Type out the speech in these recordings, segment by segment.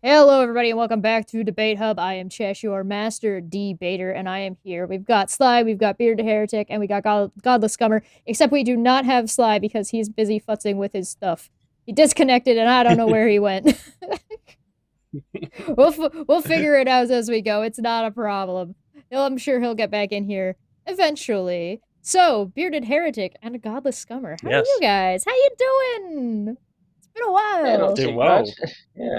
Hello, everybody, and welcome back to Debate Hub. I am Chesh, your master debater, and I am here. We've got Sly, we've got Bearded Heretic, and we got Godless Scummer, except we do not have Sly because he's busy futzing with his stuff. He disconnected, and I don't know where he went. we'll figure it out as we go. It's not a problem. I'm sure he'll get back in here eventually. So, Bearded Heretic and Godless Scummer, how are you guys? How you doing? It's been a while. Yeah, not Doing too well. bad. Yeah.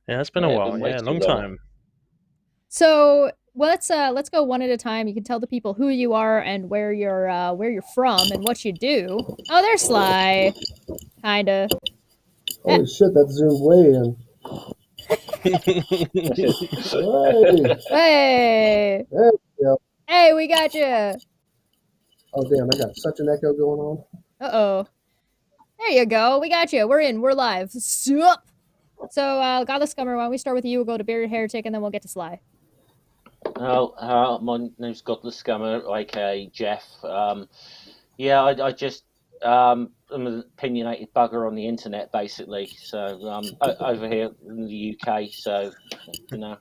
Yeah, it's been a while. been way Yeah, too long long. time. So let's go one at a time. You can tell the people who you are and where you're from and what you do. Oh, there's Sly. Kinda. Holy shit, that zoomed way in. Hey. There we go. Hey, we got you. Oh, damn, I got such an echo going on. Uh-oh. There you go. We got you. We're in. We're live. Sup. So, Godless Scummer, why don't we start with you? We'll go to Bearded Heretic, and then we'll get to Sly. My name's Godless Scummer, aka Jeff. I just I'm an opinionated bugger on the internet, basically. So over here in the UK, so you know.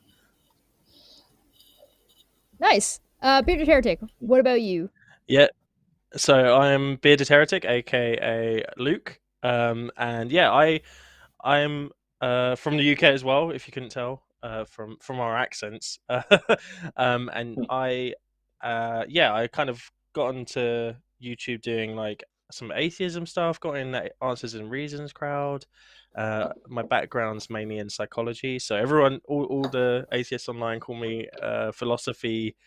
Nice. Bearded Heretic, what about you? Yeah, so I'm Bearded Heretic, aka Luke. And yeah, I'm from the UK as well, if you couldn't tell from our accents. And I kind of got into YouTube doing like some atheism stuff, got in that Answers and Reasons crowd. My background's mainly in psychology, so all the atheists online call me philosophy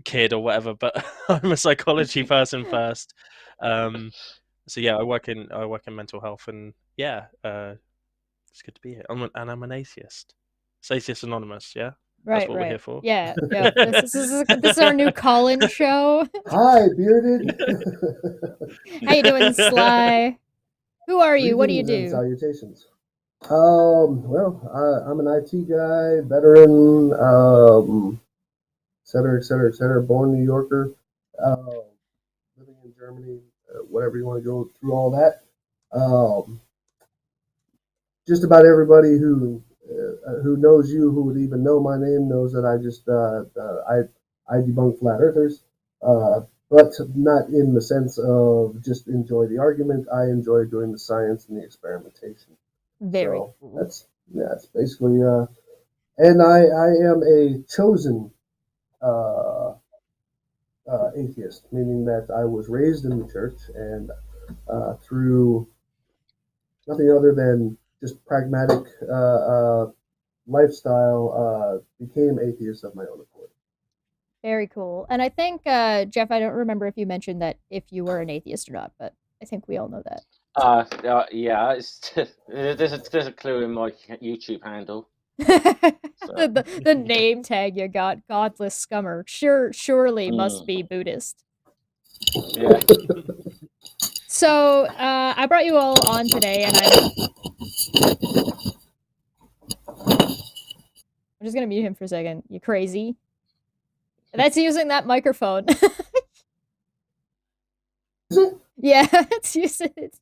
kid or whatever, but I'm a psychology person first. So yeah, I work in mental health, and yeah, it's good to be here. I'm an atheist. It's Atheist Anonymous, yeah. That's what we're here for. Yeah. This is our new call-in show. Hi, Bearded. How you doing, Sly? Who are you? What do you do? Salutations. Well, I'm an IT guy, veteran, et cetera, et cetera, et cetera. Born New Yorker, living in Germany, whatever you want to go through all that. Just about everybody who knows you, who would even know my name, knows that I debunk flat earthers, but not in the sense of just enjoy the argument. I enjoy doing the science and the experimentation. Very so cool. That's basically and I am a chosen atheist, meaning that I was raised in the church and through nothing other than just pragmatic lifestyle, became atheist of my own accord. Very cool. And I think, Jeff, I don't remember if you mentioned that if you were an atheist or not, but I think we all know that. Yeah, there's a clue in my YouTube handle. The name tag you got, Godless Scummer, surely must be Buddhist. Yeah. So, I brought you all on today, and I'm just gonna mute him for a second. You crazy? That's using that microphone. Yeah, it's using it.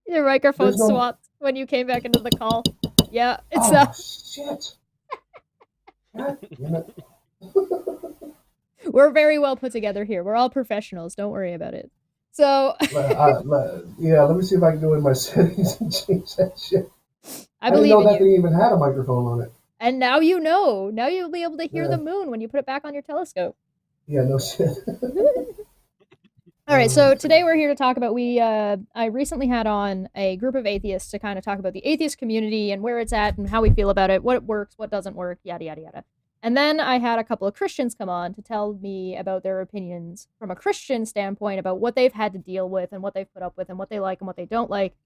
Your microphone swapped when you came back into the call. Yeah, it's shit. We're very well put together here. We're all professionals. Don't worry about it. So yeah, let me see if I can go in my settings and change that shit. I didn't know that thing even had a microphone on it. And now you know. Now you'll be able to hear the moon when you put it back on your telescope. Yeah, no shit. All right, so today we're here to talk about I recently had on a group of atheists to kind of talk about the atheist community and where it's at and how we feel about it, what works, what doesn't work, yada, yada, yada. And then I had a couple of Christians come on to tell me about their opinions from a Christian standpoint about what they've had to deal with and what they've put up with and what they like and what they don't like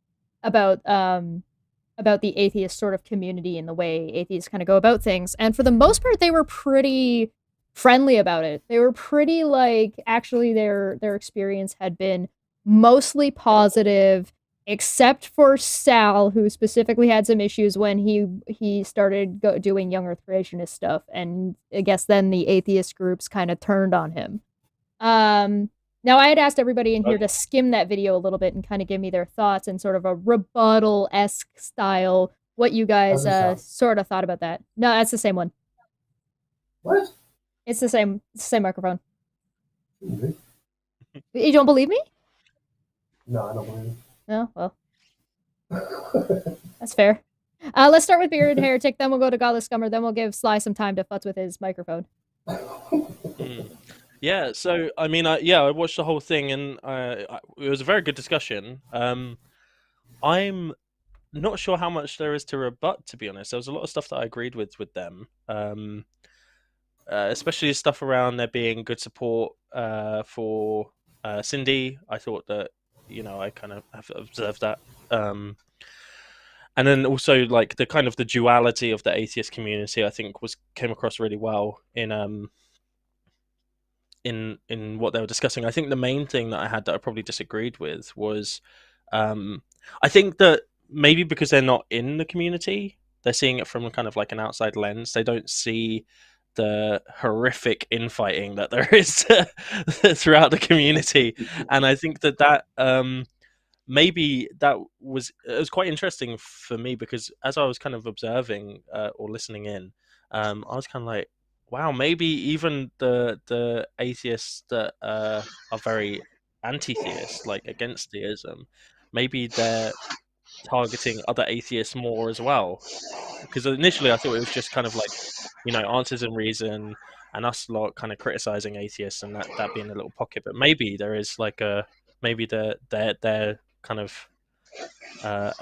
about the atheist sort of community and the way atheists kind of go about things. And for the most part, they were pretty friendly about it. They were pretty actually their experience had been mostly positive, except for Sal, who specifically had some issues when he started doing young earth creationist stuff, and I guess then the atheist groups kind of turned on him. Now, I had asked everybody in here to skim that video a little bit and kind of give me their thoughts in sort of a rebuttal-esque style what you guys How's it sound? sort of thought about that. No, that's the same one. What? It's the same microphone. Mm-hmm. You don't believe me? No, I don't believe No? Well, it. that's fair. Let's start with Bearded Heretic, then we'll go to Godless Scummer, then we'll give Sly some time to futz with his microphone. Yeah, so I mean, I watched the whole thing, and it was a very good discussion. I'm not sure how much there is to rebut, to be honest. There was a lot of stuff that I agreed with them, especially stuff around there being good support for Cindy. I thought that, I kind of have observed that. And then also like the kind of the duality of the atheist community, I think came across really well in what they were discussing. I think the main thing that I had that I probably disagreed with was, I think that maybe because they're not in the community, they're seeing it from a kind of like an outside lens. They don't see the horrific infighting that there is throughout the community, and I think that maybe it was quite interesting for me, because as I was kind of observing or listening in, I was kind of like, wow, maybe even the atheists that are very anti-theist, like against theism, maybe they're targeting other atheists more as well. Because initially I thought it was just kind of like, Answers and Reason and us lot kind of criticizing atheists and that being a little pocket, but maybe there is like maybe they're kind of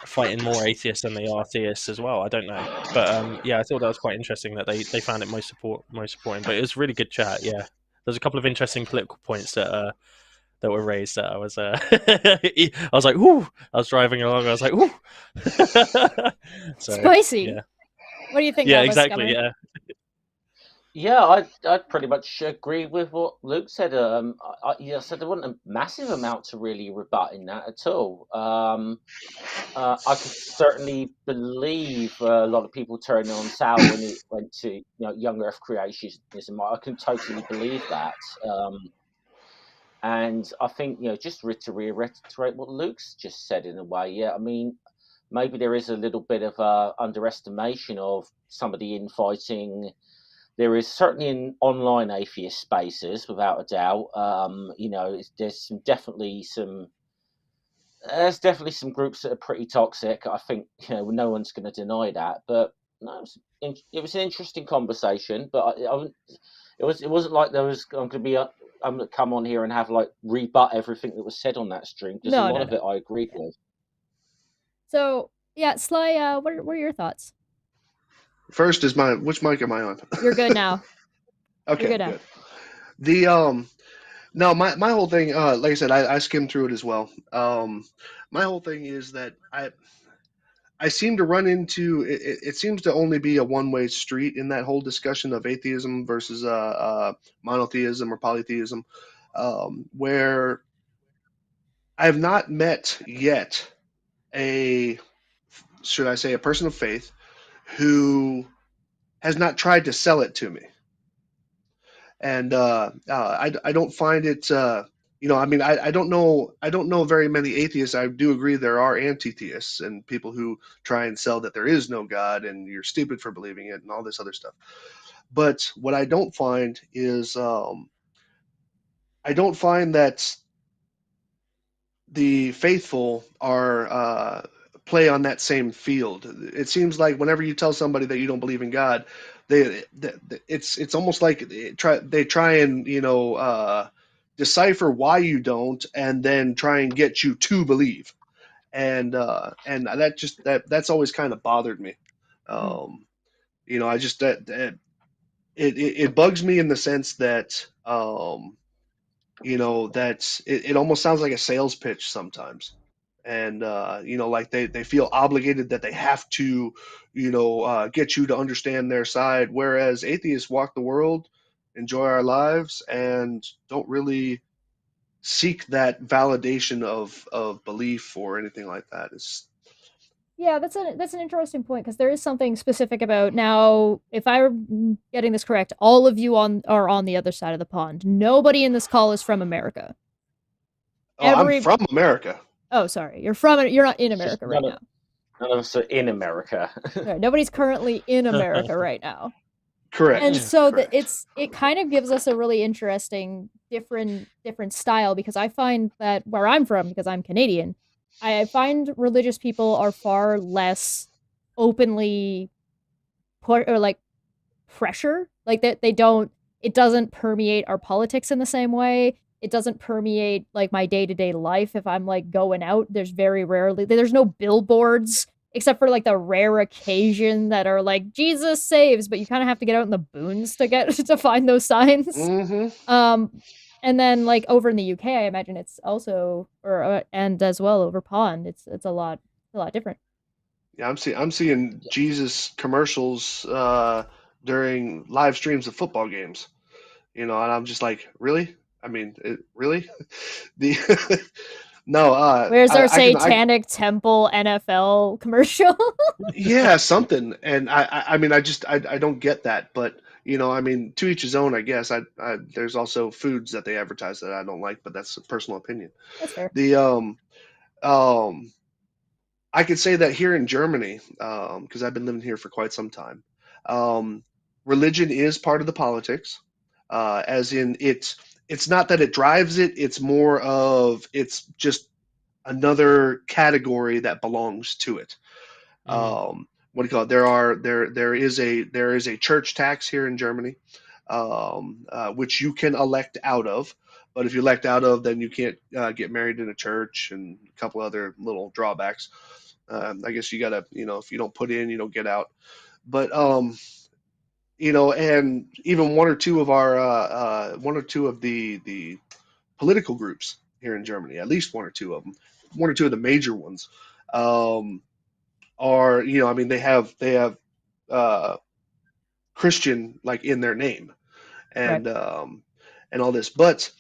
fighting more atheists than they are theists as well. I don't know, but I thought that was quite interesting that they found it most supporting. But it was really good chat. Yeah, there's a couple of interesting political points that were raised that I was I was like, ooh. I was driving along. I was like, ooh. So, spicy. Yeah. What do you think? Yeah, Godless exactly. Scummer? Yeah, I pretty much agree with what Luke said. So there wasn't a massive amount to really rebut in that at all. I could certainly believe a lot of people turning on Sal when it went to young Earth creationism. I can totally believe that. And I think just to reiterate what Luke's just said in a way. Yeah, I mean, maybe there is a little bit of underestimation of some of the infighting. There is certainly in online atheist spaces, without a doubt. There's definitely some groups that are pretty toxic. I think no one's going to deny that. But no, it was an interesting conversation. But it wasn't like there was going to be I'm going to come on here and have like rebut everything that was said on that stream, because a lot of it I agreed with. So yeah, Sly, what are your thoughts? First is which mic am I on? You're good now. Okay, You're good now. good. The no, my whole thing, like I said, I skimmed through it as well. My whole thing is that I seem to run into it seems to only be a one-way street in that whole discussion of atheism versus monotheism or polytheism, where I have not met yet should I say, a person of faith who has not tried to sell it to me. And I don't find it. I mean, I don't know very many atheists. I do agree there are anti-theists and people who try and sell that there is no God and you're stupid for believing it and all this other stuff. But what I don't find is I don't find that the faithful are play on that same field. It seems like whenever you tell somebody that you don't believe in God, it's almost like they try and decipher why you don't, and then try and get you to believe, and that's always kind of bothered me. I just that it bugs me in the sense that that it almost sounds like a sales pitch sometimes. And like they feel obligated that they have to get you to understand their side, whereas atheists walk the world, enjoy our lives, and don't really seek that validation of belief or anything like that. Yeah, that's an interesting point, because there is something specific about, now, if I'm getting this correct, all of you are on the other side of the pond. Nobody in this call is from America. I'm from America. Oh, sorry. You're not in America right now. None of us are in America. Right, nobody's currently in America right now. Correct. And so correct. it kind of gives us a really interesting different style, because I find that where I'm from, because I'm Canadian, I find religious people are far less openly put, or like pressure, like that they don't, it doesn't permeate our politics in the same way. It doesn't permeate like my day-to-day life. If I'm like going out, there's very rarely, there's no billboards except for like the rare occasion that are like Jesus saves, but you kind of have to get out in the boons to get to find those signs. And then like over in the UK, I imagine it's also, or and as well over pond, it's a lot different. Yeah, I'm seeing Jesus commercials during live streams of football games. And I'm just like, really? I mean, really? The no, Where's our I satanic temple NFL commercial? yeah, something. And I mean, I don't get that, but I mean, to each his own, I guess. There's also foods that they advertise that I don't like, but that's a personal opinion. That's fair. The I could say that here in Germany, because I've been living here for quite some time, religion is part of the politics, as in it's not that it drives it, it's more of it's just another category that belongs to it. What do you call it? There is a church tax here in Germany, which you can elect out of. But if you elect out of, then you can't get married in a church and a couple other little drawbacks. I guess you gotta, if you don't put in, you don't get out. But and even one or two of the political groups here in Germany, at least one or two of them, one or two of the major ones, are I mean they have Christian like in their name, and Right. And all this. But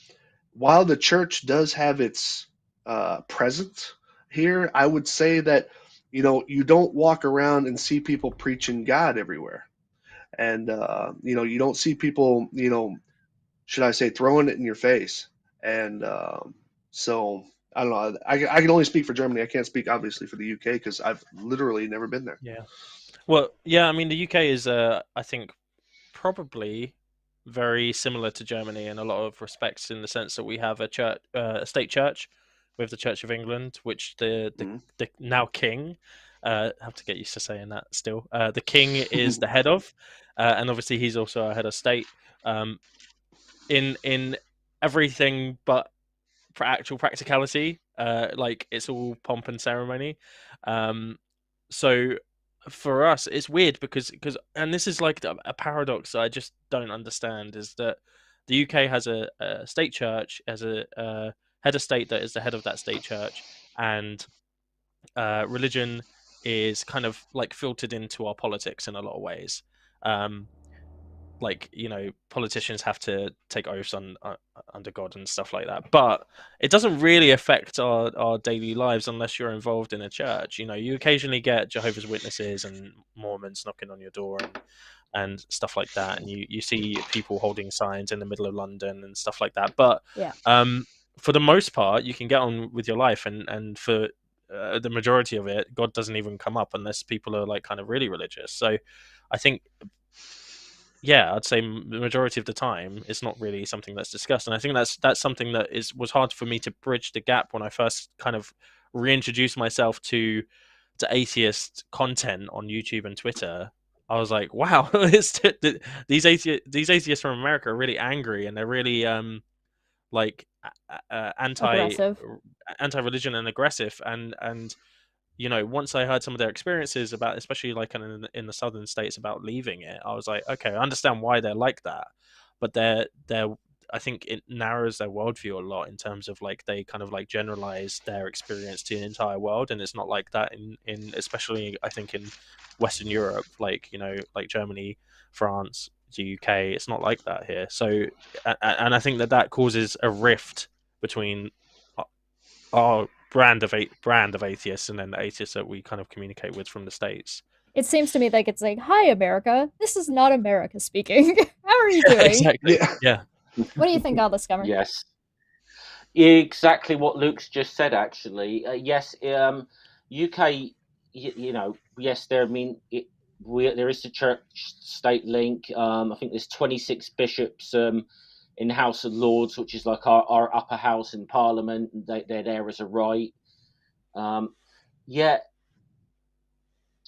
while the church does have its presence here, I would say that you don't walk around and see people preaching God everywhere, and you don't see people should I say throwing it in your face, and so. I don't know. I can only speak for Germany. I can't speak obviously for the UK because I've literally never been there. Yeah. Well, yeah. I mean, the UK is, I think, probably very similar to Germany in a lot of respects, in the sense that we have a church, a state church, with the Church of England, which the now king, have to get used to saying that still. The king is the head of, and obviously he's also a head of state. In everything but actual practicality, like it's all pomp and ceremony. So for us, it's weird because and this is like a paradox that I just don't understand, is that the UK has a state church, as a head of state that is the head of that state church, and religion is kind of like filtered into our politics in a lot of ways. Like politicians have to take oaths under God and stuff like that, but it doesn't really affect our daily lives unless you're involved in a church. You occasionally get Jehovah's Witnesses and Mormons knocking on your door and stuff like that, and you see people holding signs in the middle of London and stuff like that. But yeah, for the most part, you can get on with your life, and for the majority of it, God doesn't even come up unless people are like kind of really religious. So I think, yeah, I'd say the majority of the time it's not really something that's discussed, and I think that's something that was hard for me to bridge the gap when I first kind of reintroduced myself to atheist content on YouTube and Twitter. I was like, wow, these atheists from America are really angry, and they're really like anti-religion and aggressive, and once I heard some of their experiences about, especially like in the southern states, about leaving it, I was like, okay, I understand why they're like that, but they're I think it narrows their worldview a lot in terms of like they kind of like generalize their experience to the entire world, and it's not like that in especially I think in Western Europe, like like Germany, France, the UK. It's not like that here. So, and I think that causes a rift between our brand of atheists and then the atheists that we kind of communicate with from the States. It seems to me like it's like, hi America, this is not America speaking. How are you doing? Exactly. Yeah. What do you think, Godless Scummer? Yes, exactly what Luke's just said. Actually, yes, UK yes, there. I mean, there is the church-state link. I think there's 26 bishops in the House of Lords, which is like our upper house in Parliament. They're there as a right. Yet,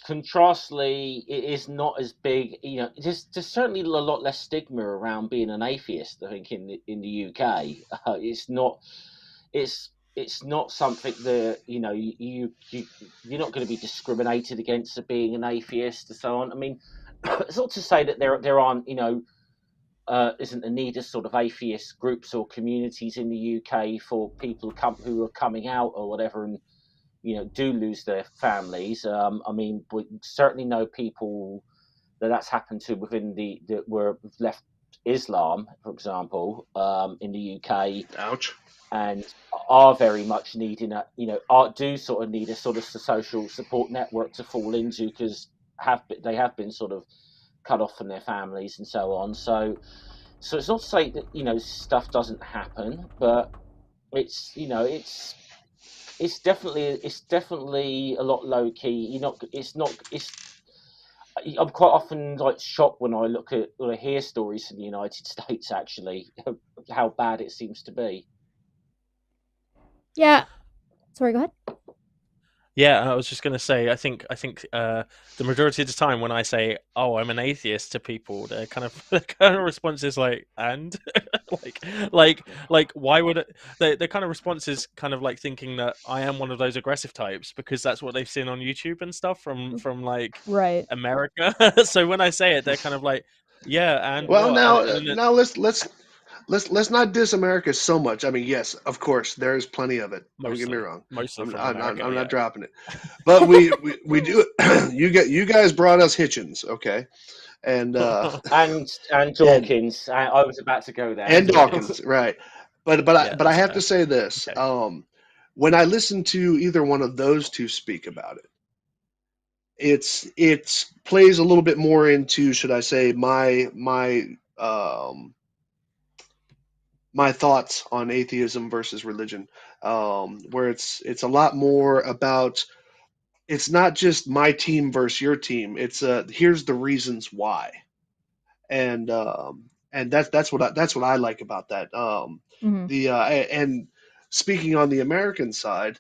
contrastly, it is not as big. There's certainly a lot less stigma around being an atheist. I think in the UK, it's not. It's not something that you're not going to be discriminated against for being an atheist and so on. I mean, it's not to say that there aren't isn't a need of sort of atheist groups or communities in the UK for people who are coming out or whatever and do lose their families. I mean, we certainly know people that's happened to within that were left Islam, for example, in the UK. Ouch. And are very much needing do sort of need a sort of social support network to fall into, because they have been sort of cut off from their families and so on. So it's not to say that stuff doesn't happen, but it's it's definitely a lot low key. I'm quite often shocked when I hear stories in the United States actually how bad it seems to be. Yeah. Sorry, go ahead. Yeah, I was just going to say, I think the majority of the time when I say, "Oh, I'm an atheist" to people, their kind of response is like, "And," like, why would it? The kind of response is kind of like thinking that I am one of those aggressive types because that's what they've seen on YouTube and stuff from like Right. America. So when I say it, they're kind of like, "Yeah, and Well, what?" now let's not diss America so much. I mean, yes, of course, there's plenty of it. Don't get me wrong. Mostly from I'm America. not dropping it, but we do. You guys brought us Hitchens, okay, and and Dawkins. I was about to go there. And Dawkins, right? But I have to say this. Okay. When I listen to either one of those two speak about it, it plays a little bit more into, should I say, my thoughts on atheism versus religion, where it's a lot more about, it's not just my team versus your team. It's here's the reasons why, and that's what I like about that. And speaking on the American side,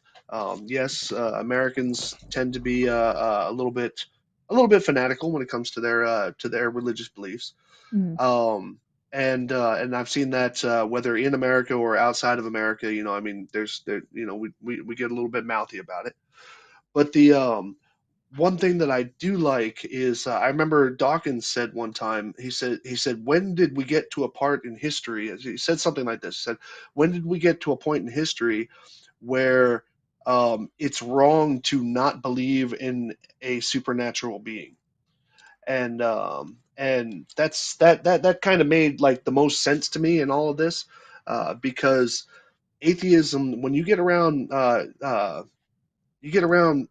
yes, Americans tend to be a little bit fanatical when it comes to their religious beliefs. And I've seen that whether in America or outside of America, I mean, we get a little bit mouthy about it. But the one thing that I do like is I remember Dawkins said one time, he said, when did we get to a part in history? He said something like this. He said, when did we get to a point in history where it's wrong to not believe in a supernatural being? And that kind of made like the most sense to me in all of this, because atheism, when you get around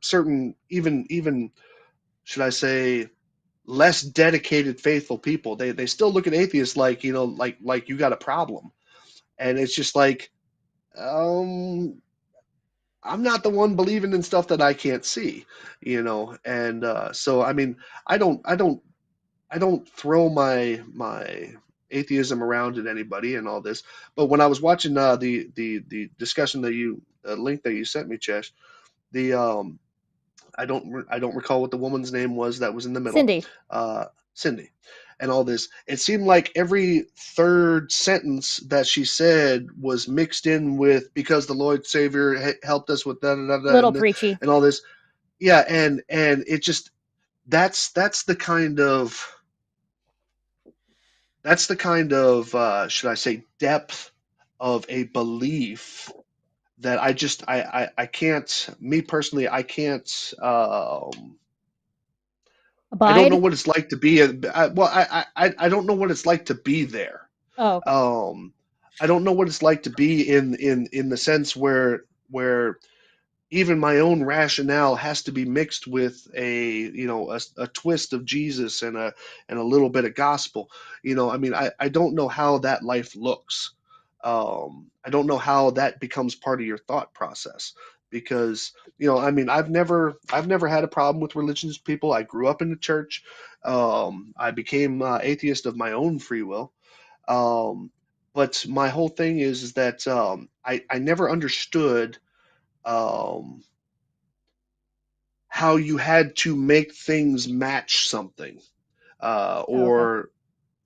certain, even should I say, less dedicated faithful people, they still look at atheists like, like you got a problem. And it's just like, I'm not the one believing in stuff that I can't see, and so I mean, I don't throw my atheism around at anybody and all this. But when I was watching the discussion that you link that you sent me, Chesh, the I don't recall what the woman's name was that was in the middle. Cindy, and all this. It seemed like every third sentence that she said was mixed in with, because the Lord Savior helped us with that, little preachy and all this. Yeah, and it just, that's the kind of should I say, depth of a belief that I can't, me personally, I can't, abide. I don't know what it's like to be I don't know what it's like to be there. Oh. I don't know what it's like to be in the sense where even my own rationale has to be mixed with a twist of Jesus and a little bit of gospel. I mean, I don't know how that life looks. I don't know how that becomes part of your thought process, because I mean, I've never had a problem with religious people. I grew up in the church. I became atheist of my own free will. But my whole thing is that I never understood how you had to make things match something, Oh, okay. or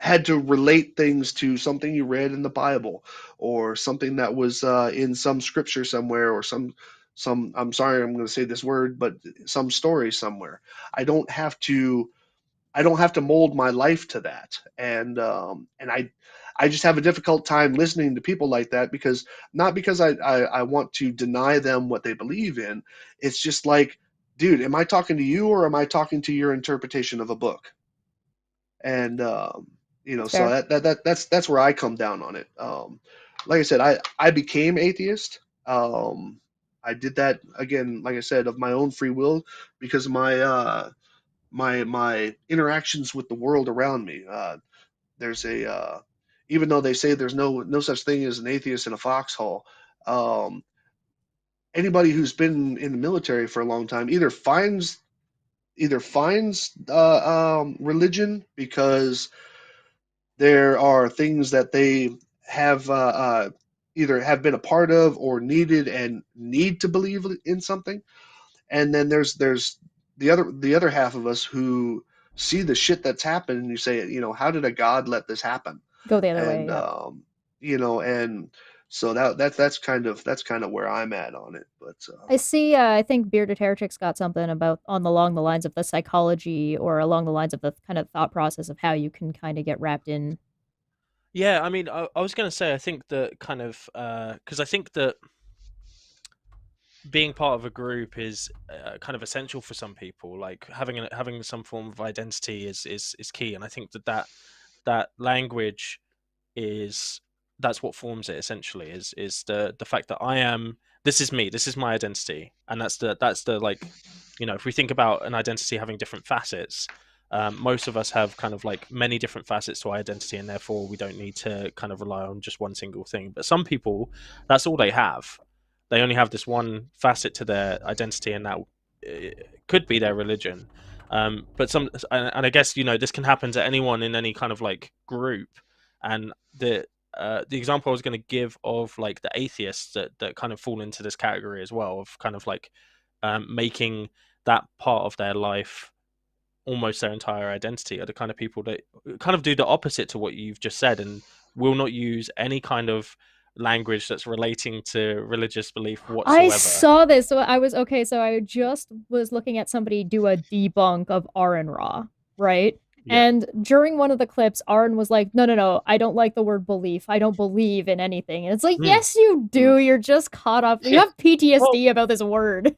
had to relate things to something you read in the Bible, or something that was in some scripture somewhere, or some I'm sorry, I'm going to say this word, but some story somewhere. I don't have to mold my life to that, and I just have a difficult time listening to people like that, because not because I want to deny them what they believe in. It's just like, dude, am I talking to you, or am I talking to your interpretation of a book? And That's so fair. that's where I come down on it. Like I said, I became atheist. I did that again, like I said, of my own free will, because of my interactions with the world around me. There's a Even though they say there's no such thing as an atheist in a foxhole, um, anybody who's been in the military for a long time either finds religion because there are things that they have either have been a part of or needed and need to believe in something. And then there's the other half of us who see the shit that's happened, and you say, how did a god let this happen? Go the other way. And Yeah. and so that's kind of where I'm at on it. But I see. I think Bearded Heretic's got something about along the lines of the psychology, or along the lines of the kind of thought process of how you can kind of get wrapped in. Yeah, I mean, I was going to say, I think that kind of because I think that being part of a group is kind of essential for some people. Like having some form of identity is key, and I think that language is that's what forms it essentially. Is the fact that I am, this is me, this is my identity, and that's the like, if we think about an identity having different facets. Most of us have kind of like many different facets to our identity, and therefore we don't need to kind of rely on just one single thing. But some people, that's all they have. They only have this one facet to their identity, and that could be their religion. But and I guess this can happen to anyone in any kind of like group. And the example I was going to give of like the atheists that kind of fall into this category as well, of kind of like making that part of their life almost their entire identity, are the kind of people that kind of do the opposite to what you've just said, and will not use any kind of language that's relating to religious belief whatsoever. I saw this. So I just was looking at somebody do a debunk of Aaron Ra, right? Yeah. And during one of the clips, Aaron was like, no, I don't like the word belief. I don't believe in anything. And it's like, yes, you do. You're just caught up. You have PTSD about this word.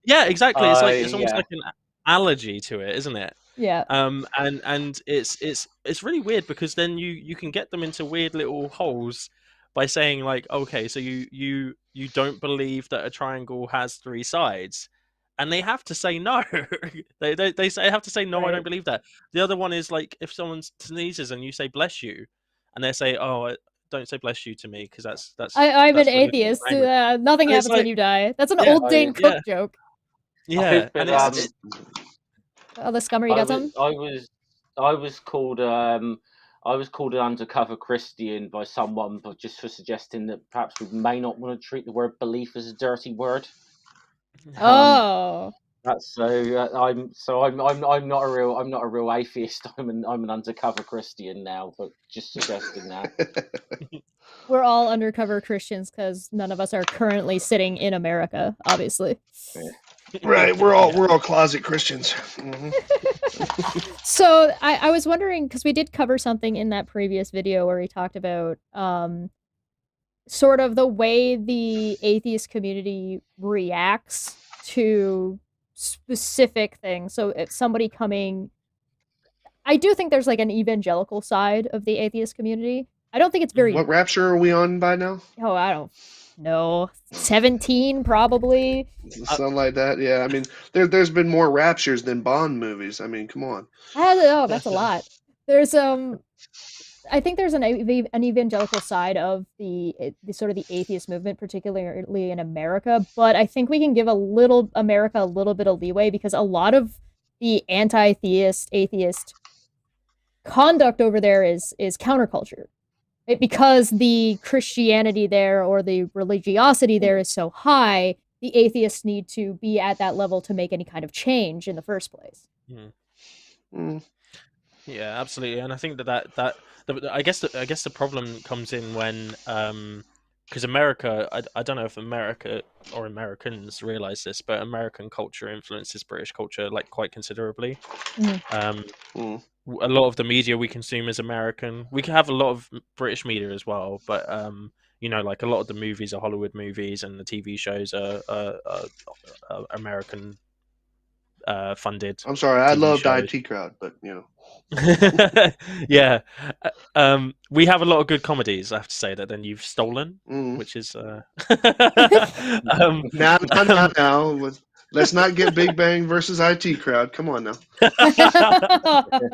Yeah, exactly. It's almost yeah. like an allergy to it, isn't it? Yeah. And it's really weird, because then you can get them into weird little holes by saying like, okay, so you don't believe that a triangle has three sides, and they have to say no. they have to say no, I don't believe that. The other one is like, if someone sneezes and you say bless you, and they say, oh, don't say bless you to me, because that's I'm that's an religious atheist. language. Nothing And it's happens when like, you die. That's an yeah, old Dane Cook yeah, joke. yeah, and it's Oh, the scummer, you got something? I was called an undercover Christian by someone, but just for suggesting that perhaps we may not want to treat the word belief as a dirty word. Oh. That's I'm not a real atheist. I'm an undercover Christian now, but just suggesting that. We're all undercover Christians because none of us are currently sitting in America, obviously. Right, we're all closet Christians. Mm-hmm. So I was wondering, because we did cover something in that previous video where he talked about sort of the way the atheist community reacts to specific things. So if somebody I do think there's like an evangelical side of the atheist community. I don't think it's very. What rapture are we on by now? Oh, I don't know. 17 probably. Something like that. Yeah, I mean, there's been more raptures than Bond movies. I mean, come on. Oh, that's a lot. There's I think there's an evangelical side of the sort of the atheist movement, particularly in America. But I think we can give America a little bit of leeway because a lot of the anti-theist atheist conduct over there is counterculture. Because the Christianity there or the religiosity there is so high, the atheists need to be at that level to make any kind of change in the first place. Yeah, absolutely, and I think I guess the problem comes in when because America, I don't know if America or Americans realize this, but American culture influences British culture like quite considerably. A lot of the media we consume is American. We can have a lot of British media as well, but like a lot of the movies are Hollywood movies, and the TV shows are American funded. I'm sorry, I TV loved shows. IT Crowd, but Yeah, we have a lot of good comedies. I have to say that. Then you've stolen, which is now. Let's not get Big Bang versus IT Crowd. Come on now.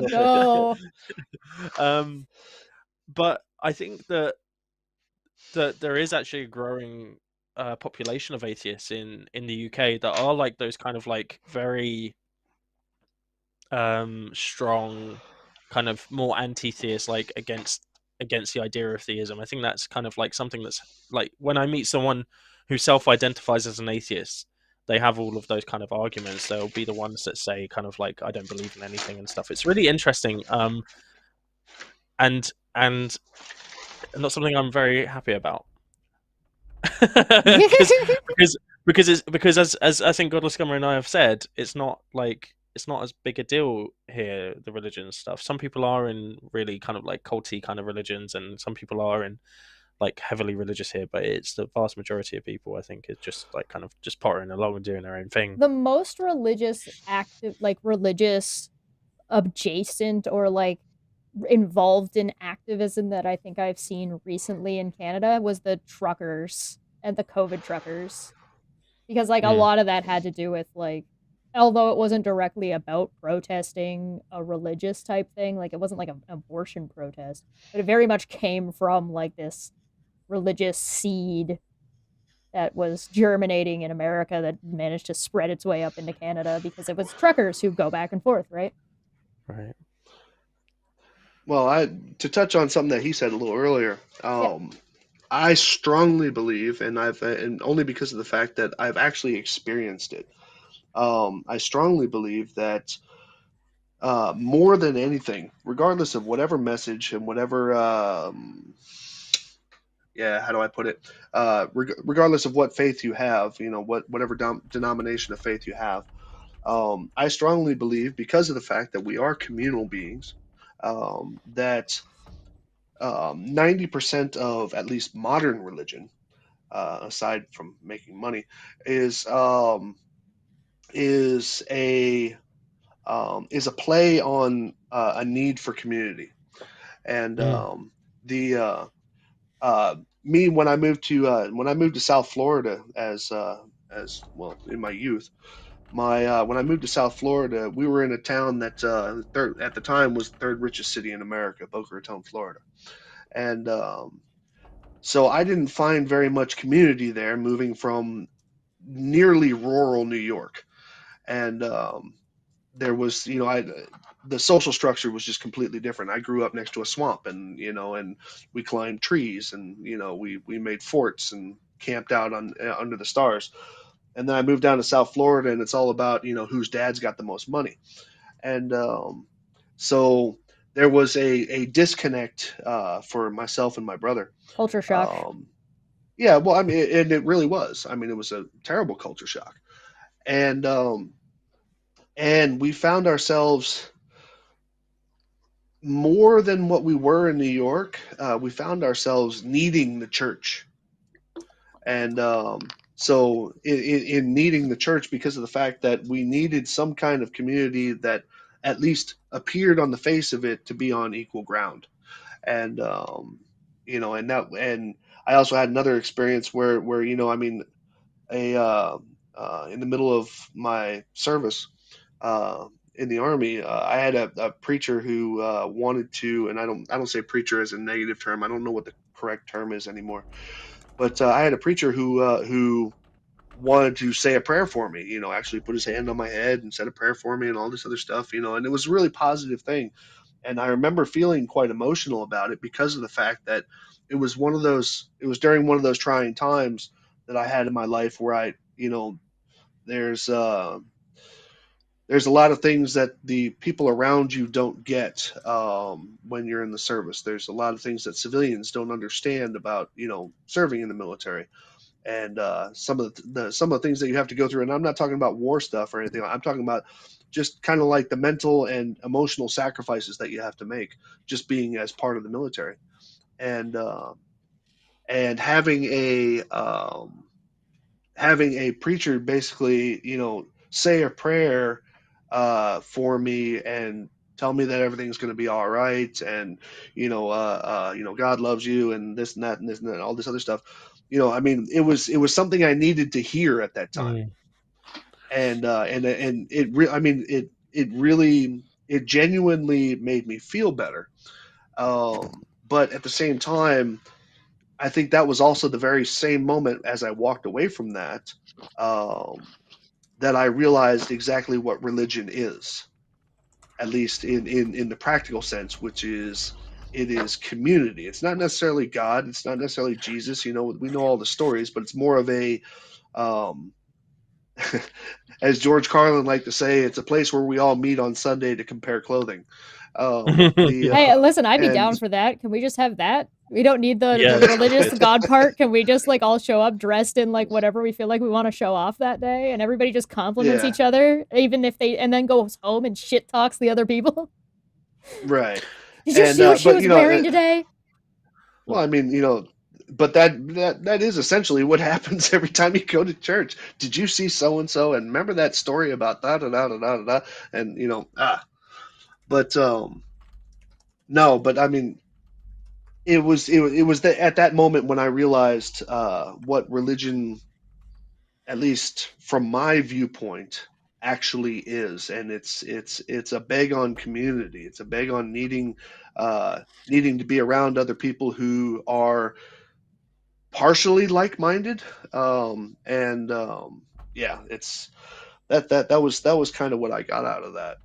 No. But I think that there is actually a growing population of atheists in the UK that are like those kind of like very strong, kind of more anti-theist, like against the idea of theism. I think that's kind of like something that's like when I meet someone who self-identifies as an atheist, they have all of those kind of arguments. They'll be the ones that say kind of like I don't believe in anything and stuff. It's really interesting, and not something I'm very happy about. because as I think Godless Scummer and I have said, it's not as big a deal here, the religion stuff. Some people are in really kind of like culty kind of religions, and some people are in like heavily religious here, but it's the vast majority of people, I think, is just like kind of just pottering along and doing their own thing. The most religious religious adjacent or like involved in activism that I think I've seen recently in Canada was the truckers and the COVID truckers. Because like a lot of that had to do with like, although it wasn't directly about protesting a religious type thing, like it wasn't like an abortion protest, but it very much came from like this religious seed that was germinating in America that managed to spread its way up into Canada because it was truckers who go back and forth, right? Right. Well, to touch on something that he said a little earlier, I strongly believe, and only because of the fact that I've actually experienced it. I strongly believe that more than anything, regardless of whatever message and whatever, how do I put it? Regardless of what faith you have, whatever denomination of faith you have, I strongly believe, because of the fact that we are communal beings, that 90% of at least modern religion, aside from making money, is a play on a need for community. And me, when I moved to South Florida as well in my youth, when I moved to South Florida, we were in a town that at the time was the third richest city in America, Boca Raton, Florida. And so I didn't find very much community there, moving from nearly rural New York. And there was, the social structure was just completely different. I grew up next to a swamp, and and we climbed trees, and we made forts and camped out under the stars. And then I moved down to South Florida, and it's all about whose dad's got the most money. And so there was a disconnect for myself and my brother. Culture shock. Yeah, well, I mean, and it really was. I mean, it was a terrible culture shock. And we found ourselves, more than what we were in New York, we found ourselves needing the church. And so in needing the church, because of the fact that we needed some kind of community that at least appeared on the face of it to be on equal ground. And and I also had another experience where I mean, in the middle of my service, in the Army, I had a preacher who wanted to, and I don't say preacher as a negative term. I don't know what the correct term is anymore. But I had a preacher who wanted to say a prayer for me. Actually put his hand on my head and said a prayer for me and all this other stuff. And it was a really positive thing. And I remember feeling quite emotional about it because of the fact that it was during one of those trying times that I had in my life where there's there's a lot of things that the people around you don't get when you're in the service. There's a lot of things that civilians don't understand about serving in the military, and some of the things that you have to go through. And I'm not talking about war stuff or anything. I'm talking about just kind of like the mental and emotional sacrifices that you have to make just being as part of the military, and having a preacher basically say a prayer for me and tell me that everything's going to be all right, and God loves you, and this and that and this and that, and all this other stuff. I mean, it was something I needed to hear at that time. And it genuinely made me feel better. But at the same time, I think that was also the very same moment as I walked away from that, that I realized exactly what religion is, at least in the practical sense, which is it is community. It's not necessarily God. It's not necessarily Jesus. We know all the stories, but it's more of a, as George Carlin liked to say, it's a place where we all meet on Sunday to compare clothing. Hey, listen, I'd be down and for that. Can we just have that? We don't need the Yeah, religious God part. Can we just like all show up dressed in like whatever we feel like we want to show off that day, and everybody just compliments Yeah. each other, even if and then goes home and shit talks the other people? right. Did you And, see what she but, was wearing today? Well, I mean, but that is essentially what happens every time you go to church. Did you see so and so? And remember that story about da da da da da da? And but no, but I mean, it was at that moment when I realized what religion, at least from my viewpoint, actually is. And it's a beg on community. It's a beg on needing to be around other people who are partially like-minded. And yeah, it's that was kind of what I got out of that.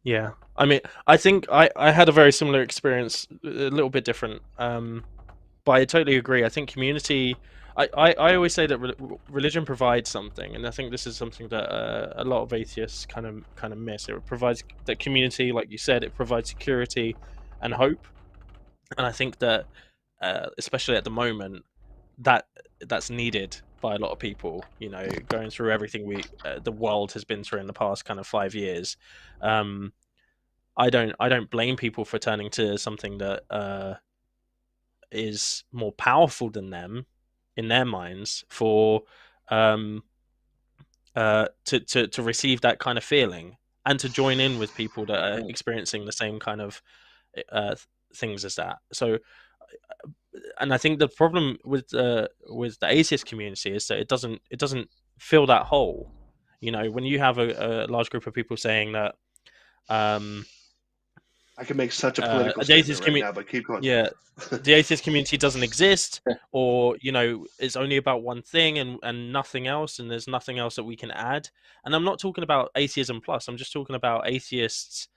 Yeah, I mean, I think I had a very similar experience, a little bit different. But I totally agree. I think community. I always say that religion provides something, and I think this is something that a lot of atheists kind of miss. It provides that community, like you said, it provides security and hope, and I think that especially at the moment, that's needed by a lot of people. Going through everything the world has been through in the past kind of 5 years. I don't blame people for turning to something that is more powerful than them in their minds for to receive that kind of feeling and to join in with people that are experiencing the same kind of things as that. So, and I think the problem with the atheist community is that it doesn't fill that hole. When you have a large group of people saying that, I can make such a political the atheist statement right now, but keep going. Yeah, the atheist community doesn't exist, or it's only about one thing and nothing else, and there's nothing else that we can add. And I'm not talking about atheism plus. I'm just talking about atheists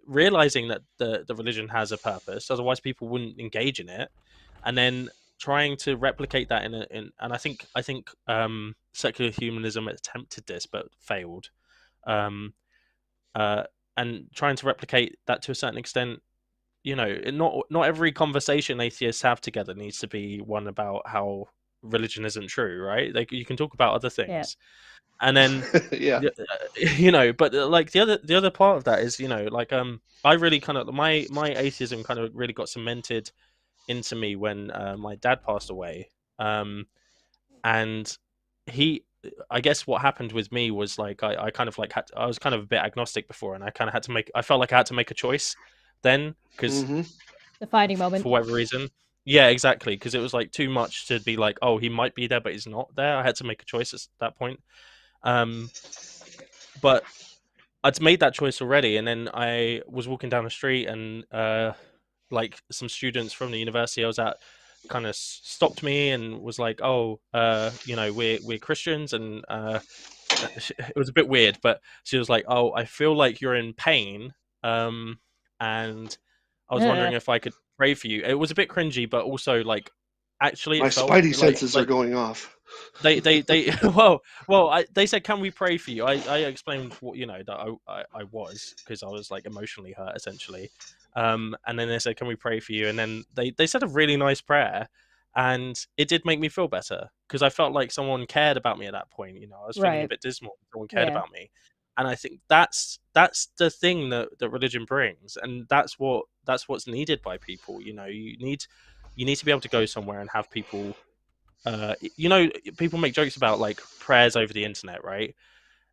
realizing that the religion has a purpose. Otherwise, people wouldn't engage in it, and then trying to replicate that and I think secular humanism attempted this but failed. And trying to replicate that to a certain extent. Not every conversation atheists have together needs to be one about how religion isn't true, right? Like you can talk about other things, and then yeah, but like the other part of that is like I really kind of my atheism kind of really got cemented into me when my dad passed away, and I guess what happened with me was like I kind of like I was kind of a bit agnostic before, and I felt like I had to make a choice then because defining moment for whatever reason. Yeah, exactly, because it was like too much to be like, oh, he might be there but he's not there. I had to make a choice at that point. But I'd made that choice already, and then I was walking down the street, and like some students from the university I was at kind of stopped me and was like, "Oh, you know, we're Christians," and it was a bit weird, but she was like, "Oh, I feel like you're in pain, and I was wondering if I could pray for you." It was a bit cringy, but also like actually My it felt spidey like senses are going off. they they said, "Can we pray for you?" I explained what, you know, that I was, because I was like emotionally hurt essentially, and then they said, "Can we pray for you?" And then they said a really nice prayer, and it did make me feel better, because I felt like someone cared about me at that point. You know, I was feeling a Right. bit dismal. Someone cared Yeah. about me, and I think that's the thing that religion brings, and that's what's needed by people. You know, you need to be able to go somewhere and have people. You know, people make jokes about like prayers over the internet, right?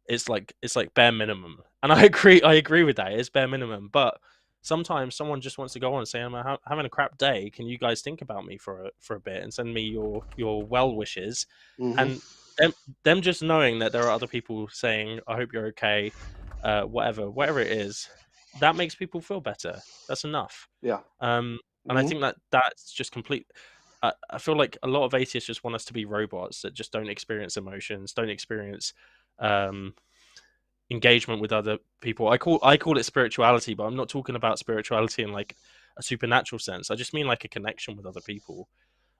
It's like bare minimum, and I agree with that. It's bare minimum, but sometimes someone just wants to go on and say, "I'm having a crap day. Can you guys think about me for a bit and send me your well wishes?" Hmm. And them just knowing that there are other people saying, "I hope you're okay," whatever it is, that makes people feel better. That's enough. Yeah. And I think that that's just complete. I feel like a lot of atheists just want us to be robots that just don't experience emotions, don't experience um, engagement with other people. I call it spirituality, but I'm not talking about spirituality in like a supernatural sense. I just mean like a connection with other people,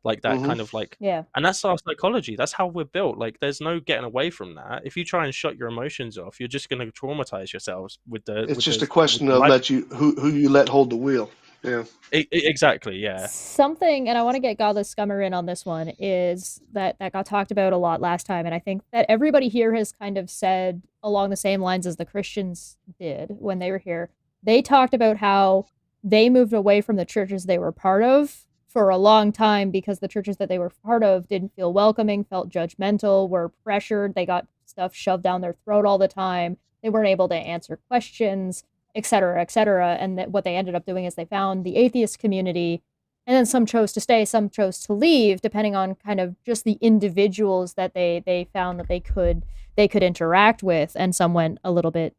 like that kind of like. Yeah. And that's our psychology. That's how we're built. Like, there's no getting away from that. If you try and shut your emotions off, you're just going to traumatize yourselves with the. It's with just the a question with the of life. who you let hold the wheel. Yeah. Exactly. Yeah. Something, and I want to get Godless Scummer in on this one, is that got talked about a lot last time, and I think that everybody here has kind of said along the same lines as the Christians did when they were here. They talked about how they moved away from the churches they were part of for a long time because the churches that they were part of didn't feel welcoming, felt judgmental, were pressured, they got stuff shoved down their throat all the time, they weren't able to answer questions, etc., etc. And that what they ended up doing is they found the atheist community, and then some chose to stay, some chose to leave, depending on kind of just the individuals that they found that they could interact with, and some went a little bit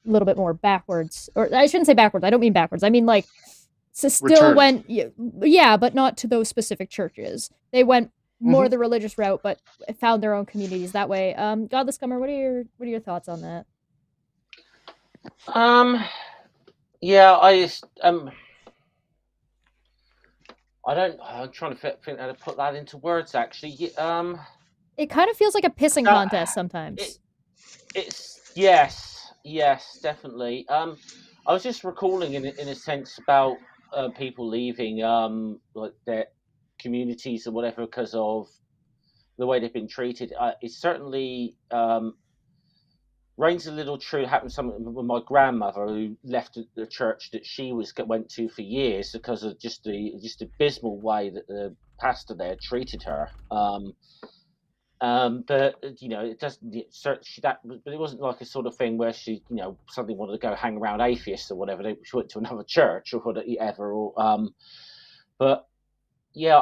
more backwards, or I shouldn't say backwards. I don't mean backwards. I mean like still went, yeah, but not to those specific churches. They went more the religious route, but found their own communities that way. Godless Scummer, what are your thoughts on that? Yeah, I'm trying to think how to put that into words. Actually, it kind of feels like a pissing contest sometimes. It's yes, definitely. I was just recalling in a sense about people leaving like their communities or whatever because of the way they've been treated. It certainly reigns a little true. Happened something with my grandmother who left the church that she went to for years because of just the abysmal way that the pastor there treated her. But you know, it doesn't but it wasn't like a sort of thing where she, you know, suddenly wanted to go hang around atheists or whatever. She went to another church or whatever. But yeah,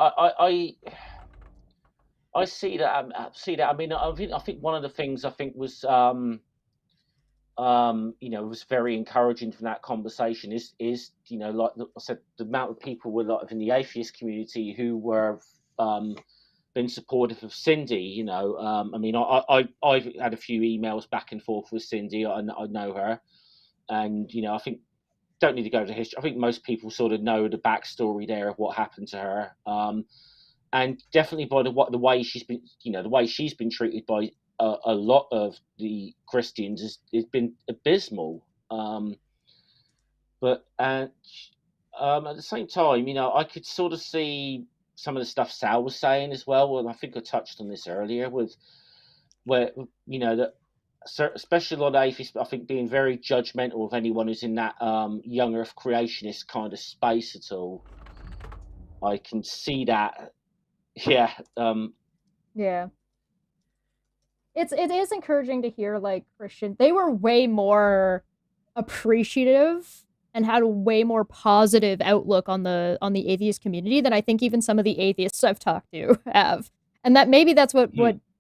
I see that. I mean, I think one of the things I think was you know, was very encouraging from that conversation is you know, like I said, the amount of people were like in the atheist community who were been supportive of Cindy. You know, I mean, I've had a few emails back and forth with Cindy. I know her, and you know, I think don't need to go to history. I think most people sort of know the backstory there of what happened to her, and definitely by the way she's been, you know, the way she's been treated by a lot of the Christians has been abysmal. But at the same time, you know, I could sort of see some of the stuff Sal was saying as well. Well, I think I touched on this earlier with where, you know, that especially a lot of atheists, I think, being very judgmental of anyone who's in that young Earth creationist kind of space at all. I can see that. Yeah. Yeah. It is encouraging to hear like Christian. They were way more appreciative and had a way more positive outlook on the atheist community than I think even some of the atheists I've talked to have. And that maybe that's what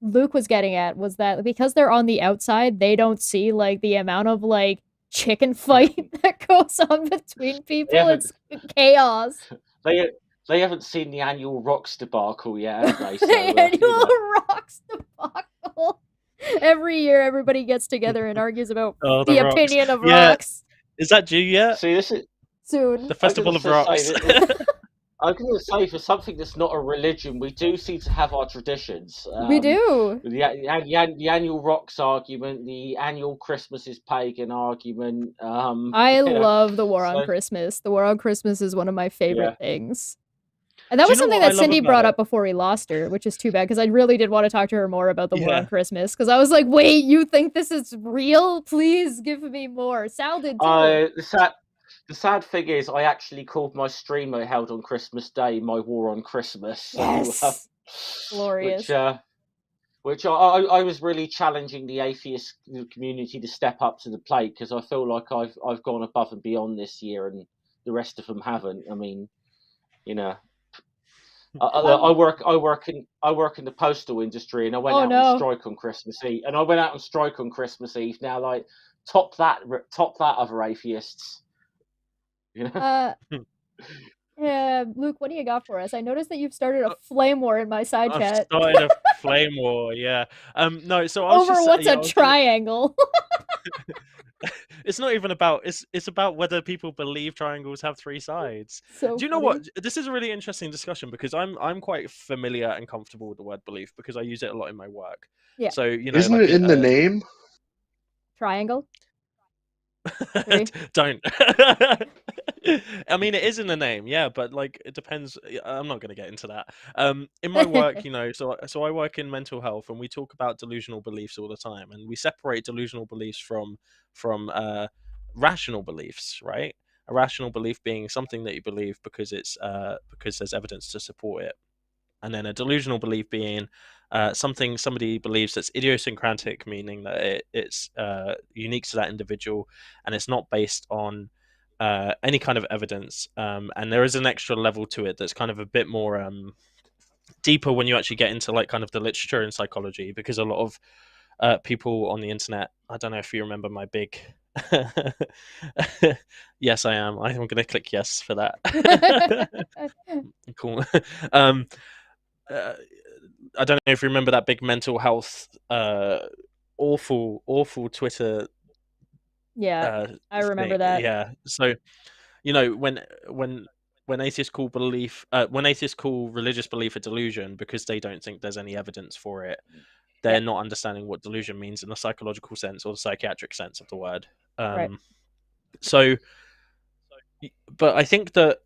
Luke was getting at was that because they're on the outside, they don't see like the amount of like chicken fight that goes on between people. It's chaos. They haven't seen the annual Rocks debacle yet, have they? So, The annual Rocks debacle. Every year, everybody gets together and argues about the opinion of rocks. Is that due yet? See, this is soon. The Festival of Rocks. I'm going to say, for something that's not a religion, we do seem to have our traditions. We do. The annual Rocks argument, the annual Christmas is pagan argument. I love the War on Christmas. The War on Christmas is one of my favorite things. And that was something that Cindy brought up before we lost her, which is too bad, because I really did want to talk to her more about the War on Christmas, because I was like, wait, you think this is real? Please give me more. Sal did too. The sad thing is, I actually called my stream I held on Christmas Day my War on Christmas. Yes. Glorious. Which I was really challenging the atheist community to step up to the plate, because I feel like I've gone above and beyond this year, and the rest of them haven't. I mean, you know. I work in the postal industry, and I went out on strike on Christmas Eve. Now, like, top that other atheists. You know? Yeah, Luke, what do you got for us? I noticed that you've started a flame war in my side chat. I've started a flame war, yeah. No, so I was over what's a triangle. It's not even about it's about whether people believe triangles have three sides. So do you know what? This is a really interesting discussion, because I'm quite familiar and comfortable with the word belief, because I use it a lot in my work. Yeah. So you know, isn't it in the name? Triangle. Don't. I mean, it is in the name, yeah, but like it depends. I'm not going to get into that. In my work, you know, so I work in mental health, and we talk about delusional beliefs all the time, and we separate delusional beliefs from rational beliefs, right? A rational belief being something that you believe because it's because there's evidence to support it, and then a delusional belief being something somebody believes that's idiosyncratic, meaning that it's unique to that individual, and it's not based on any kind of evidence, and there is an extra level to it that's kind of a bit more deeper when you actually get into like kind of the literature in psychology, because a lot of people on the internet, I don't know if you remember my big yes, I am. I'm going to click yes for that. Cool. I don't know if you remember that big mental health awful Twitter. Yeah, I remember that. Yeah, so you know when atheists call religious belief a delusion because they don't think there's any evidence for it, they're not understanding what delusion means in the psychological sense or the psychiatric sense of the word. Right. So, but I think that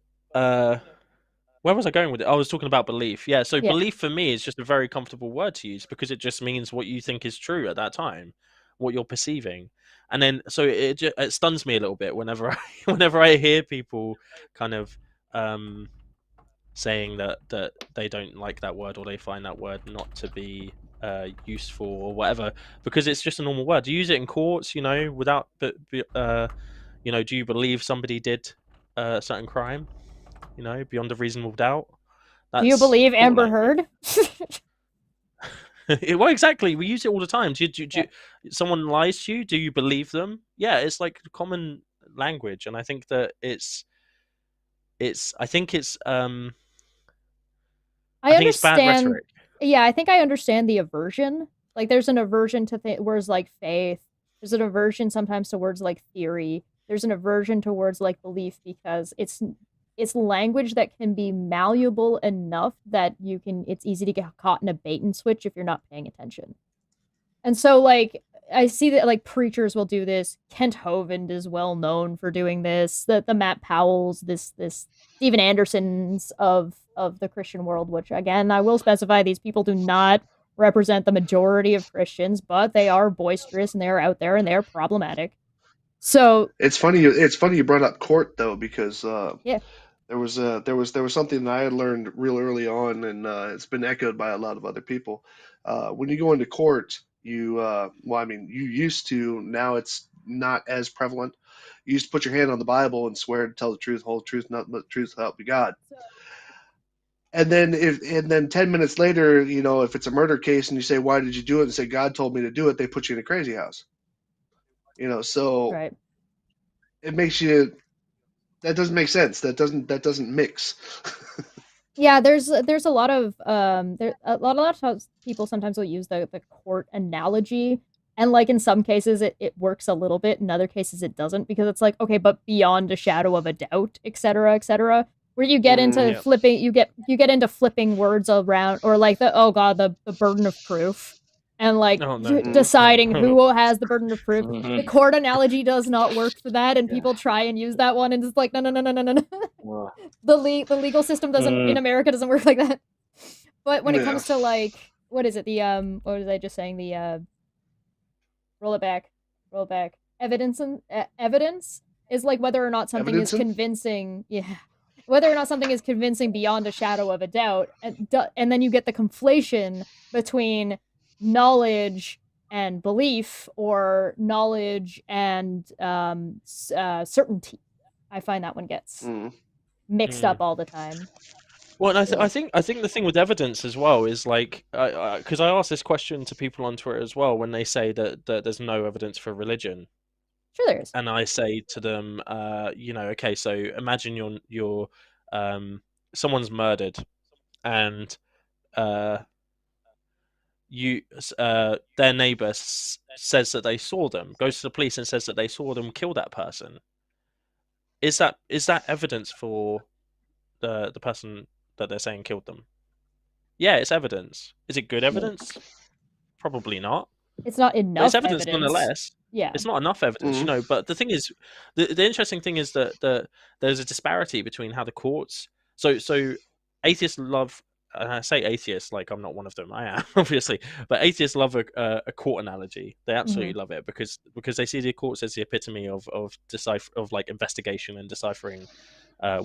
where was I going with it? I was talking about belief. Yeah, so belief for me is just a very comfortable word to use, because it just means what you think is true at that time, what you're perceiving. And then so it stuns me a little bit whenever I hear people kind of saying that they don't like that word, or they find that word not to be useful or whatever, because it's just a normal word. You use it in courts, you know, without you know, do you believe somebody did a certain crime, you know, beyond a reasonable doubt? Do you believe Amber Heard? Well, exactly. We use it all the time. Do someone lies to you? Do you believe them? Yeah, it's like common language, and I think that I think it's bad rhetoric. Yeah, I think I understand the aversion. Like, there's an aversion to words like faith. There's an aversion sometimes to words like theory. There's an aversion to words like belief, because it's language that can be malleable enough that it's easy to get caught in a bait and switch if you're not paying attention. And so, like, I see that, like, preachers will do this. Kent Hovind is well known for doing this. The Matt Powells, this Stephen Andersons of the Christian world, which, again, I will specify, these people do not represent the majority of Christians, but they are boisterous, and they're out there, and they're problematic. So it's funny you brought up court, though, because there was something that I had learned real early on, and it's been echoed by a lot of other people. When you go into court, you used to, now it's not as prevalent. You used to put your hand on the Bible and swear to tell the truth, whole truth, nothing but the truth, so help you God. And then 10 minutes later, if it's a murder case and you say, why did you do it? And say, God told me to do it, they put you in a crazy house. So Right. it makes you, that doesn't make sense. That doesn't mix. Yeah, there's a lot of a lot of times people sometimes will use the court analogy, and like in some cases it works a little bit, in other cases it doesn't, because it's like, okay, but beyond a shadow of a doubt, etc., where you get into Yeah. flipping, you get into flipping words around, or like the burden of proof, and like Oh no. deciding who has the burden of proof. Mhm. The court analogy does not work for that, and Yeah. people try and use that one, and it's like, no. Well, The legal system doesn't in America doesn't work like that. But when it Yeah. comes to like, what is it? The what was I just saying? The roll it back. Evidence and evidence is like whether or not something is Evidencing? convincing. Yeah. Whether or not something is convincing beyond a shadow of a doubt, and then you get the conflation between knowledge and belief, or knowledge and certainty. I find that one gets mixed up all the time. Well, and I think the thing with evidence as well is like, because I ask this question to people on Twitter as well when they say that there's no evidence for religion, Sure, there is. and I say to them, okay, so imagine you're someone's murdered, and their neighbor says that they saw them, goes to the police and says that they saw them kill that person. Is that evidence for the person that they're saying killed them? Yeah, it's evidence. Is it good evidence? Probably not. It's not But enough it's evidence nonetheless. Yeah. It's not enough evidence, but the thing is, the interesting thing is that there's a disparity between how the courts. So atheists love, and I say atheists like I'm not one of them. I am, obviously, but atheists love a court analogy. They absolutely love it because they see the courts as the epitome of like investigation and deciphering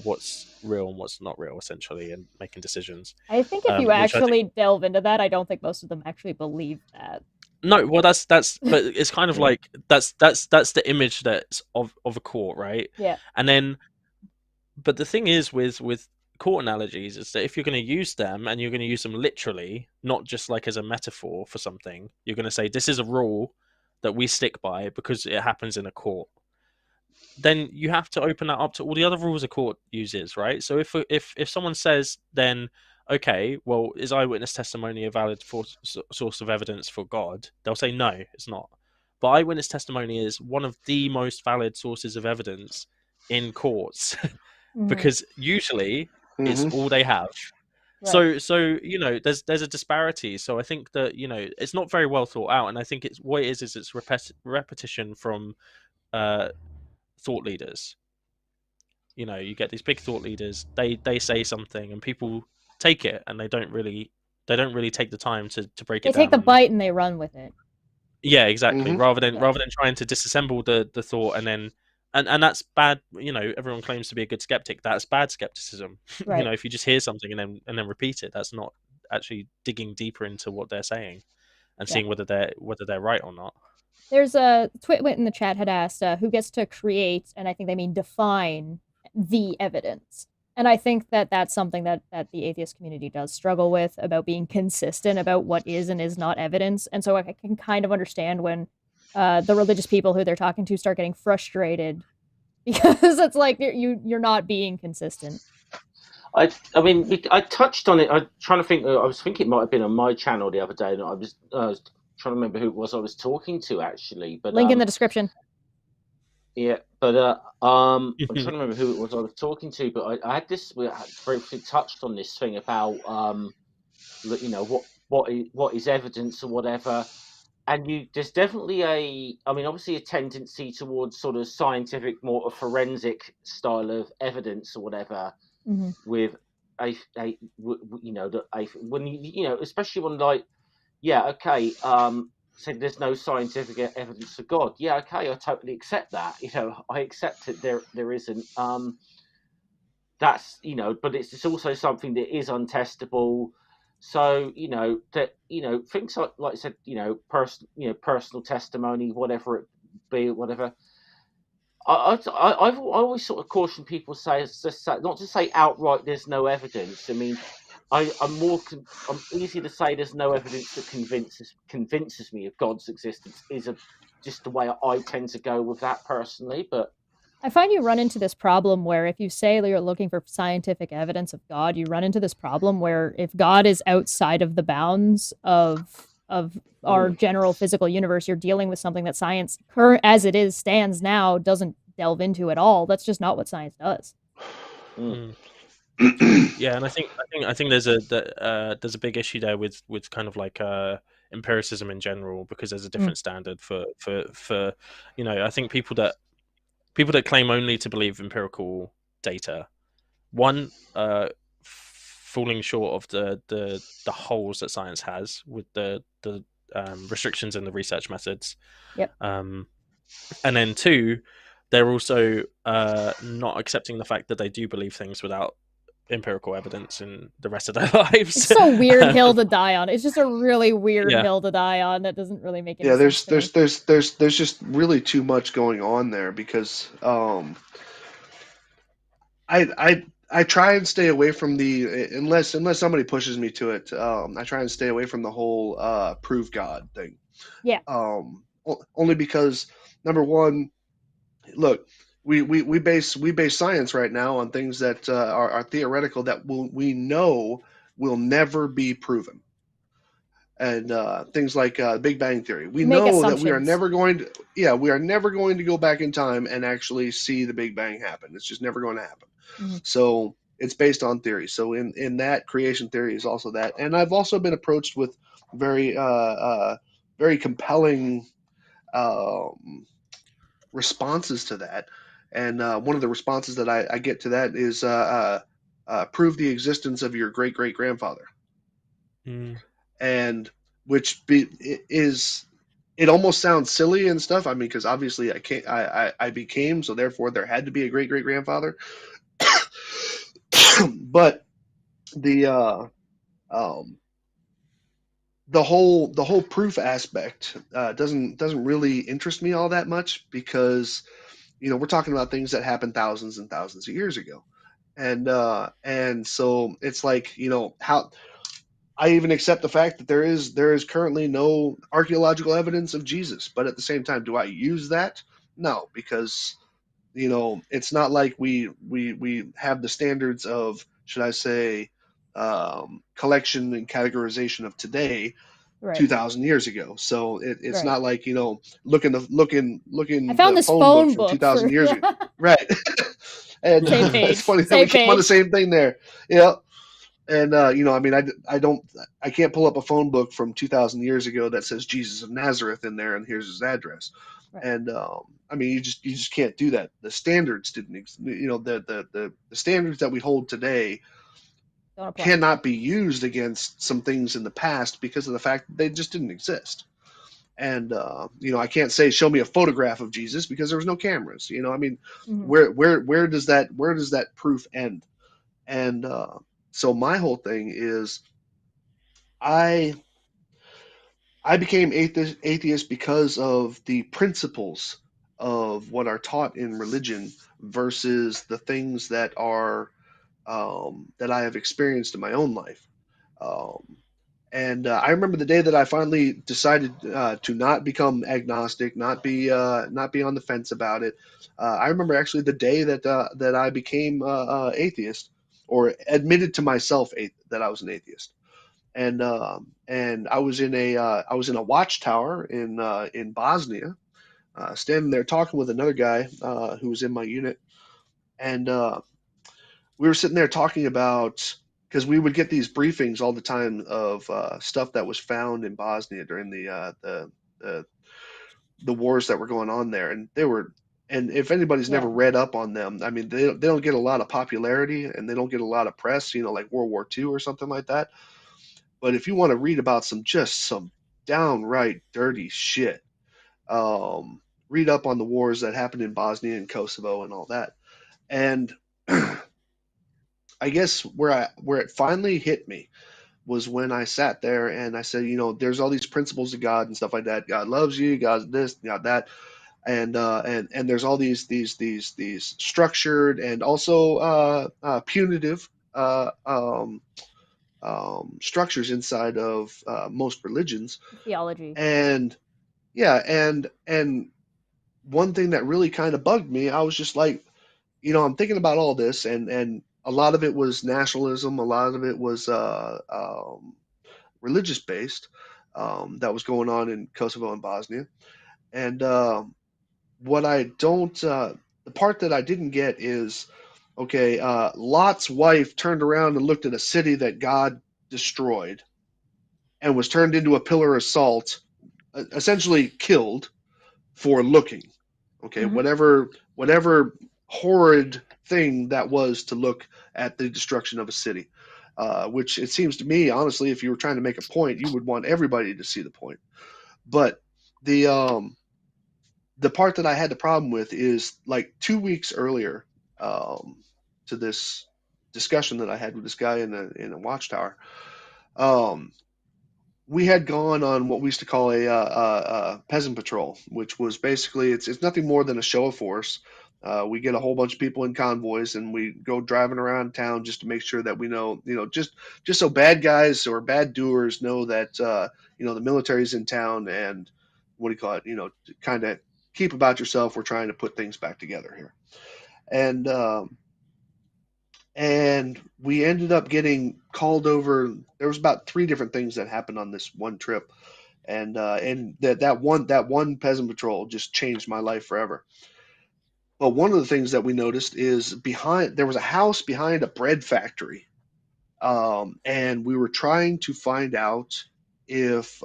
what's real and what's not real, essentially, and making decisions. I think if you actually delve into that, I don't think most of them actually believe that. No, well, that's but it's kind of like that's the image that's of a court, right? Yeah. And then, but the thing is with court analogies is that if you're going to use them and you're going to use them literally, not just like as a metaphor for something, you're going to say this is a rule that we stick by because it happens in a court. Then you have to open that up to all the other rules a court uses, right? So if someone says then, okay, well, is eyewitness testimony a valid source of evidence for God? They'll say no, it's not. But eyewitness testimony is one of the most valid sources of evidence in courts because usually it's all they have. Right. So there's a disparity. So I think that it's not very well thought out, and I think it's what it is it's repetition from thought leaders. You get these big thought leaders, they say something and people take it, and they don't really take the time to break it down. They take the bite and they run with it. Yeah, exactly. Rather than trying to disassemble the thought and then and that's bad. Everyone claims to be a good skeptic. That's bad skepticism. Right. If you just hear something and then repeat it, that's not actually digging deeper into what they're saying and seeing whether they're right or not. There's a Twitwit in the chat had asked who gets to create, and I think they mean define, the evidence. And I think that that's something that the atheist community does struggle with, about being consistent about what is and is not evidence. And so I can kind of understand when the religious people who they're talking to start getting frustrated because it's like you're not being consistent. I mean, I touched on it. I'm trying to think. I was thinking it might have been on my channel the other day, and I was trying to remember who it was I was talking to actually. But link in the description. Yeah, but I'm trying to remember who it was I was talking to. But I had this. We briefly touched on this thing about what is evidence or whatever. And there's definitely obviously a tendency towards sort of scientific, more a forensic style of evidence or whatever. With especially when say there's no scientific evidence for God. Yeah, okay, I totally accept that. I accept that there isn't. That's but it's also something that is untestable. So that things like I said, personal testimony, whatever it be, whatever. I've always sort of cautioned people not to say outright there's no evidence. I mean, I'm easy to say there's no evidence that convinces me of God's existence is just the way I tend to go with that personally. But I find you run into this problem where if you say you're looking for scientific evidence of God, you run into this problem where if God is outside of the bounds of our general physical universe, you're dealing with something that science, as it is stands now, doesn't delve into at all. That's just not what science does. Yeah, and I think there's a big issue there with kind of like empiricism in general, because there's a different standard for I think people that claim only to believe empirical data, one, falling short of the holes that science has with the restrictions in the research methods. Yep. And then two, they're also not accepting the fact that they do believe things without empirical evidence in the rest of their lives. It's so weird hill to die on. It's just a really weird hill to die on that doesn't really make any sense. There's just really too much going on there, because I try and stay away from unless somebody pushes me to it. I try and stay away from the whole prove God thing. Yeah. Only because, number one, look, we base science right now on things that are theoretical, that we know will never be proven. And things like Big Bang Theory. We know that we are never going to go back in time and actually see the Big Bang happen. It's just never going to happen. Mm-hmm. So it's based on theory. So in that, creation theory is also that. And I've also been approached with very compelling responses to that. And one of the responses that I get to that is prove the existence of your great great grandfather. And it almost sounds silly and stuff. I mean, because obviously I became, so therefore there had to be a great great grandfather. But the whole proof aspect doesn't really interest me all that much, because we're talking about things that happened thousands and thousands of years ago, and so it's like, how I even accept the fact that there is currently no archaeological evidence of Jesus, but at the same time, do I use that? No, because it's not like we have the standards of, should I say, collection and categorization of today, right, 2,000 years ago. So it's right, not like looking I found this phone book from 2,000 years ago, right? And same page, it's funny that same we came on the page. same thing there. Yeah. And I mean, I can't pull up a phone book from 2,000 years ago that says Jesus of Nazareth in there and here's his address. Right. And I mean, you just can't do that. The standards didn't, the standards that we hold today cannot be used against some things in the past because of the fact that they just didn't exist. And I can't say show me a photograph of Jesus because there was no cameras. I mean, where does that proof end? And so my whole thing is, I became atheist because of the principles of what are taught in religion versus the things that are that I have experienced in my own life. And I remember the day that I finally decided to not become agnostic, not be on the fence about it. I remember actually the day that I became atheist, or admitted to myself that I was an atheist. And I was in a watchtower in Bosnia, standing there talking with another guy who was in my unit, and we were sitting there talking about, because we would get these briefings all the time of stuff that was found in Bosnia during the wars that were going on there, and if anybody's never read up on them, I mean, they don't get a lot of popularity and they don't get a lot of press, like World War II or something like that. But if you want to read about some downright dirty shit, read up on the wars that happened in Bosnia and Kosovo and all that. And I guess where it finally hit me was when I sat there and I said, there's all these principles of God and stuff like that. God loves you, God this, God that. And there's all these structured and also punitive structures inside of most religions. Theology. And yeah, and one thing that really kind of bugged me, I was just like, I'm thinking about all this, and a lot of it was nationalism, a lot of it was religious based, that was going on in Kosovo and Bosnia. And what I don't, the part that I didn't get is, okay, Lot's wife turned around and looked at a city that God destroyed and was turned into a pillar of salt, essentially killed for looking. Okay, whatever horrid thing that was to look at the destruction of a city. Which it seems to me, honestly, if you were trying to make a point, you would want everybody to see the point. But the part that I had the problem with is like 2 weeks earlier, to this discussion that I had with this guy in a watchtower. We had gone on what we used to call a peasant patrol, which was basically it's nothing more than a show of force. We get a whole bunch of people in convoys, and we go driving around town just to make sure that we know, just so bad guys or bad doers know that the military's in town, and what do you call it? To kind of keep about yourself. We're trying to put things back together here, and we ended up getting called over. There was about 3 different things that happened on this one trip, and that one peasant patrol just changed my life forever. But one of the things that we noticed is there was a house behind a bread factory, and we were trying to find out if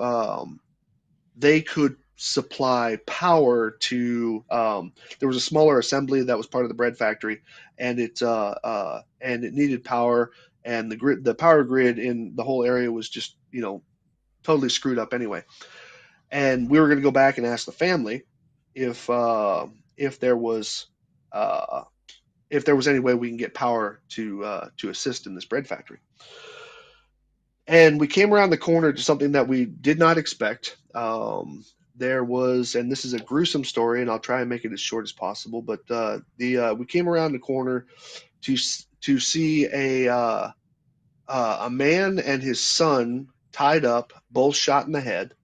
they could supply power to. There was a smaller assembly that was part of the bread factory, and it needed power, and the power grid in the whole area was just totally screwed up anyway. And we were going to go back and ask the family if there was any way we can get power to assist in this bread factory. And we came around the corner to something that we did not expect. There was, and this is a gruesome story, and I'll try and make it as short as possible. But we came around the corner to see a man and his son tied up, both shot in the head,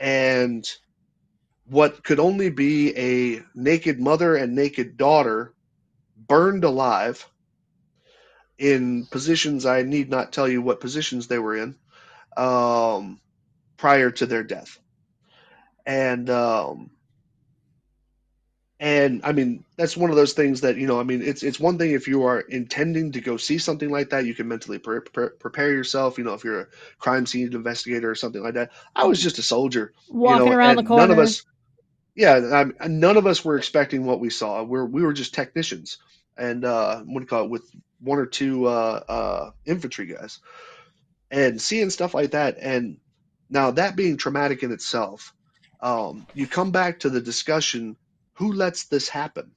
and what could only be a naked mother and naked daughter burned alive in positions I need not tell you what positions they were in. Prior to their death. And I mean, that's one of those things that, it's one thing if you are intending to go see something like that, you can mentally prepare yourself, if you're a crime scene investigator or something like that. I was just a soldier, walking around the corner. None of us were expecting what we saw. We were just technicians, and what do you call it, with 1 or 2 infantry guys, and seeing stuff like that. And now, that being traumatic in itself, you come back to the discussion: who lets this happen?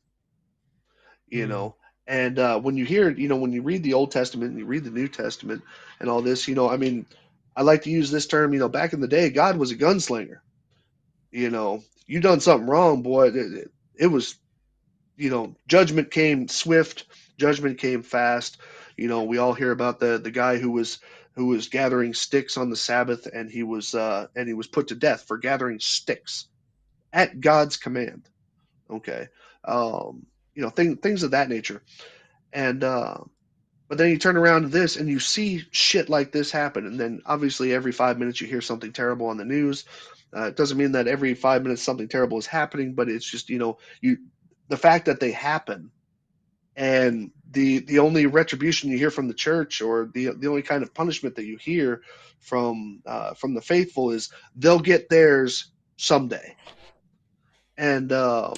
And when you hear, when you read the Old Testament and you read the New Testament and all this, I like to use this term. Back in the day, God was a gunslinger. You done something wrong, boy. It was, judgment came swift, judgment came fast. We all hear about the guy who was gathering sticks on the Sabbath, and he was put to death for gathering sticks at God's command. Okay, things of that nature. And but then you turn around to this and you see shit like this happen, and then obviously every 5 minutes you hear something terrible on the news. It doesn't mean that every 5 minutes something terrible is happening, but it's just the fact that they happen. And the only retribution you hear from the church, or the only kind of punishment that you hear from the faithful, is they'll get theirs someday. And that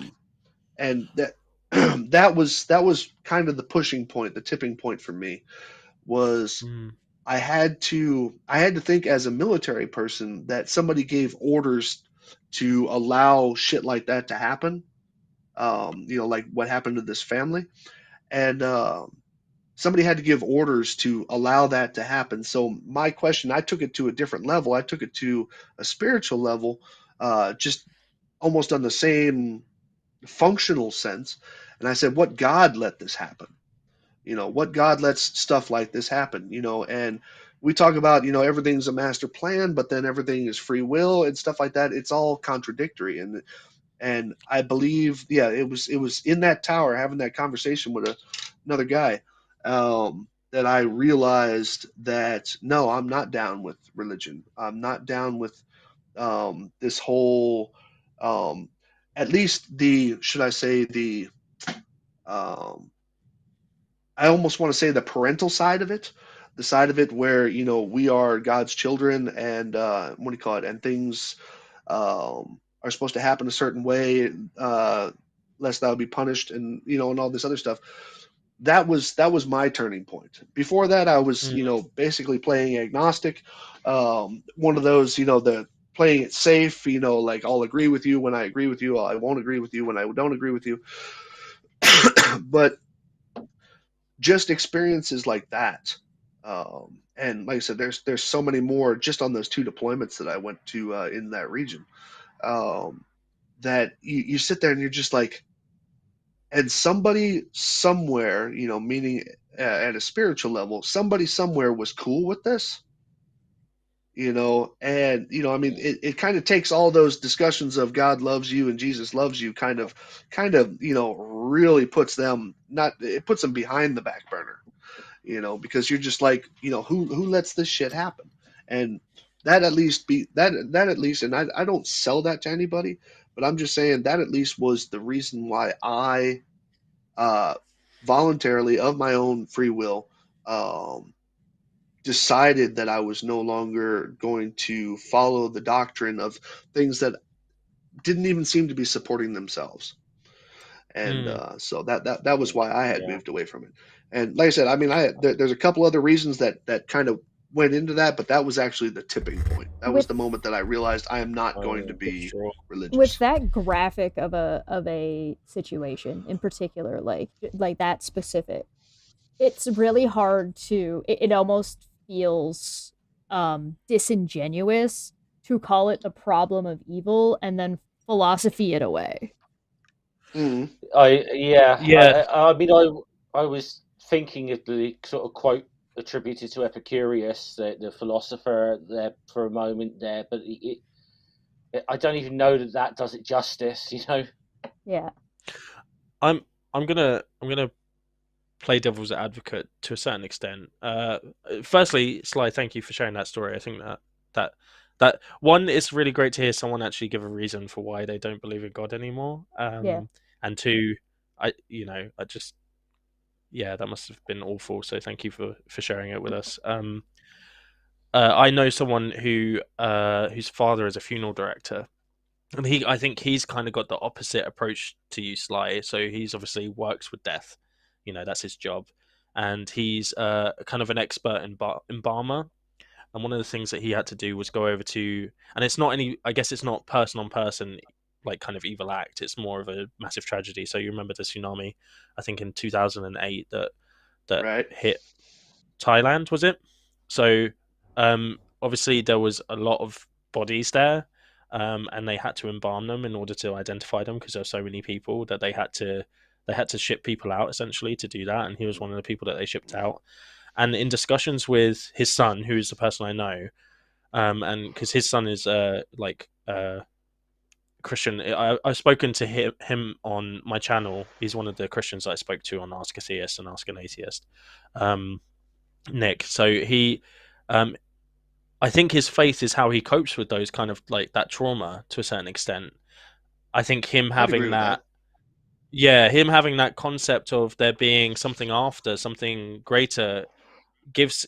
that was kind of the pushing point, the tipping point for me was I had to think as a military person that somebody gave orders to allow shit like that to happen. Like what happened to this family. And somebody had to give orders to allow that to happen. So my question, I took it to a different level. I took it to a spiritual level, just almost on the same functional sense. And I said, what God let this happen? What God lets stuff like this happen? And we talk about, everything's a master plan, but then everything is free will and stuff like that. It's all contradictory. And I believe, yeah, it was in that tower having that conversation with another guy, that I realized that no, I'm not down with religion. I'm not down with this whole, at least should I say um, I almost want to say the parental side of it, the side of it where we are God's children, and what do you call it? And things are supposed to happen a certain way, lest thou be punished, and all this other stuff. That was my turning point. Before that, I was basically playing agnostic, one of those the playing it safe, like I'll agree with you when I agree with you, I won't agree with you when I don't agree with you. But just experiences like that. And like I said, there's so many more just on those 2 deployments that I went to in that region, that you sit there and you're just like, and somebody somewhere, meaning at a spiritual level, somebody somewhere was cool with this, and I mean, it kind of takes all those discussions of God loves you and Jesus loves you, kind of really puts them behind the back burner, because you're just like, who lets this shit happen? And that at least, and I don't sell that to anybody, but I'm just saying that at least was the reason why I voluntarily, of my own free will, decided that I was no longer going to follow the doctrine of things that didn't even seem to be supporting themselves. And so that was why I had moved away from it. And like I said, I mean, there's a couple other reasons that kind of went into that, but that was actually the tipping point. That was the moment that I realized I am not going to be religious. With that graphic of a situation in particular, like that specific, it's really hard to. It almost feels disingenuous to call it the problem of evil and then philosophy it away. Mm-hmm. I mean, I was thinking of the sort of quote attributed to Epicurus, the philosopher, there for a moment there, but I don't even know that does it justice, Yeah. I'm gonna play devil's advocate to a certain extent. Firstly, Sly, thank you for sharing that story. I think that one, it's really great to hear someone actually give a reason for why they don't believe in God anymore. And 2, that must have been awful. So thank you for sharing it with us. I know someone whose father is a funeral director, and I think he's kind of got the opposite approach to you, Sly. So he's obviously works with death, that's his job, and he's kind of an expert embalmer. And one of the things that he had to do was go over to, and it's not I guess it's not person on person, like kind of evil act. It's more of a massive tragedy. So you remember the tsunami, I think in 2008 that hit Thailand, was it? So obviously there was a lot of bodies there, and they had to embalm them in order to identify them, because there were so many people that they had to ship people out essentially to do that. And he was one of the people that they shipped out. And in discussions with his son, who's the person I know, and because his son is Christian, I've spoken to him on my channel. He's one of the Christians that I spoke to on Ask Atheist and Ask an Atheist, Nick. So he, I think his faith is how he copes with those kind of like that trauma to a certain extent. I think him having that. Yeah, him having that concept of there being something after, something greater, gives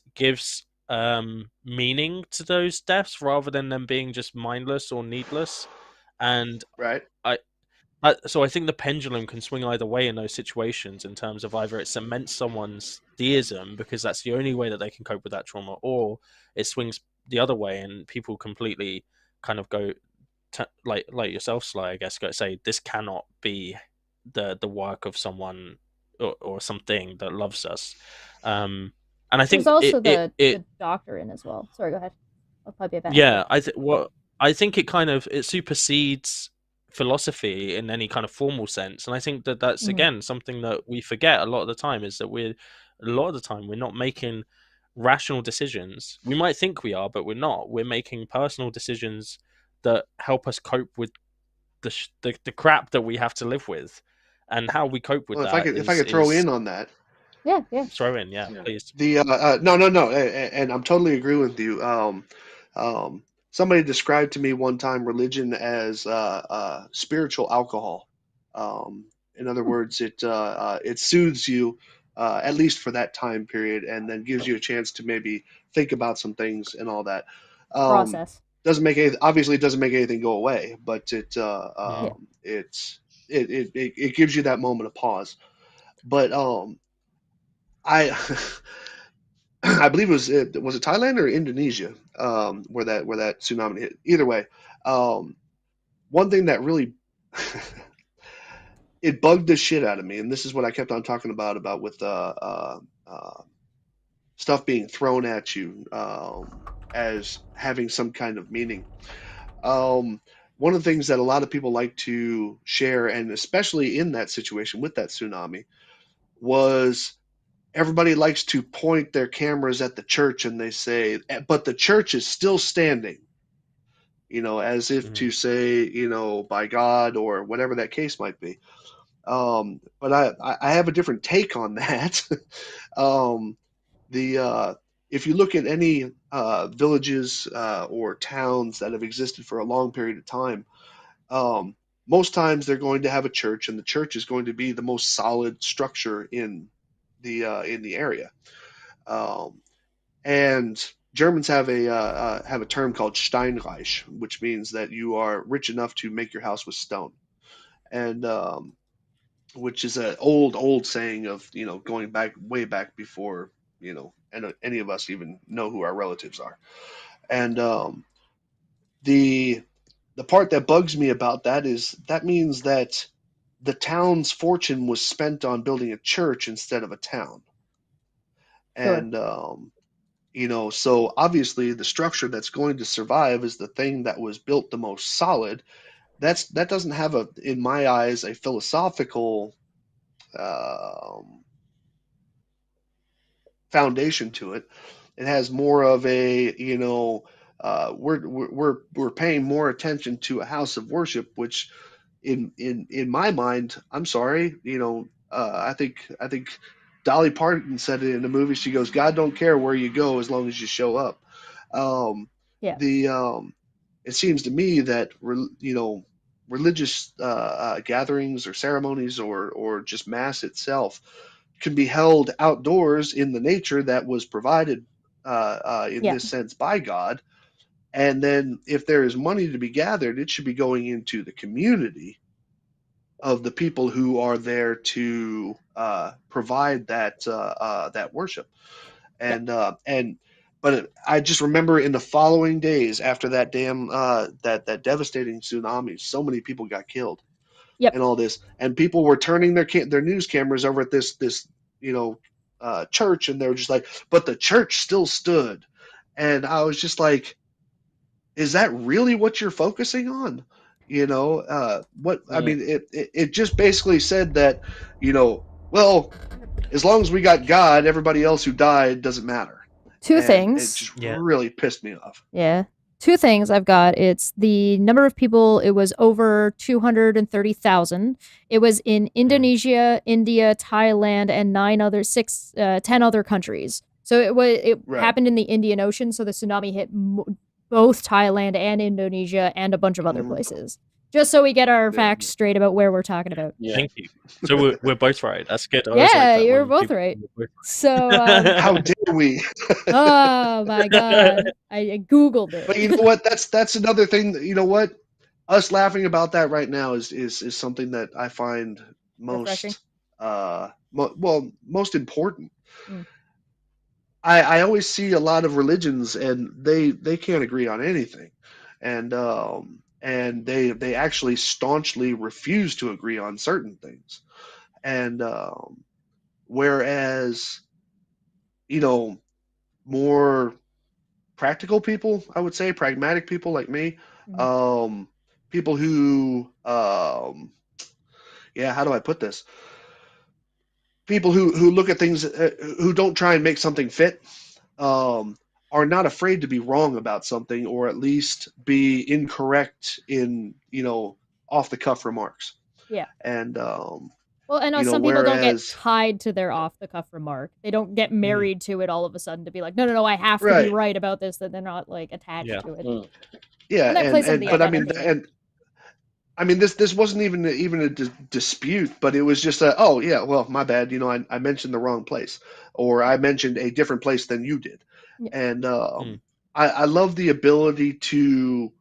meaning to those deaths rather than them being just mindless or needless. And so I think the pendulum can swing either way in those situations, in terms of either it cements someone's deism because that's the only way that they can cope with that trauma, or it swings the other way and people completely kind of go like yourself, Sly, I guess, go say this cannot be the work of someone or something that loves us. And I think there's also the doctrine as well. Sorry, go ahead. I'll probably be back. Yeah, I think it supersedes philosophy in any kind of formal sense, and I think that's again something that we forget a lot of the time, is that a lot of the time we're not making rational decisions. We might think we are, but we're not. We're making personal decisions that help us cope with the crap that we have to live with, and how we cope with Well, that if I could throw in on that, Yeah. throw in, Yeah. please. the no, and I'm totally agree with you. Somebody described to me one time religion as spiritual alcohol. In other words, it soothes you at least for that time period, and then gives you a chance to maybe think about some things and all that. Process. Doesn't make obviously it doesn't make anything go away, but Yeah. it gives you that moment of pause. But I I believe was it Thailand or Indonesia where that tsunami hit. Either way, one thing that really it bugged the shit out of me, and this is what I kept on talking about with stuff being thrown at you as having some kind of meaning. One of the things that a lot of people like to share, and especially in that situation with that tsunami, was everybody likes to point their cameras at the church and they say, but the church is still standing, as if to say, by God or whatever that case might be. But I have a different take on that. If you look at any villages or towns that have existed for a long period of time, most times they're going to have a church, and the church is going to be the most solid structure in the area. And Germans have a term called Steinreich, which means that you are rich enough to make your house with stone, and which is an old saying of going back way back before any of us even know who our relatives are. And the part that bugs me about that is that means that the town's fortune was spent on building a church instead of a town. Sure. And so obviously the structure that's going to survive is the thing that was built the most solid. That doesn't have in my eyes, a philosophical foundation to it. It has more of a we're paying more attention to a house of worship, which in my mind, I'm sorry, I think Dolly Parton said it in the movie. She goes, "God don't care where you go as long as you show up." Yeah. It seems to me that religious gatherings or ceremonies or just mass itself can be held outdoors in the nature that was provided in Yeah. this sense by God. And then if there is money to be gathered, it should be going into the community of the people who are there to provide that worship. But I just remember in the following days after that damn that devastating tsunami, so many people got killed. Yep. And all this, and people were turning their news cameras over at this church, and they were just like, but the church still stood. And I was just like, is that really what you're focusing on? What I mean, it just basically said that, well, as long as we got God, everybody else who died doesn't matter. Two And things. it just really pissed me off. Yeah. Two things I've got. It's the number of people. It was over 230,000. It was in Indonesia, India, Thailand, and 10 other countries. So it Right. happened in the Indian Ocean. So the tsunami hit both Thailand and Indonesia and a bunch of other places. Just so we get our facts straight about where we're talking about. Yeah. Thank you. So we're both right. That's good. I always Yeah, like that you're when both people- right. we're both So, How dare we? oh my god, I googled it. But you know what? That's another thing. You know what? Us laughing about that right now is something that I find Refreshing. most important. Mm. I always see a lot of religions, and they can't agree on anything, and they actually staunchly refuse to agree on certain things, and whereas more practical people, I would say pragmatic people like me, people who how do I put this? people who look at things, who don't try and make something fit, are not afraid to be wrong about something, or at least be incorrect in, off the cuff remarks. Yeah. And Well, and some people don't get tied to their off the cuff remark. They don't get married to it all of a sudden to be like, no, I have to be right about this. That they're not like attached to it. Yeah, and that plays into the but I mean, this wasn't even a dispute, but it was just oh yeah, well, my bad. I mentioned the wrong place, or I mentioned a different place than you did. Yeah. And I love the ability to,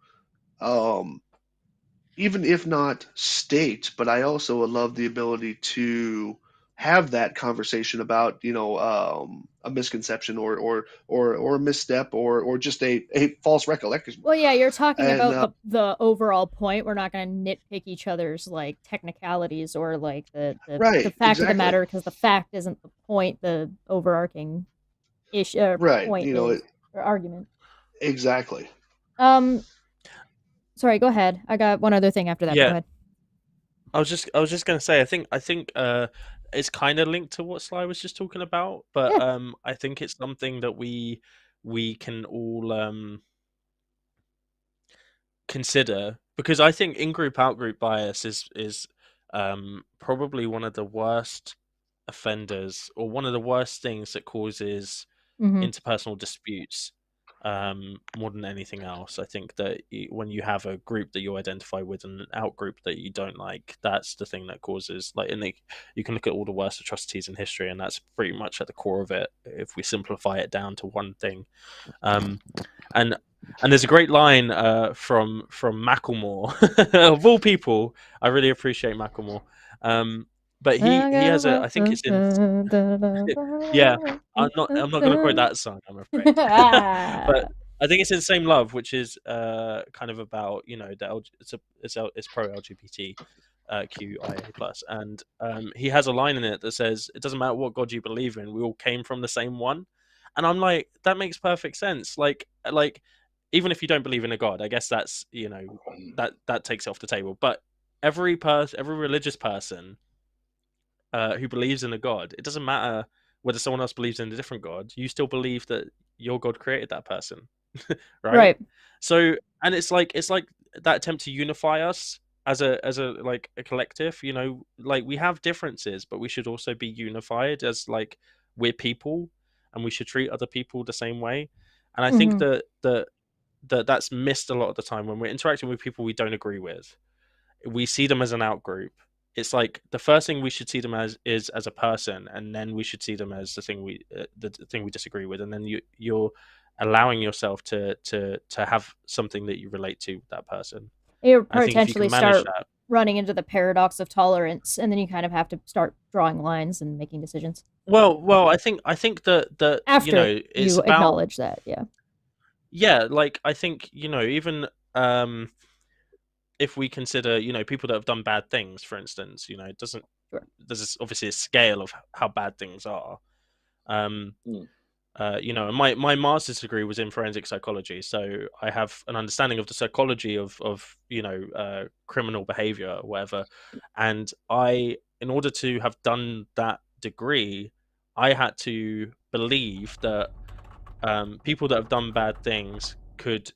even if not state, but I also love the ability to have that conversation about, a misconception or a misstep or just a false recollection. Well, yeah, you're talking about the overall point. We're not going to nitpick each other's like technicalities or like the fact of the matter, because the fact isn't the point. The overarching issue point is, or argument. Exactly. Sorry, go ahead. I got one other thing after that. Yeah. Go ahead. I was just going to say, I think it's kind of linked to what Sly was just talking about, but I think it's something that we can all consider, because I think in-group out-group bias is probably one of the worst offenders, or one of the worst things that causes interpersonal disputes, more than anything else. I think that when you have a group that you identify with and an out-group that you don't like, that's the thing that causes, like, and you can look at all the worst atrocities in history, and that's pretty much at the core of it if we simplify it down to one thing. And there's a great line from Macklemore, of all people. I really appreciate Macklemore. But he has I think it's in yeah, I'm not going to quote that song, I'm afraid. But I think it's in Same Love, which is kind of about, it's pro LGBT QIA plus, and he has a line in it that says, "It doesn't matter what God you believe in, we all came from the same one." And I'm like, that makes perfect sense. Like even if you don't believe in a God, I guess that's, that takes it off the table. But every religious person who believes in a God, it doesn't matter whether someone else believes in a different God, you still believe that your God created that person. Right? So, and it's like that attempt to unify us as a like a collective, like we have differences, but we should also be unified as like we're people, and we should treat other people the same way. And I think that's missed a lot of the time when we're interacting with people we don't agree with. We see them as an out group. It's like the first thing we should see them as is as a person, and then we should see them as the thing we disagree with, and then you're allowing yourself to have something that you relate to with that person. You potentially start running into the paradox of tolerance, and then you kind of have to start drawing lines and making decisions. Well, I think that after it's you acknowledge that, like I think even if we consider people that have done bad things, for instance, it doesn't. Sure. There's obviously a scale of how bad things are. My master's degree was in forensic psychology, so I have an understanding of the psychology of criminal behavior or whatever. And in order to have done that degree, I had to believe that people that have done bad things could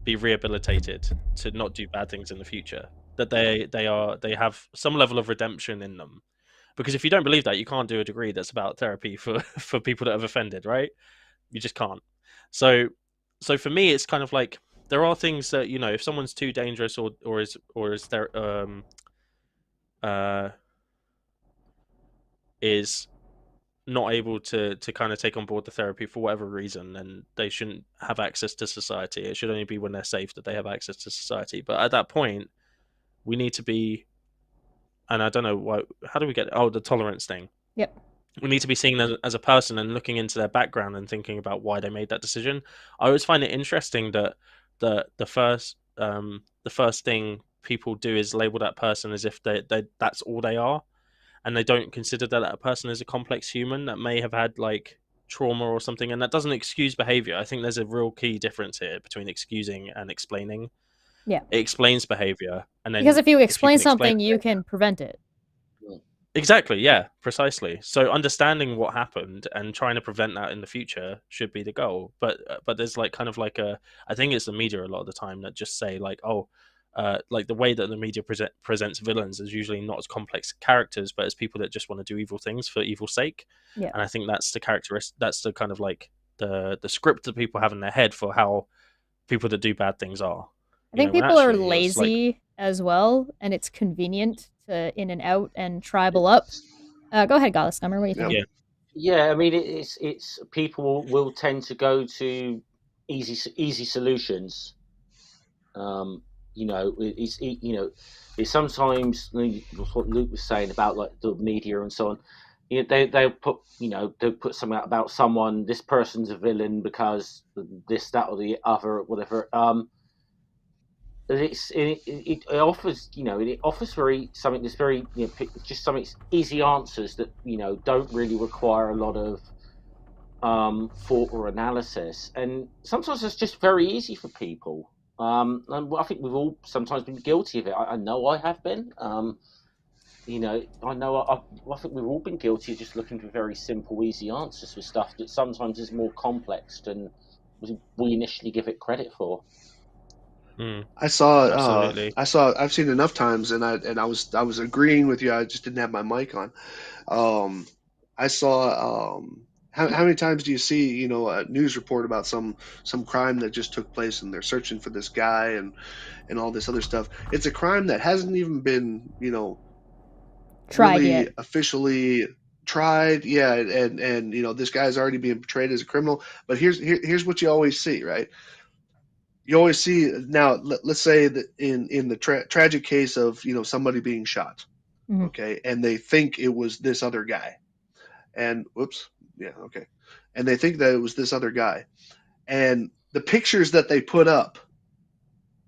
be rehabilitated to not do bad things in the future. That they have some level of redemption in them. Because if you don't believe that, you can't do a degree that's about therapy for people that have offended, right? You just can't. So for me, it's kind of like there are things that if someone's too dangerous or is there is not able to kind of take on board the therapy for whatever reason, then they shouldn't have access to society. It should only be when they're safe that they have access to society. But at that point, we need to be. And I don't know why. How do we get? The tolerance thing. Yep. We need to be seen as a person and looking into their background and thinking about why they made that decision. I always find it interesting that the first thing people do is label that person as if they that's all they are, and they don't consider that person is a complex human that may have had like trauma or something. And that doesn't excuse behavior. I think there's a real key difference here between excusing and explaining. Yeah, it explains behavior, and then because if you explain something, you can prevent it. Exactly, yeah, precisely. So understanding what happened and trying to prevent that in the future should be the goal. But there's like kind of like I think it's the media a lot of the time that just say like, oh, like the way that the media presents villains is usually not as complex characters, but as people that just want to do evil things for evil's sake. Yeah. And I think that's the characteristic. That's the kind of like the script that people have in their head for how people that do bad things are. I think people are lazy as well, and it's convenient to in and out and tribal up. Go ahead, Gallus Number. What do you think? Yeah, I mean, it's people will tend to go to easy solutions. It's sometimes what Luke was saying about like the media and so on. They'll put something out about someone. This person's a villain because this, that, or the other, whatever. It offers it offers something that's very just some easy answers that don't really require a lot of thought or analysis, and sometimes it's just very easy for people. And I think we've all sometimes been guilty of it. I know I have been. I think we've all been guilty of just looking for very simple, easy answers for stuff that sometimes is more complex than we initially give it credit for. I've seen enough times, and I was agreeing with you. I just didn't have my mic on. I saw how many times do you see a news report about some crime that just took place, and they're searching for this guy and all this other stuff. It's a crime that hasn't even been tried really yet. officially tried. Yeah, and this guy's already being portrayed as a criminal. But here's what you always see, right? You always see now. Let's say that in the tragic case of somebody being shot, okay, and they think it was this other guy, and and they think that it was this other guy, and the pictures that they put up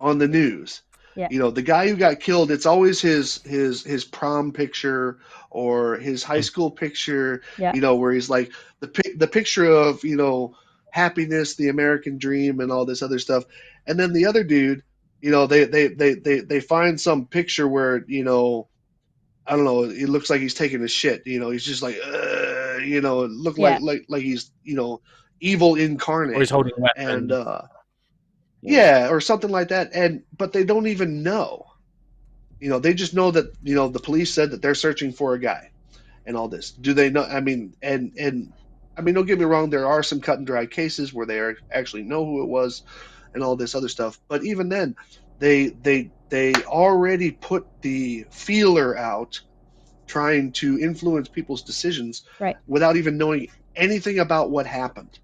on the news, the guy who got killed, it's always his prom picture or his high school picture, where he's like the picture of happiness, the American dream, and all this other stuff. And then the other dude, they find some picture where I don't know, it looks like he's taking a shit. He's just like it looked like he's evil incarnate, or he's holding a weapon, and or something like that. But they don't even know. They just know that the police said that they're searching for a guy and all this. Do they know? I mean, and I mean, don't get me wrong, there are some cut and dry cases where they actually know who it was and all this other stuff. But even then, they already put the feeler out trying to influence people's decisions without even knowing anything about what happened.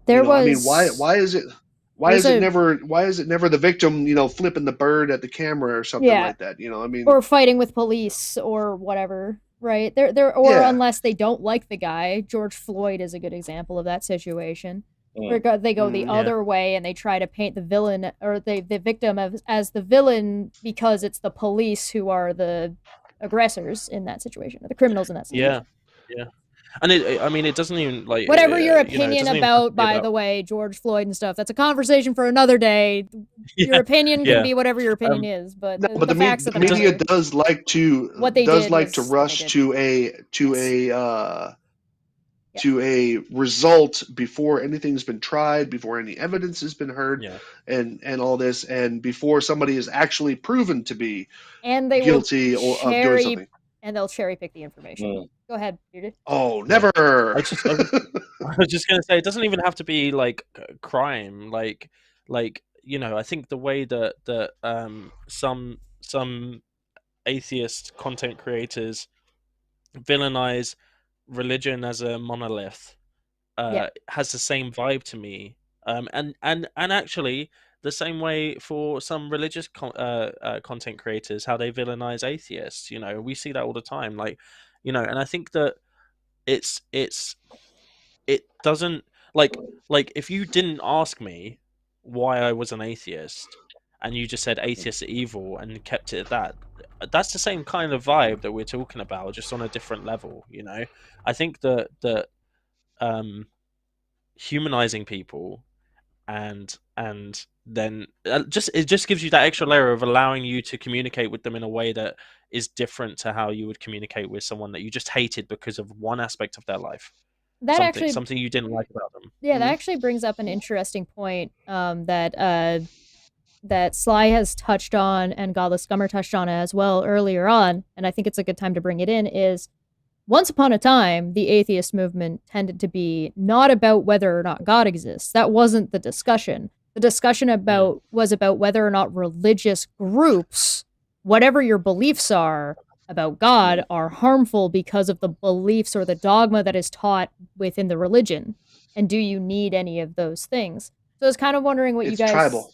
I mean, why is it never the victim flipping the bird at the camera or something like that? I mean, or fighting with police or whatever, right? Unless they don't like the guy. George Floyd is a good example of that situation. Where they go the other way and they try to paint the villain or the victim as the villain because it's the police who are the aggressors in that situation, or the criminals in that situation. Yeah. And it doesn't even like whatever your opinion about, by the way, George Floyd and stuff. That's a conversation for another day. Your opinion can be whatever your opinion is, but the facts of the media matter, does like to rush to a result before anything's been tried, before any evidence has been heard, and all this, and before somebody is actually proven to be guilty of doing something. And they'll cherry pick the information. Go ahead, Bearded. Oh, never. I was just gonna say, it doesn't even have to be like crime. Like I think the way that some atheist content creators villainize religion as a monolith has the same vibe to me. And actually the same way for some religious content creators, how they villainize atheists. We see that all the time. And I think that it doesn't like if you didn't ask me why I was an atheist and you just said atheists are evil and kept it at that's the same kind of vibe that we're talking about, just on a different level. I think that humanizing people and then it just gives you that extra layer of allowing you to communicate with them in a way that is different to how you would communicate with someone that you just hated because of one aspect of their life. That actually, something you didn't like about them. yeah, that actually brings up an interesting point that Sly has touched on and Godless Scummer touched on as well earlier on, and I think it's a good time to bring it in, is once upon a time, the atheist movement tended to be not about whether or not God exists. That wasn't the discussion. The discussion was about whether or not religious groups, whatever your beliefs are about God, are harmful because of the beliefs or the dogma that is taught within the religion. And do you need any of those things? So I was kind of wondering what you guys... tribal.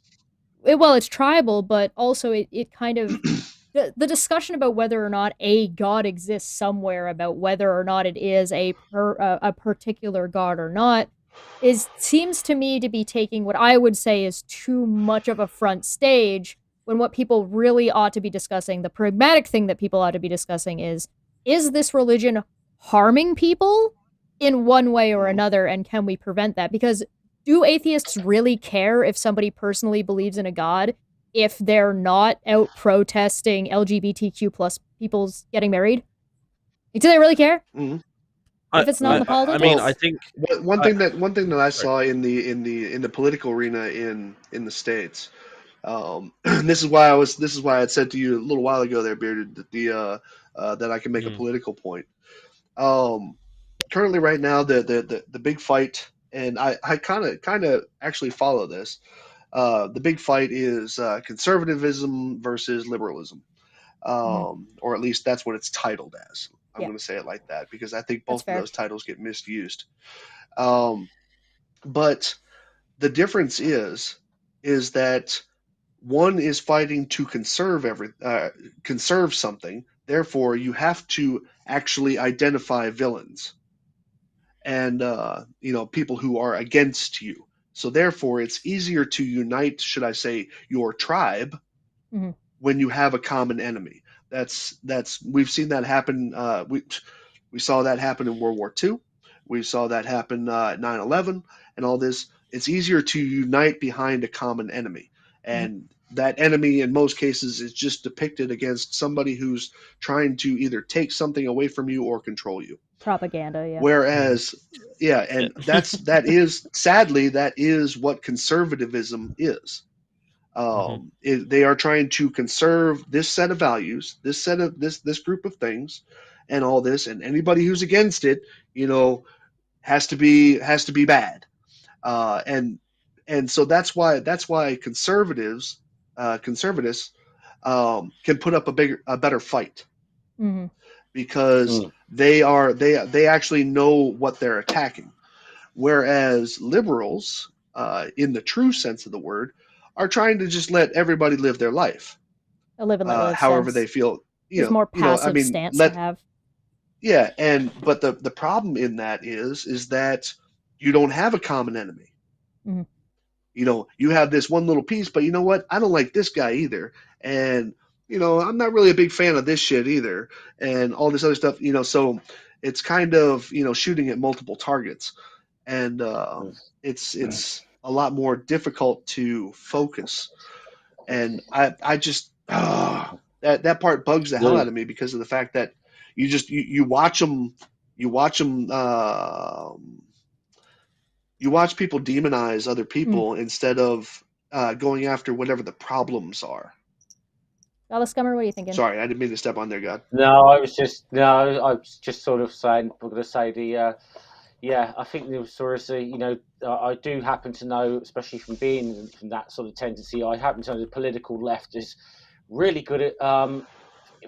Well, it's tribal, but also it kind of... The discussion about whether or not a god exists somewhere, about whether or not it is a particular god or not, seems to me to be taking what I would say is too much of a front stage, when what people really ought to be discussing, the pragmatic thing that people ought to be discussing is this religion harming people in one way or another, and can we prevent that? Because do atheists really care if somebody personally believes in a god if they're not out protesting LGBTQ plus people's getting married? Do they really care? Mm-hmm. If it's not in the politics? I mean, I think one thing that I saw in the political arena in the States, this is why I had said to you a little while ago there, Bearded, that that I can make a political point. Currently, right now, the big fight, and I kind of actually follow this. The big fight is conservatism versus liberalism, or at least that's what it's titled as. I'm going to say it like that because I think both of those titles get misused. But the difference is that one is fighting to conserve something. Therefore, you have to actually identify villains and people who are against you. So therefore, it's easier to unite, should I say, your tribe when you have a common enemy. We've seen that happen. We saw that happen in World War II. We saw that happen at 9/11 and all this. It's easier to unite behind a common enemy. And that enemy, in most cases, is just depicted against somebody who's trying to either take something away from you or control you. Propaganda, yeah. Whereas, and that is what conservatism is. They are trying to conserve this set of values, this group of things, and all this, and anybody who's against it, has to be bad. And so that's why conservatists can put up a better fight. Because they actually know what they're attacking, whereas liberals, in the true sense of the word, are trying to just let everybody live their life, however they feel. It's more passive stance to have. Yeah, but the problem in that is that you don't have a common enemy. You have this one little piece, but you know what? I don't like this guy either, and I'm not really a big fan of this shit either, and all this other stuff, so it's kind of, shooting at multiple targets, and it's a lot more difficult to focus. And I just, that part bugs the hell out of me because of the fact that you watch them, you watch people demonize other people instead of going after whatever the problems are. Godless Scummer, what are you thinking? Sorry, I didn't mean to step on there, God. No, I was just sort of saying, we're going to say I think the authority, I do happen to know, especially from being from that sort of tendency, I happen to know the political left is really good at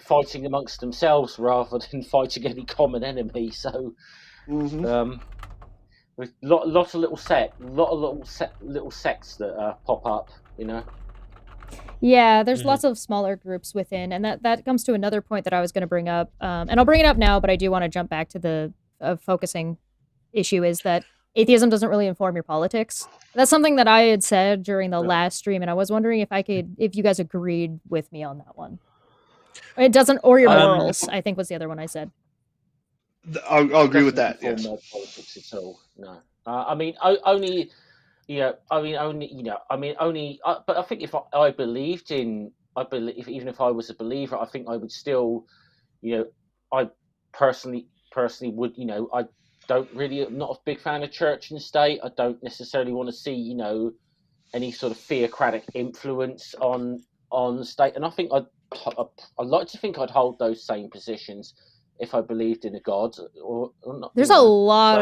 fighting amongst themselves rather than fighting any common enemy. So, with lot of little sects that pop up, Yeah, there's lots of smaller groups within, and that comes to another point that I was going to bring up, and I'll bring it up now, but I do want to jump back to the focusing issue, is that atheism doesn't really inform your politics. That's something that I had said during the last stream, and I was wondering if you guys agreed with me on that one. It doesn't, or your morals, I think was the other one I said. I'll agree with that. Yes. Politics at all. No, I mean only I mean, only. But I think if I believed in, even if I was a believer, I think I would still, I personally would, I don't really, I'm not a big fan of church and state. I don't necessarily want to see, any sort of theocratic influence on the state, and I think I'd like to think I'd hold those same positions if I believed in a god or not. There's a lot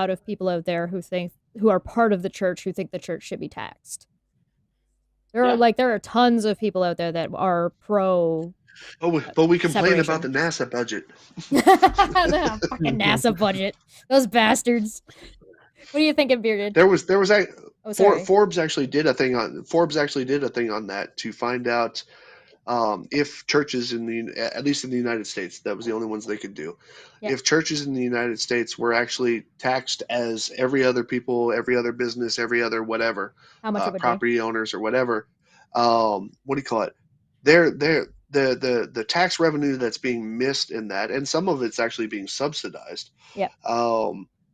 of people out there who are part of the church who think the church should be taxed. There are tons of people out there that are pro. But we complain about the NASA budget. The fucking NASA budget. Those bastards. What do you think of Bearded? Forbes actually did a thing on that to find out if churches at least in the United States, that was the only ones they could do. Yep. If churches in the United States were actually taxed as every other people, every other business, every other whatever, how much property owners or whatever, what do you call it? The tax revenue that's being missed in that, and some of it's actually being subsidized. Yeah.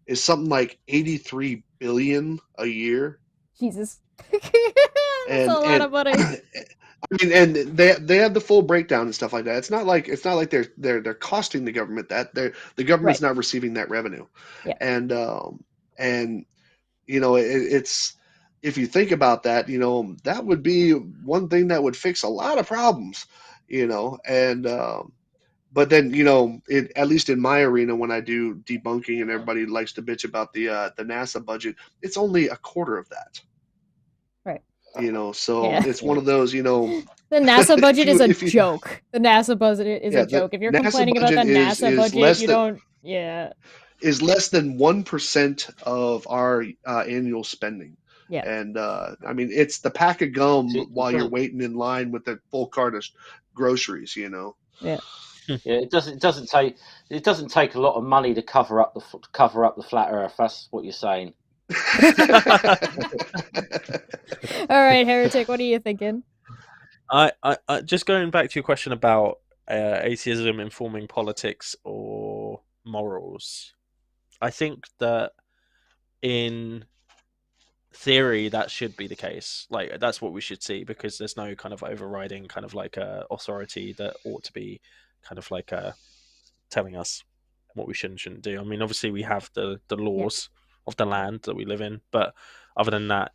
Is something like $83 billion a year. Jesus. That's a lot of money. I mean, and they have the full breakdown and stuff like that. It's not like they're costing the government that. The government's not receiving that revenue. Yeah. And it's, if you think about that, that would be one thing that would fix a lot of problems, and but then, at least in my arena, when I do debunking and everybody likes to bitch about the NASA budget, it's only a quarter of that. Right. So it's one of those, The NASA budget is a joke. The NASA budget is a joke. If you're complaining about the NASA budget, you don't. Yeah. Is less than 1% of our annual spending. Yeah. And I mean, it's the pack of gum while you're waiting in line with the full cart of groceries. Yeah. Yeah, it doesn't take a lot of money to cover up the flat Earth. That's what you're saying. All right, Heretic, what are you thinking? I just going back to your question about atheism informing politics or morals. I think that in theory that should be the case. Like, that's what we should see, because there's no kind of overriding kind of like authority that ought to be kind of like telling us what we should and shouldn't do. I mean, obviously we have the laws of the land that we live in, but other than that,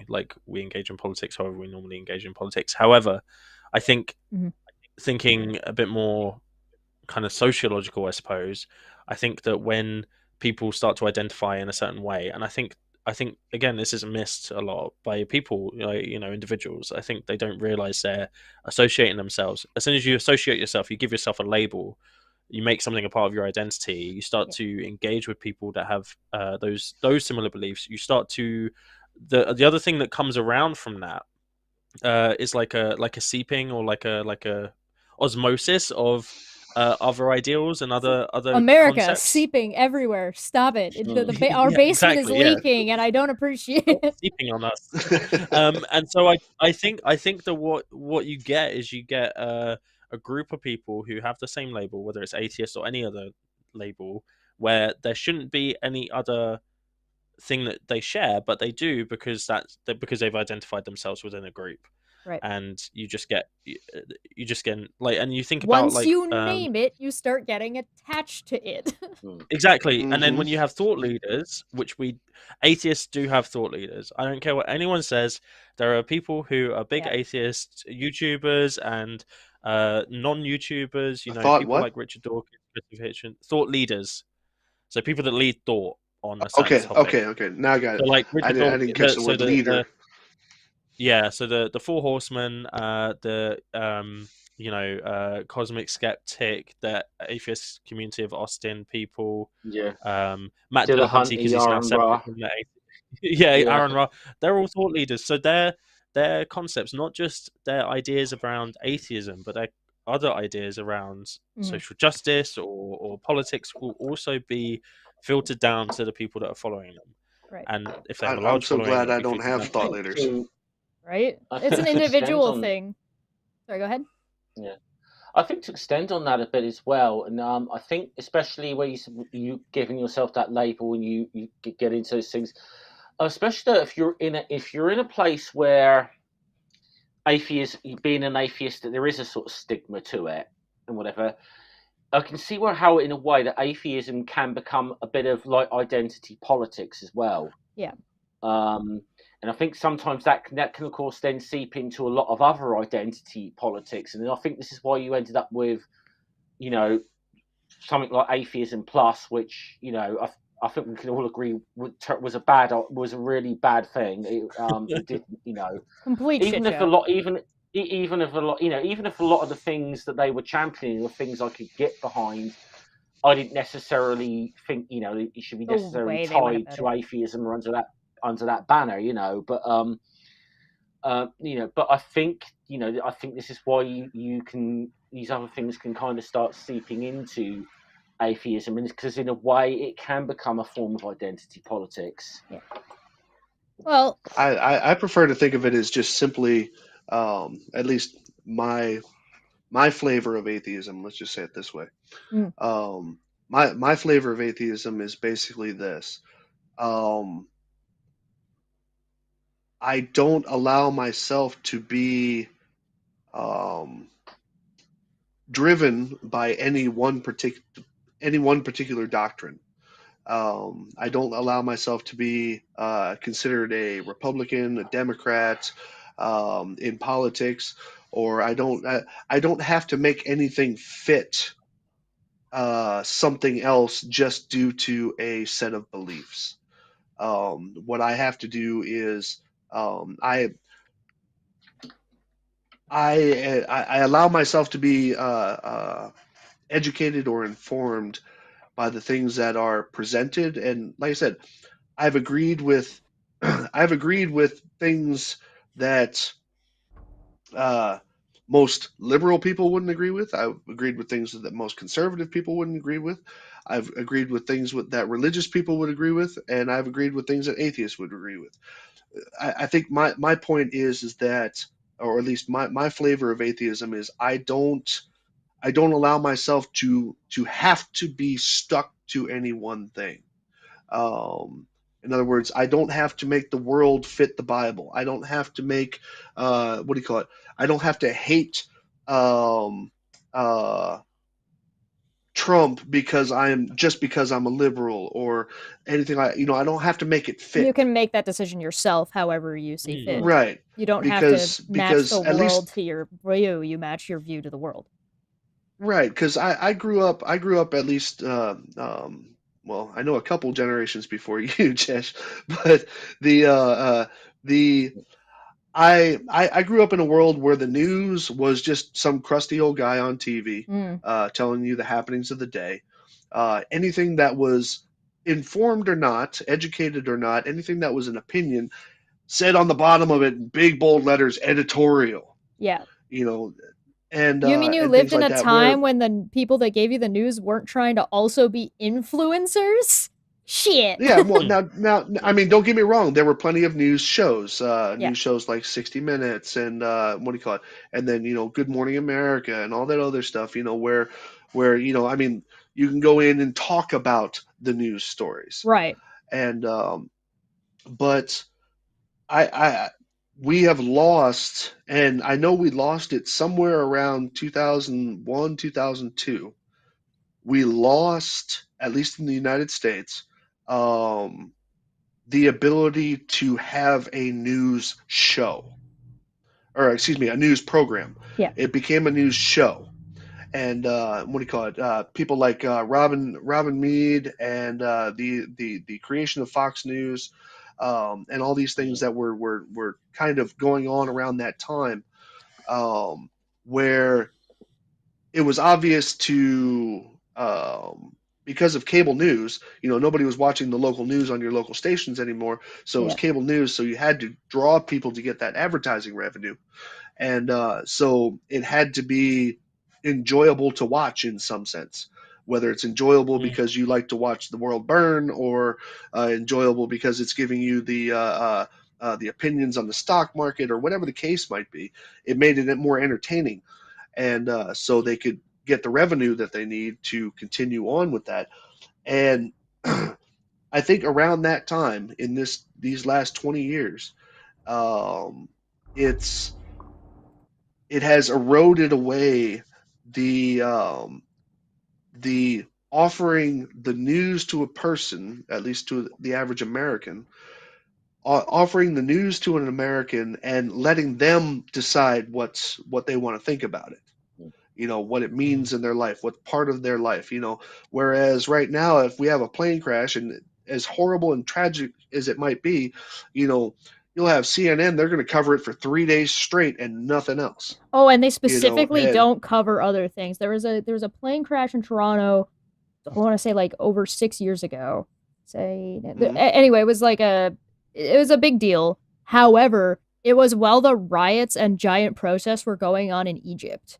like, we engage in politics however we normally engage in politics. However, I think thinking a bit more kind of sociological, I suppose, I think that when people start to identify in a certain way, and I think again, this is missed a lot by people, individuals. I think they don't realize they're associating themselves. As soon as you associate yourself, you give yourself a label, you make something a part of your identity. You start to engage with people that have those similar beliefs. You start to the other thing that comes around from that is like a seeping or like a osmosis of other ideals and other America concepts. Seeping everywhere. Stop it! Our basement is leaking, and I don't appreciate it. Seeping on us. And so I think that what you get is a group of people who have the same label, whether it's atheist or any other label, where there shouldn't be any other thing that they share, but they do because they've identified themselves within a group. Right. And you just get like, and you think once about, like, you name it, you start getting attached to it. Exactly. And then when you have thought leaders, which atheists do have thought leaders. I don't care what anyone says. There are people who are big atheist YouTubers and non-YouTubers, people like Richard Dawkins, Christopher Hitchens, thought leaders. So people that lead thought on a certain topic. Okay. Now I got it. So, like, I didn't catch the word leader. So the Four Horsemen, Cosmic Skeptic, the atheist community of Austin people, Matt Dillahunty, because he's now separate from the Aaron Ra. They're all thought leaders. So their concepts, not just their ideas around atheism, but their other ideas around social justice or politics will also be filtered down to the people that are following them. Right. And if they have a large following, I'm so glad I don't have thought leaders. Right? It's an individual thing. Sorry, go ahead. Yeah. I think to extend on that a bit as well, and I think especially where you giving yourself that label and you get into those things, especially if you're in a place where being an atheist, that there is a sort of stigma to it and whatever. I can see how in a way that atheism can become a bit of like identity politics as well. Yeah. And I think sometimes that can of course then seep into a lot of other identity politics. And I think this is why you ended up with, something like Atheism Plus, which, I think we can all agree was a really bad thing. It did, Complete even shit if show. a lot, even if a lot, even if a lot of the things that they were championing were things I could get behind, I didn't necessarily think, it should be The necessarily way they went tied about to it. atheism or under that banner, but but I think, I think this is why these other things can kind of start seeping into atheism, and because in a way it can become a form of identity politics. Yeah. Well, I prefer to think of it as just simply, at least my flavor of atheism. Let's just say it this way. My flavor of atheism is basically this. I don't allow myself to be driven by any one particular doctrine. I don't allow myself to be considered a Republican, a Democrat in politics, or I don't have to make anything fit something else just due to a set of beliefs. What I have to do is I allow myself to be educated or informed by the things that are presented, and like I said, I've agreed with I've agreed with things that most liberal people wouldn't agree with. I've agreed with things that most conservative people wouldn't agree with. I've agreed with things that religious people would agree with, and I've agreed with things that atheists would agree with. I think my point is that, or at least my flavor of atheism is I don't allow myself to have to be stuck to any one thing. In other words, I don't have to make the world fit the Bible. I don't have to make what do you call it? I don't have to hate um, uh, Trump because I'm a liberal or anything like, I don't have to make it fit. You can make that decision yourself, however you see fit. Right. You don't have to match the at least, world to your view. You match your view to the world. right, because I grew up at least well, I know a couple generations before you, Chesh, but the I grew up in a world where the news was just some crusty old guy on TV telling you the happenings of the day. Anything that was informed or not, educated or not, anything that was an opinion said on the bottom of it in big bold letters, editorial. Yeah. And you mean you and lived things in like a that, time when the people that gave you the news weren't trying to also be influencers? Shit. Yeah, well, now, I mean, don't get me wrong. There were plenty of news shows, Yeah. news shows like 60 Minutes and what do you call it? And then Good Morning America and all that other stuff. Where I mean, you can go in and talk about the news stories, Right. and but we have lost, and I know we lost it somewhere around 2001, 2002. We lost, at least in the United States, the ability to have a news show, or excuse me, a news program. Yeah. It became a news show. And what do you call it? People like Robin Mead and the creation of Fox News, and all these things that were kind of going on around that time, where it was obvious to because of cable news, nobody was watching the local news on your local stations anymore. So it was cable news. So you had to draw people to get that advertising revenue. And so it had to be enjoyable to watch in some sense, whether it's enjoyable because you like to watch the world burn, or enjoyable because it's giving you the opinions on the stock market, or whatever the case might be. It made it more entertaining. And so they could get the revenue that they need to continue on with that. And I think around that time in these last 20 years, it has eroded away the offering the news to a person, at least to the average American, offering the news to an American and letting them decide what they want to think about it. What it means in their life, what part of their life. Whereas right now, if we have a plane crash, and as horrible and tragic as it might be, you'll have CNN. They're going to cover it for 3 days straight and nothing else. Oh, and they specifically and don't cover other things. There was a plane crash in Toronto. I want to say like over 6 years ago. Anyway, it was a big deal. However, it was while the riots and giant protests were going on in Egypt.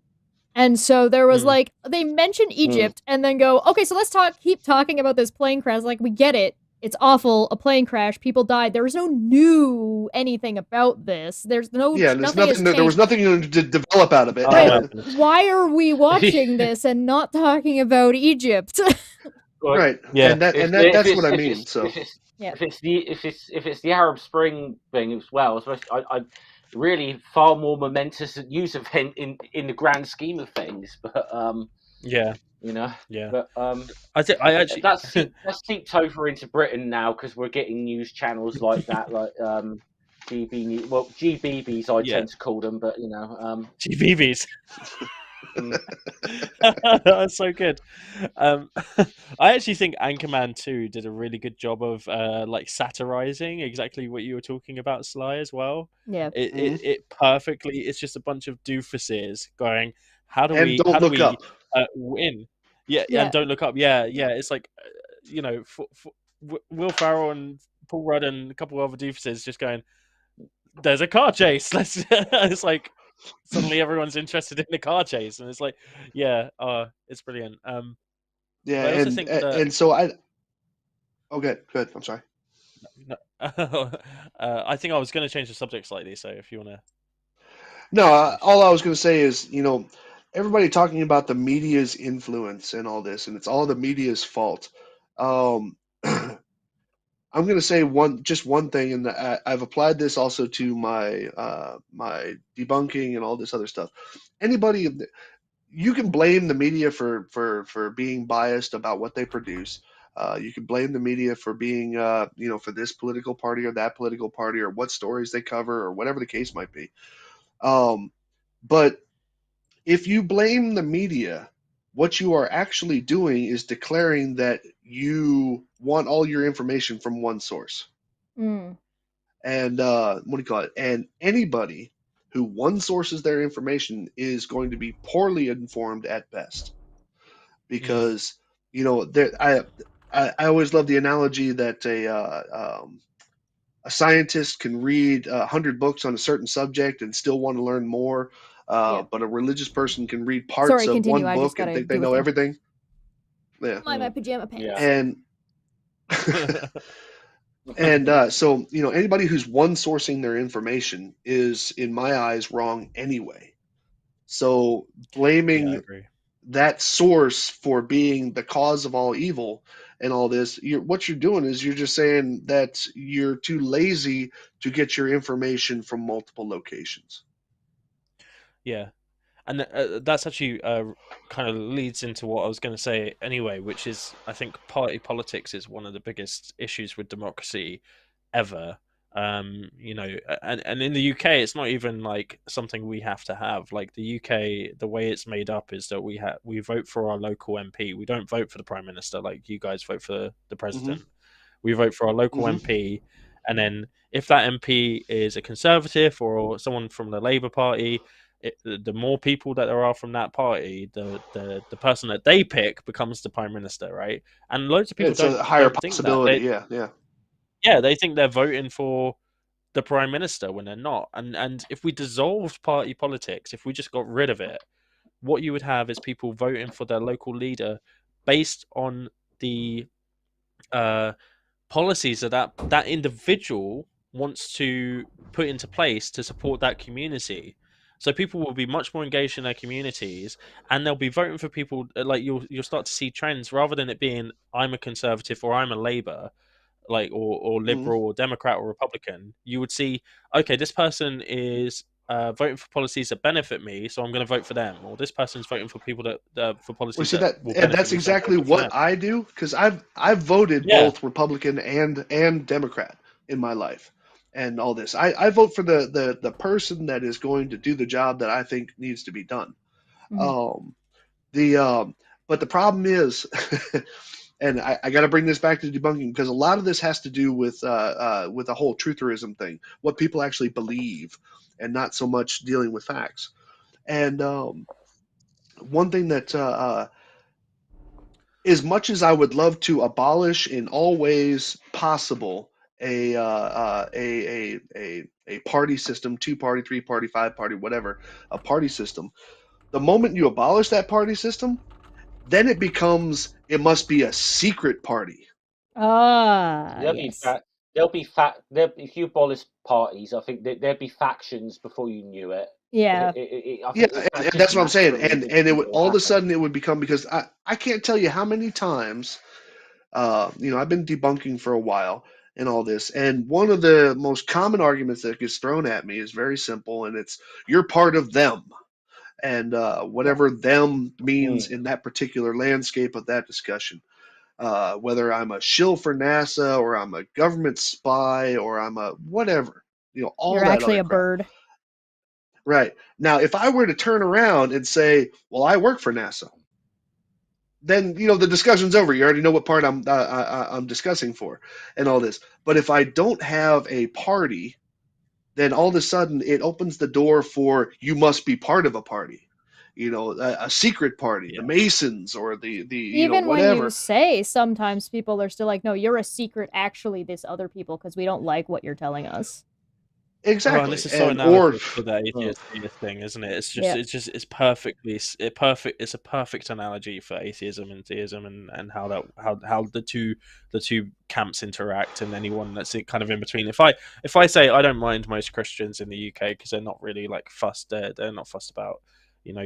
And so there was like, they mentioned Egypt and then go, okay, so let's keep talking about this plane crash. Like, we get it. It's awful. A plane crash. People died. There was no new anything about this. There's no, there was nothing to develop out of it. Right. Why are we watching this and not talking about Egypt? Right. Yeah. And that's what I mean. So if it's the Arab Spring thing as well, I really far more momentous news event in the grand scheme of things. But yeah. But I actually that's seeped over into Britain now, because we're getting news channels like that, like GBBs I tend to call them, but GBBs. That's so good. I actually think Anchorman 2 did a really good job of like satirizing exactly what you were talking about, Sly, as well. Yeah. It perfectly. It's just a bunch of doofuses going, how do we win? Yeah, and don't look up. Yeah. It's like, Will Ferrell and Paul Rudd and a couple of other doofuses just going, there's a car chase. It's like suddenly everyone's interested in the car chase, and it's like, it's brilliant. Yeah, I also think and so okay, good. I'm sorry. No, I think I was going to change the subject slightly. So if you want to. No, all I was going to say is, everybody talking about the media's influence and all this, and it's all the media's fault. I'm going to say one thing, and I've applied this also to my my debunking and all this other stuff. You can blame the media for being biased about what they produce. You can blame the media for being, for this political party or that political party, or what stories they cover, or whatever the case might be. But if you blame the media, what you are actually doing is declaring that you want all your information from one source. And what do you call it? And anybody who one sources their information is going to be poorly informed at best. Because, I always love the analogy that a scientist can read 100 books on a certain subject and still want to learn more. But a religious person can read parts of one book and think they know everything. Yeah. My pajama pants. And so, anybody who's one sourcing their information is, in my eyes, wrong anyway. So blaming that source for being the cause of all evil and all this, what you're doing is you're just saying that you're too lazy to get your information from multiple locations. Yeah. And that's actually kind of leads into what I was going to say anyway, which is, I think party politics is one of the biggest issues with democracy ever. And in the UK, it's not even like something we have to have. Like the UK, the way it's made up is that we vote for our local MP. We don't vote for the Prime Minister like you guys vote for the President. We vote for our local MP, and then if that MP is a Conservative or someone from the Labour Party, the more people that there are from that party, the person that they pick becomes the Prime Minister, right? And loads of people don't, a higher possibility. Yeah, they think they're voting for the Prime Minister when they're not. And if we dissolved party politics, if we just got rid of it, what you would have is people voting for their local leader based on the policies that individual wants to put into place to support that community. So people will be much more engaged in their communities, and they'll be voting for people. Like you'll start to see trends rather than it being I'm a Conservative or I'm a Labour. like or liberal or Democrat or Republican, you would see, okay, this person is voting for policies that benefit me, so I'm going to vote for them. Or this person's voting for people that for policies see that that, will and benefit that's me, so I'm going exactly to vote for them. what I do, because I've voted Yeah. both Republican and Democrat in my life, and all this. I vote for the person that is going to do the job that I think needs to be done. Mhm. But the problem is, and I got to bring this back to debunking, because a lot of this has to do with the whole trutherism thing, what people actually believe, and not so much dealing with facts. And one thing that as much as I would love to abolish in all ways possible a party system, 2-party, 3-party, 5-party, whatever, a party system, the moment you abolish that party system, then it becomes, it must be a secret party. Yes. There'll be if you abolish parties, I think there'd be factions before you knew it. Yeah. I Yeah, think and just that's what I'm saying. naturally And it would, will all of a happen. sudden it would become, because I can't tell you how many times, I've been debunking for a while and all this, and one of the most common arguments that gets thrown at me is very simple, and it's, you're part of them. And whatever them means in that particular landscape of that discussion, whether I'm a shill for NASA, or I'm a government spy, or I'm a whatever, all You're that actually other a crap. bird. Right. Now, if I were to turn around and say, well, I work for NASA, then the discussion's over. You already know what part I'm discussing for, and all this. But if I don't have a party, then all of a sudden it opens the door for, you must be part of a party, a secret party, the Masons, or the Even when you whatever. say, sometimes people are still like, no, you're a secret, actually, this other people, because we don't like what you're telling us. Exactly. Well, and this is so or analogous to the atheist thing, isn't it? It's just, Yeah. it's perfectly, it's a perfect analogy for atheism and theism, and how the two camps interact, and anyone that's kind of in between. If I say I don't mind most Christians in the UK because they're not really like fussed, they're not fussed about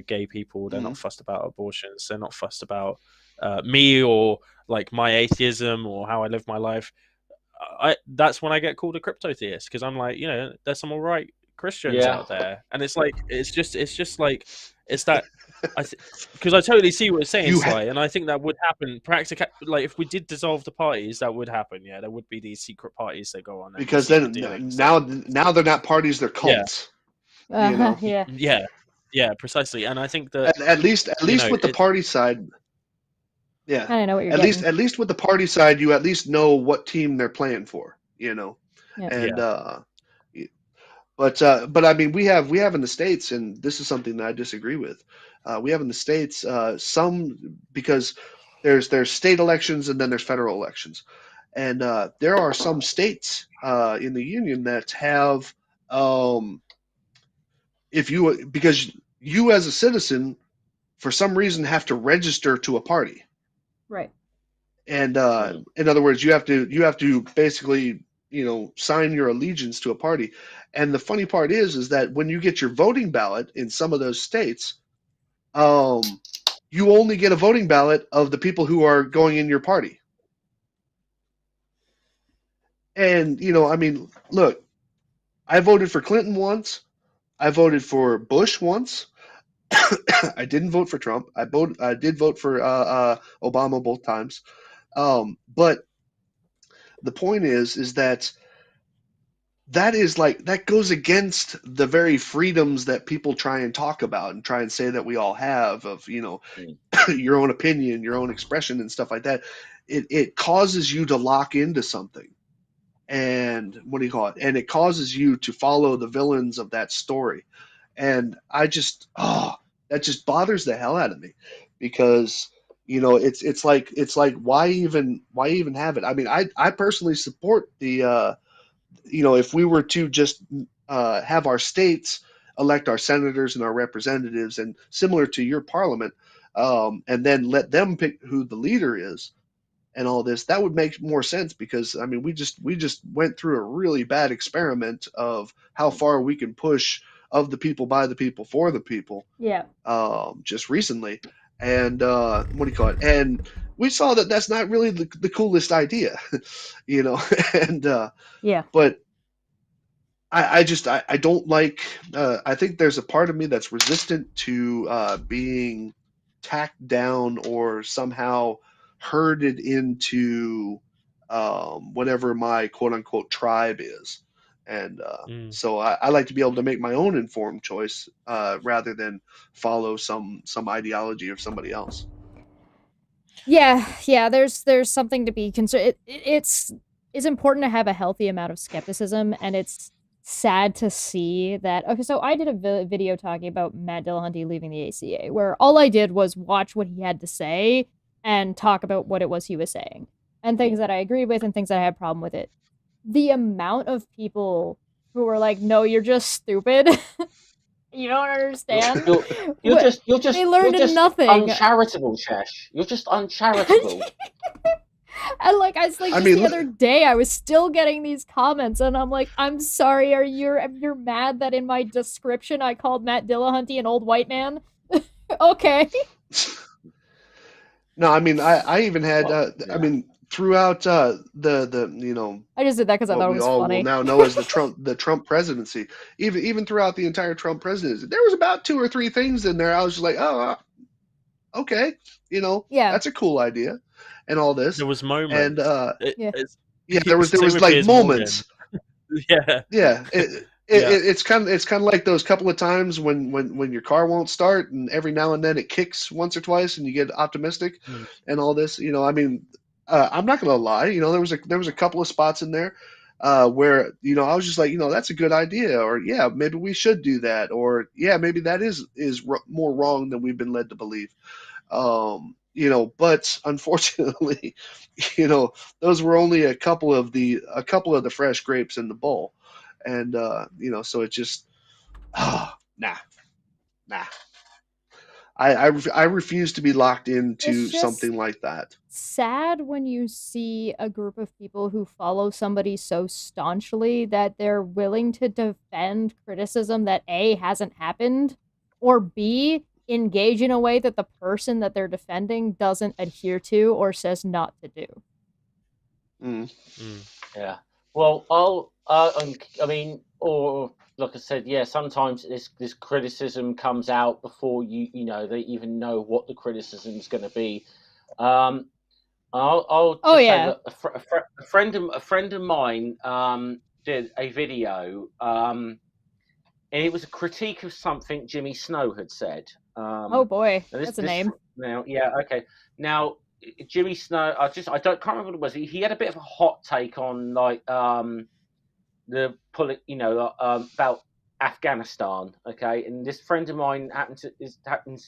gay people, they're not fussed about abortions, they're not fussed about me or like my atheism or how I live my life. That's when I get called a crypto theist, because I'm like, there's some alright Christians out there, and it's like, it's just like, it's that because I totally see what you're saying, Sly, and I think that would happen. Like if we did dissolve the parties, that would happen. Yeah, there would be these secret parties that go on, because then now they're not parties, they're cults. Yeah, precisely. And I think that at least with the party side. Yeah, I know what you're at getting. least with the party side, you at least know what team they're playing for, Yeah. and but I mean, we have in the States, and this is something that I disagree with. We have in the States some, because there's state elections and then there's federal elections, and there are some states in the union that have, because you as a citizen for some reason have to register to a party. Right. And in other words, you have to basically, sign your allegiance to a party. And the funny part is that when you get your voting ballot in some of those states, you only get a voting ballot of the people who are going in your party. And I mean, look, I voted for Clinton once. I voted for Bush once. I didn't vote for Trump. I did vote for Obama both times. But the point is that that goes against the very freedoms that people try and talk about and try and say that we all have, of your own opinion, your own expression, and stuff like that. It causes you to lock into something, and what do you call it? And it causes you to follow the villains of that story. And I just, that just bothers the hell out of me, because it's like, why even have it? I mean, I personally support the if we were to just have our states elect our senators and our representatives, and similar to your parliament, and then let them pick who the leader is, and all this, that would make more sense. Because I mean, we just went through a really bad experiment of how far we can push of the people, by the people, for the people. Yeah. Just recently, and what do you call it? And we saw that that's not really the coolest idea, you know. And Yeah. but I don't like. I think there's a part of me that's resistant to being tacked down or somehow herded into whatever my quote unquote tribe is. And so I like to be able to make my own informed choice rather than follow some ideology of somebody else. Yeah. There's something to be concerned. It's important to have a healthy amount of skepticism, and it's sad to see that. Okay, so I did a video talking about Matt Dillahunty leaving the ACA, where all I did was watch what he had to say and talk about what it was he was saying, and things that I agreed with and things that I had a problem with it. The amount of people who were like, "No, you're just stupid." You don't understand. You're just they learned you're just nothing. Uncharitable, Chesh. You're just uncharitable. And like I I just mean, the other day, I was still getting these comments, and I'm like, I'm sorry, you're mad that in my description I called Matt Dillahunty an old white man? Okay. No, I mean, I even had, Well, yeah. I mean, throughout the you know, I just did that because I what thought it we was all funny. will now know as the Trump presidency, even throughout the entire Trump presidency, there was about 2 or 3 things in there I was just like, oh, okay, you know, Yeah. that's a cool idea, and all this. There was moments. And yeah, there was like moments. Yeah. Yeah. It's kind of like those couple of times when your car won't start, and every now and then it kicks once or twice, and you get optimistic, and all this. You know, I mean, I'm not gonna lie. You know, there was a couple of spots in there where I was just like, that's a good idea, or yeah, maybe we should do that, or yeah, maybe that is more wrong than we've been led to believe. But unfortunately, those were only a couple of the fresh grapes in the bowl. And so it just nah. I refuse to be locked into something like that. Sad when you see a group of people who follow somebody so staunchly that they're willing to defend criticism that A, hasn't happened, or B, engage in a way that the person that they're defending doesn't adhere to or says not to do. Yeah. Well, I mean, or like I said, yeah. Sometimes this criticism comes out before they even know what the criticism is going to be. I'll just say that a friend of mine did a video, and it was a critique of something Jimmy Snow had said. Oh boy, that's a name. Now, yeah, okay. Now, Jimmy Snow, can't remember what it was. He had a bit of a hot take on like about Afghanistan. Okay, and this friend of mine happens to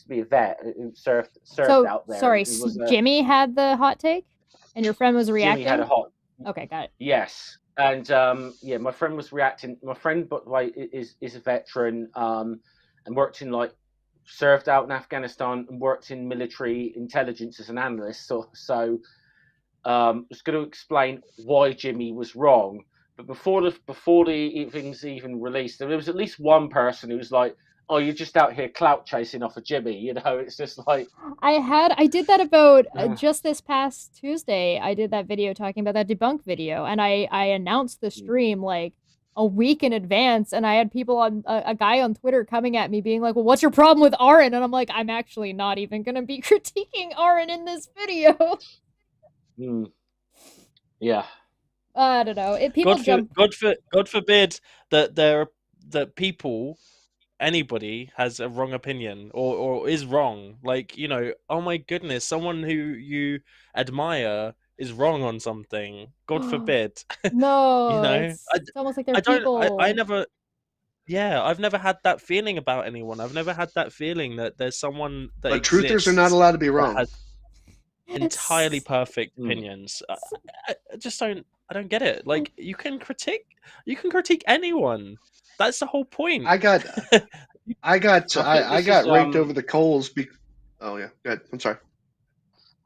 be a vet who served out there. Sorry, Jimmy had the hot take, and your friend was reacting. Jimmy had a hot. Okay, got it. Yes, and my friend was reacting. My friend, by the way, is a veteran and worked in served out in Afghanistan and worked in military intelligence as an analyst. So I was going to explain why Jimmy was wrong. But before the things even released, there was at least one person who was like, "Oh, you're just out here clout chasing off of Jimmy." It's just like I did that about just this past Tuesday. I did that video talking about that debunk video, and I announced the stream like a week in advance, and I had people on a guy on Twitter coming at me being like, "Well, what's your problem with Aaron?" And I'm like, "I'm actually not even gonna be critiquing Aaron in this video." Yeah. I don't know. God forbid that people, anybody has a wrong opinion or is wrong. Like, oh my goodness, someone who you admire is wrong on something. God forbid. No, it's almost like they're people. I've never had that feeling about anyone. I've never had that feeling that there's someone that But truthers are not allowed to be wrong. Has entirely perfect opinions. I just don't. I don't get it. Like, you can critique anyone. That's the whole point. I got raked over the coals. Oh yeah, go ahead. I'm sorry.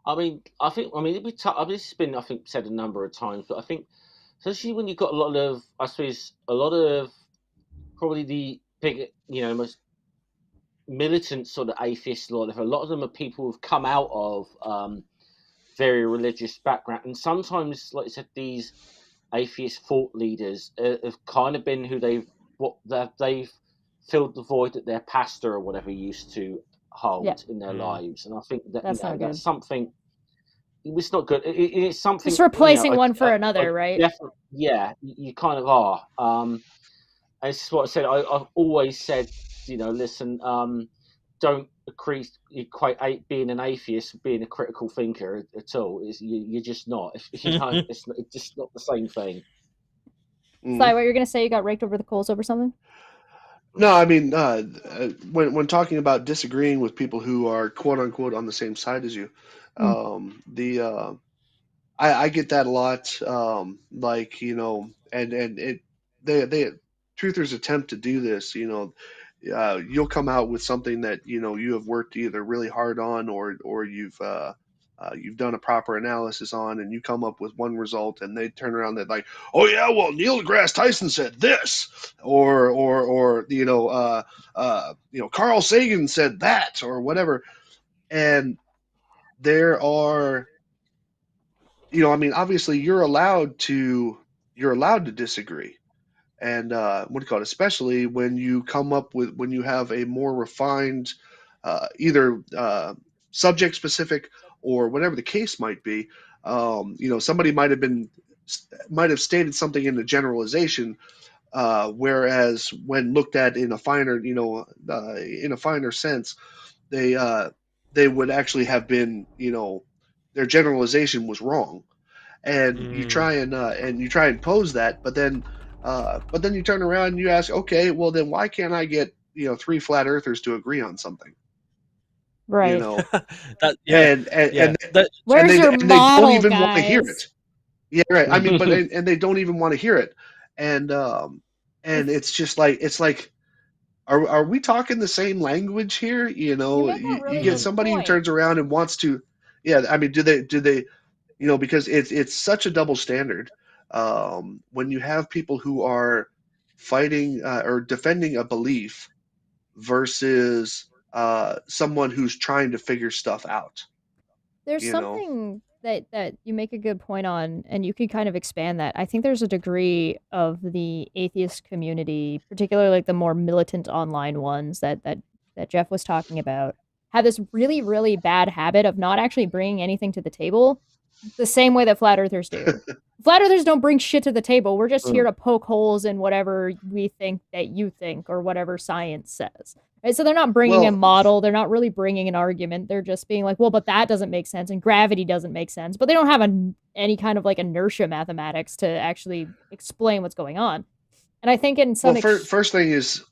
This has been said a number of times, but I think especially when you've got a lot of probably the big most militant sort of atheists. A lot of them are people who've come out of very religious background, and sometimes, like I said, these atheist thought leaders have kind of been who they've filled the void that their pastor or whatever used to hold in their lives, and I think that That's not good. that's something. It's not good. It's something. Just replacing one for another, right? Definitely, yeah. You kind of are. And this is what I said. I've always said, listen, don't equate being an atheist with being a critical thinker at all. You're just not. It's just not the same thing. Sly, what you're gonna say? You got raked over the coals over something? No, I mean, when talking about disagreeing with people who are quote unquote on the same side as you, I get that a lot. Like, and they truthers attempt to do this. You'll come out with something that you have worked either really hard on, or you've done a proper analysis on, and you come up with one result, and they turn around, they're like, oh yeah, well, Neil deGrasse Tyson said this, or Carl Sagan said that, or whatever. And there are, I mean, obviously you're allowed to disagree. And what do you call it? Especially when you have a more refined, either subject specific or whatever the case might be. Somebody might have stated something in a generalization, whereas when looked at in a finer, sense, they would actually have been, their generalization was wrong. And you try and pose that, but then you turn around and you ask, okay, well then why can't I get 3 flat earthers to agree on something? Right. Where's your model, they don't even guys? Want to hear it. Yeah, right. I mean, and they don't even want to hear it, and it's just like, are we talking the same language here? You get somebody who turns around and wants to, I mean, do they because it's such a double standard. When you have people who are fighting or defending a belief versus someone who's trying to figure stuff out. There's something that you make a good point on, and you can kind of expand that. I think there's a degree of the atheist community, particularly like the more militant online ones that Jeff was talking about, have this really, really bad habit of not actually bringing anything to the table the same way that flat earthers do. Flat earthers don't bring shit to the table. We're just here to poke holes in whatever we think that you think, or whatever science says. Right? So they're not bringing a model. They're not really bringing an argument. They're just being like, well, but that doesn't make sense, and gravity doesn't make sense. But they don't have any kind of like inertia mathematics to actually explain what's going on. And I think in some first thing is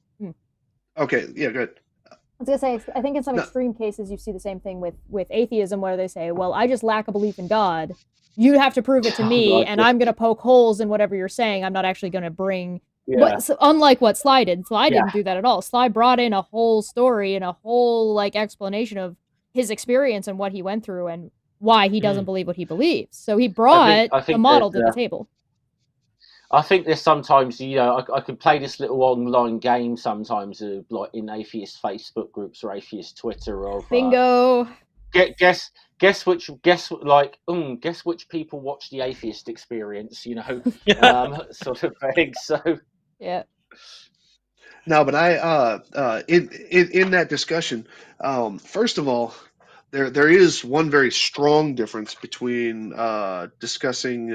okay, yeah, good. I was gonna say, I think in some extreme cases you see the same thing with atheism, where they say, well, I just lack a belief in God. You have to prove it to me, and I'm gonna poke holes in whatever you're saying. I'm not actually gonna bring unlike what Sly did. Sly didn't do that at all. Sly brought in a whole story and a whole like explanation of his experience and what he went through and why he doesn't believe what he believes. So he brought a model to the table. I think there's sometimes, I could play this little online game sometimes, like in atheist Facebook groups or atheist Twitter, or bingo. Guess which people watch the Atheist Experience, sort of thing. So yeah. No, but I in that discussion, first of all, there is one very strong difference between discussing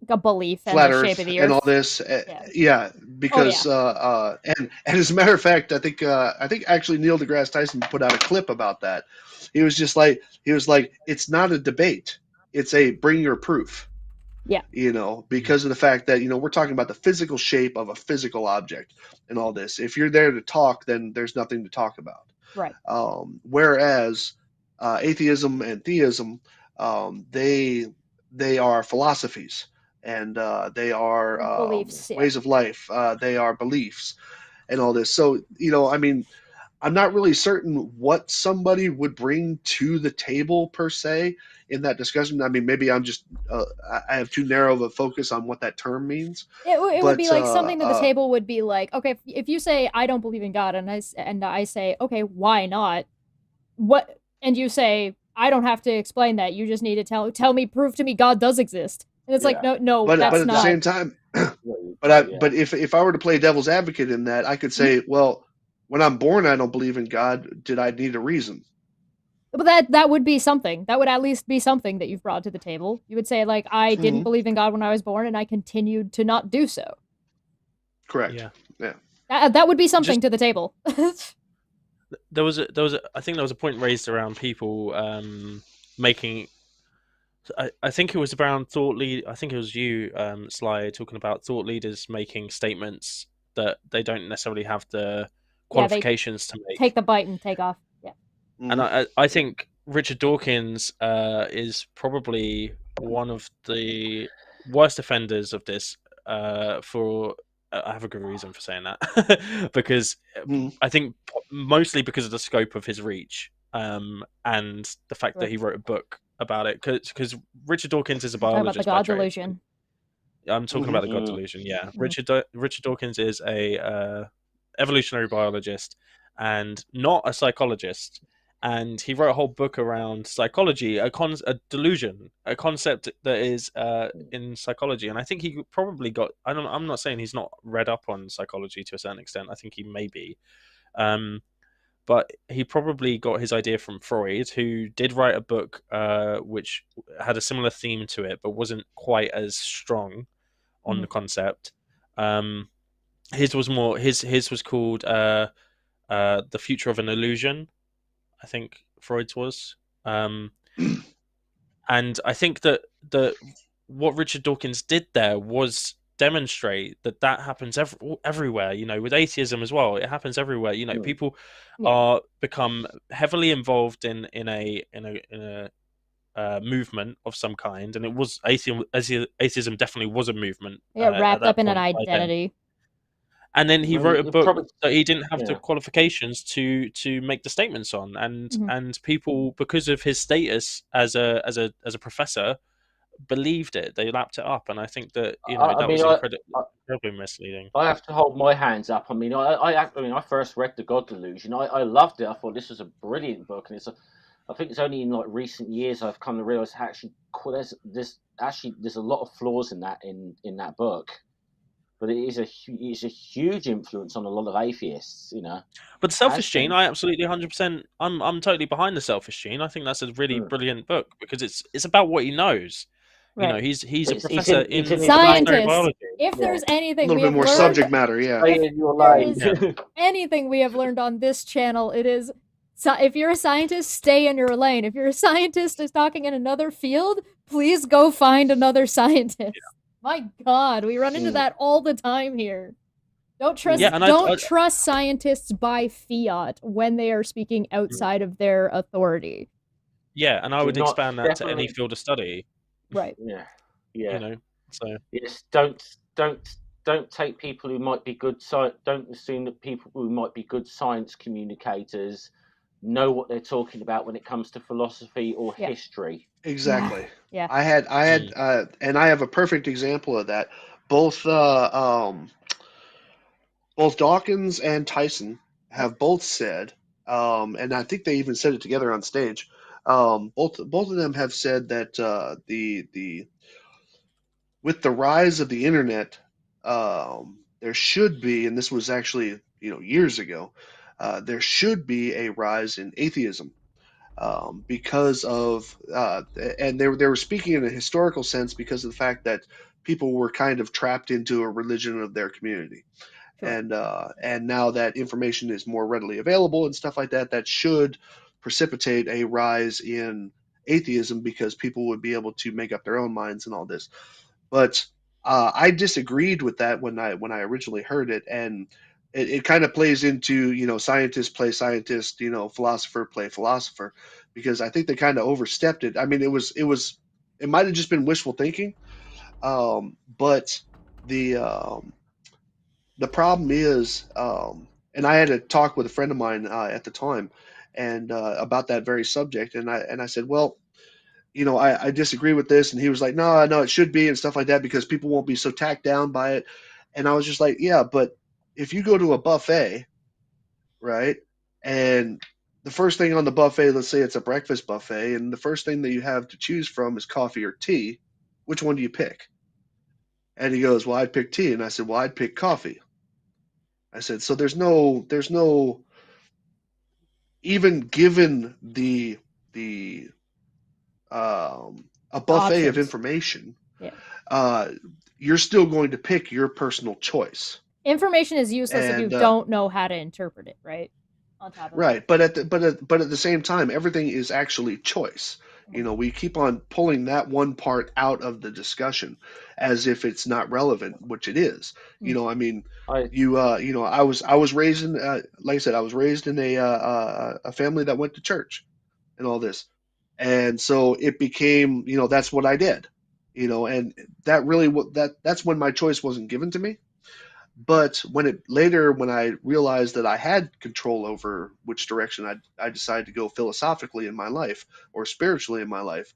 a belief and flat the Earth shape of the Earth and all this, because and as a matter of fact, I think actually Neil deGrasse Tyson put out a clip about that. He was like, it's not a debate, it's a bring your proof. Yeah. Because of the fact that we're talking about the physical shape of a physical object and all this. If you're there to talk, then there's nothing to talk about. Right. Whereas atheism and theism, they are philosophies, and they are beliefs, ways of life. They are beliefs and all this. So, I mean, I'm not really certain what somebody would bring to the table per se in that discussion. I mean, maybe I'm just I have too narrow of a focus on what that term means. It would be like something to the table would be like, okay, if you say I don't believe in God, and I say, okay, why not? What and you say, I don't have to explain that. You just need to prove to me God does exist. And it's like, no, but that's at not. the same time, but if I were to play devil's advocate in that, I could say, well, when I'm born, I don't believe in God. Did I need a reason? But that would be something. That would at least be something that you've brought to the table. You would say, like, I didn't believe in God when I was born, and I continued to not do so. Correct. Yeah. That would be something to the table. There was I think there was a point raised around people making. I think it was around I think it was you, Sly, talking about thought leaders making statements that they don't necessarily have the qualifications to make. Take the bite and take off. Yeah. And I think Richard Dawkins is probably one of the worst offenders of this. For I have a good reason for saying that because I think mostly because of the scope of his reach and the fact that he wrote a book about it. Because Richard Dawkins is a biologist. About the God delusion. I'm talking about the God delusion. Yeah, Richard Dawkins is a evolutionary biologist and not a psychologist. And he wrote a whole book around psychology, a delusion, a concept that is in psychology. And I think he probably got. I'm not saying he's not read up on psychology to a certain extent. I think he may be, but he probably got his idea from Freud, who did write a book which had a similar theme to it, but wasn't quite as strong on the concept. His was more. His was called The Future of an Illusion. I think Freud's was, and I think that what Richard Dawkins did there was demonstrate that happens everywhere. You know, with atheism as well, it happens everywhere. You know, people are become heavily involved in a movement of some kind, and it was atheism definitely was a movement. Wrapped up in an identity. And then he wrote a book that he didn't have the qualifications to make the statements on, and people, because of his status as a professor, believed it. They lapped it up, and I think that was incredibly misleading. I have to hold my hands up. I mean, I first read The God Delusion. I loved it. I thought this was a brilliant book, and I think it's only in like recent years I've come to realize there's a lot of flaws in that book. But it is a huge influence on a lot of atheists, you know. But Selfish Gene, I absolutely 100%. I'm totally behind the Selfish Gene. I think that's a really brilliant book because it's about what he knows. Right. You know, he's a professor in scientist. Biology. If there's anything, a little bit more subject matter, anything we have learned on this channel, it is. So if you're a scientist, stay in your lane. If you're a scientist is talking in another field, please go find another scientist. Yeah. My God, we run into that all the time here. Don't trust trust scientists by fiat when they are speaking outside of their authority. Yeah, and I would expand that to any field of study. Right. Yeah. You know. So yes, don't take people who might be good don't assume that people who might be good science communicators know what they're talking about when it comes to philosophy or history. Exactly. Yeah. I had, and I have a perfect example of that. Both Dawkins and Tyson have both said, and I think they even said it together on stage. Both of them have said that with the rise of the internet, there should be, and this was actually years ago, there should be a rise in atheism. Because of and they were speaking in a historical sense because of the fact that people were kind of trapped into a religion of their community. Sure. And now that information is more readily available and stuff like that, that should precipitate a rise in atheism because people would be able to make up their own minds and all this. But I disagreed with that when I originally heard it, and it kind of plays into, scientists play scientist, philosopher play philosopher, because I think they kind of overstepped it. I mean, it might have just been wishful thinking, but the problem is, and I had a talk with a friend of mine at the time, and about that very subject, and I said, well, I disagree with this, and he was like, no, it should be and stuff like that because people won't be so tacked down by it, and I was just like, yeah, but if you go to a buffet, right, and the first thing on the buffet, let's say it's a breakfast buffet, and the first thing that you have to choose from is coffee or tea. Which one do you pick? And he goes, well, I'd pick tea. And I said, well, I'd pick coffee. I said, so there's no even given the a buffet of Options. information, Yeah. You're still going to pick your personal choice. Information is useless if you And, don't know how to interpret it, right? On top of right, but at the same time, everything is actually choice. You know, we keep on pulling that one part out of the discussion as if it's not relevant, which it is. You know, I mean, you know, I was raised in, like I said, I was raised in a family that went to church and all this, and so it became, you know, that's what I did. You know, and that really that's when my choice wasn't given to me. But when I realized that I had control over which direction I decided to go philosophically in my life or spiritually in my life,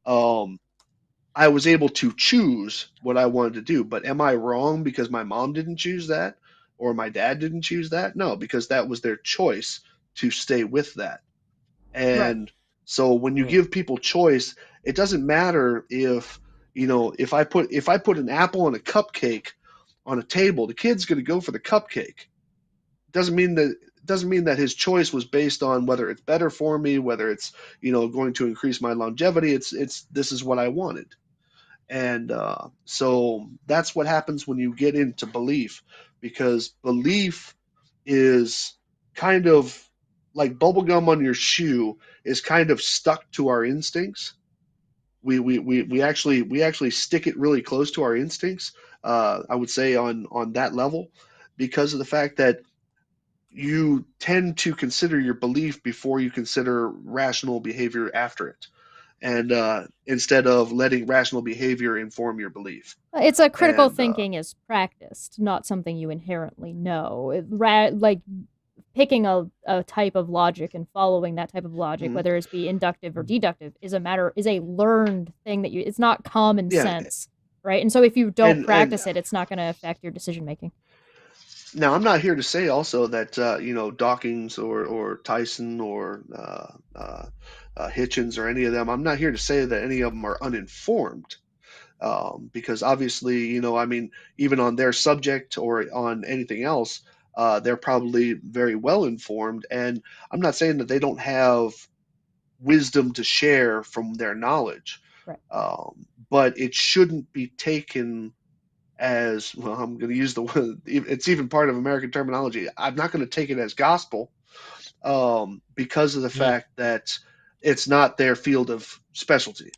I was able to choose what I wanted to do. But am I wrong because my mom didn't choose that or my dad didn't choose that? No, because that was their choice to stay with that. And so when you give people choice, it doesn't matter if, you know, if I put an apple and a cupcake on a table, the kid's going to go for the cupcake. Doesn't mean that his choice was based on whether it's better for me, whether it's, you know, going to increase my longevity. It's this is what I wanted. And so that's what happens when you get into belief, because belief is kind of like bubblegum on your shoe, is kind of stuck to our instincts. We actually stick it really close to our instincts. I would say on that level, because of the fact that you tend to consider your belief before you consider rational behavior after it, and instead of letting rational behavior inform your belief. It's a critical thinking is practiced, not something you inherently know. Like picking a type of logic and following that type of logic, whether it's be inductive or deductive, is a learned thing that it's not common sense, right? And so if you don't practice it, it's not going to affect your decision making. Now, I'm not here to say also that you know, Dawkins or Tyson or Hitchens or any of them. I'm not here to say that any of them are uninformed, because obviously, you know, I mean, even on their subject or on anything else, they're probably very well informed. And I'm not saying that they don't have wisdom to share from their knowledge, but it shouldn't be taken as, well, I'm going to use the word, it's even part of American terminology. I'm not going to take it as gospel, because of the fact that it's not their field of specialty.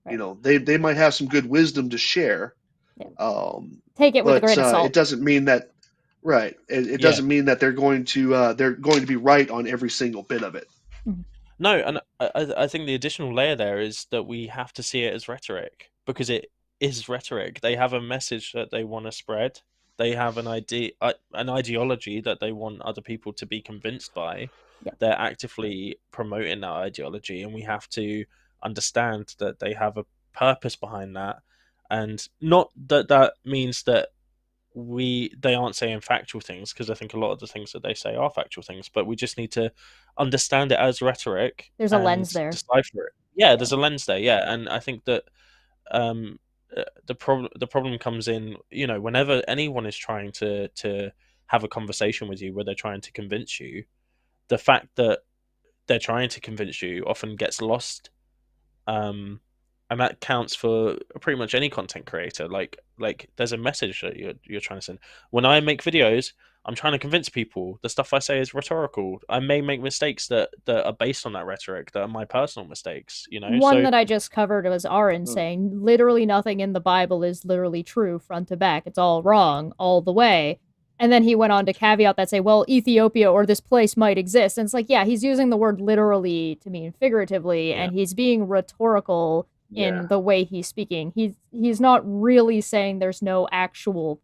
You know, they might have some good wisdom to share. Take it with a grain of salt. It doesn't mean that, right? It doesn't mean that they're going to be right on every single bit of it. No, and I think the additional layer there is that we have to see it as rhetoric, because it is rhetoric. They have a message that they want to spread. They have an ideology that they want other people to be convinced by. They're actively promoting that ideology, and we have to understand that they have a purpose behind that, and not that means that they aren't saying factual things, because I think a lot of the things that they say are factual things, but we just need to understand it as rhetoric. There's a lens there. Decipher it. Yeah, there's a lens there. Yeah, and I think that the problem comes in, you know, whenever anyone is trying to have a conversation with you where they're trying to convince you, the fact that they're trying to convince you often gets lost. And that counts for pretty much any content creator. Like there's a message that you're trying to send. When I make videos, I'm trying to convince people. The stuff I say is rhetorical. I may make mistakes that are based on that rhetoric, that are my personal mistakes. You know, one that I just covered was Aaron saying literally nothing in the Bible is literally true front to back. It's all wrong all the way. And then he went on to caveat that, say, well, Ethiopia or this place might exist. And it's like, yeah, he's using the word literally to mean figuratively, and he's being rhetorical in the way he's speaking. He's not really saying there's no actual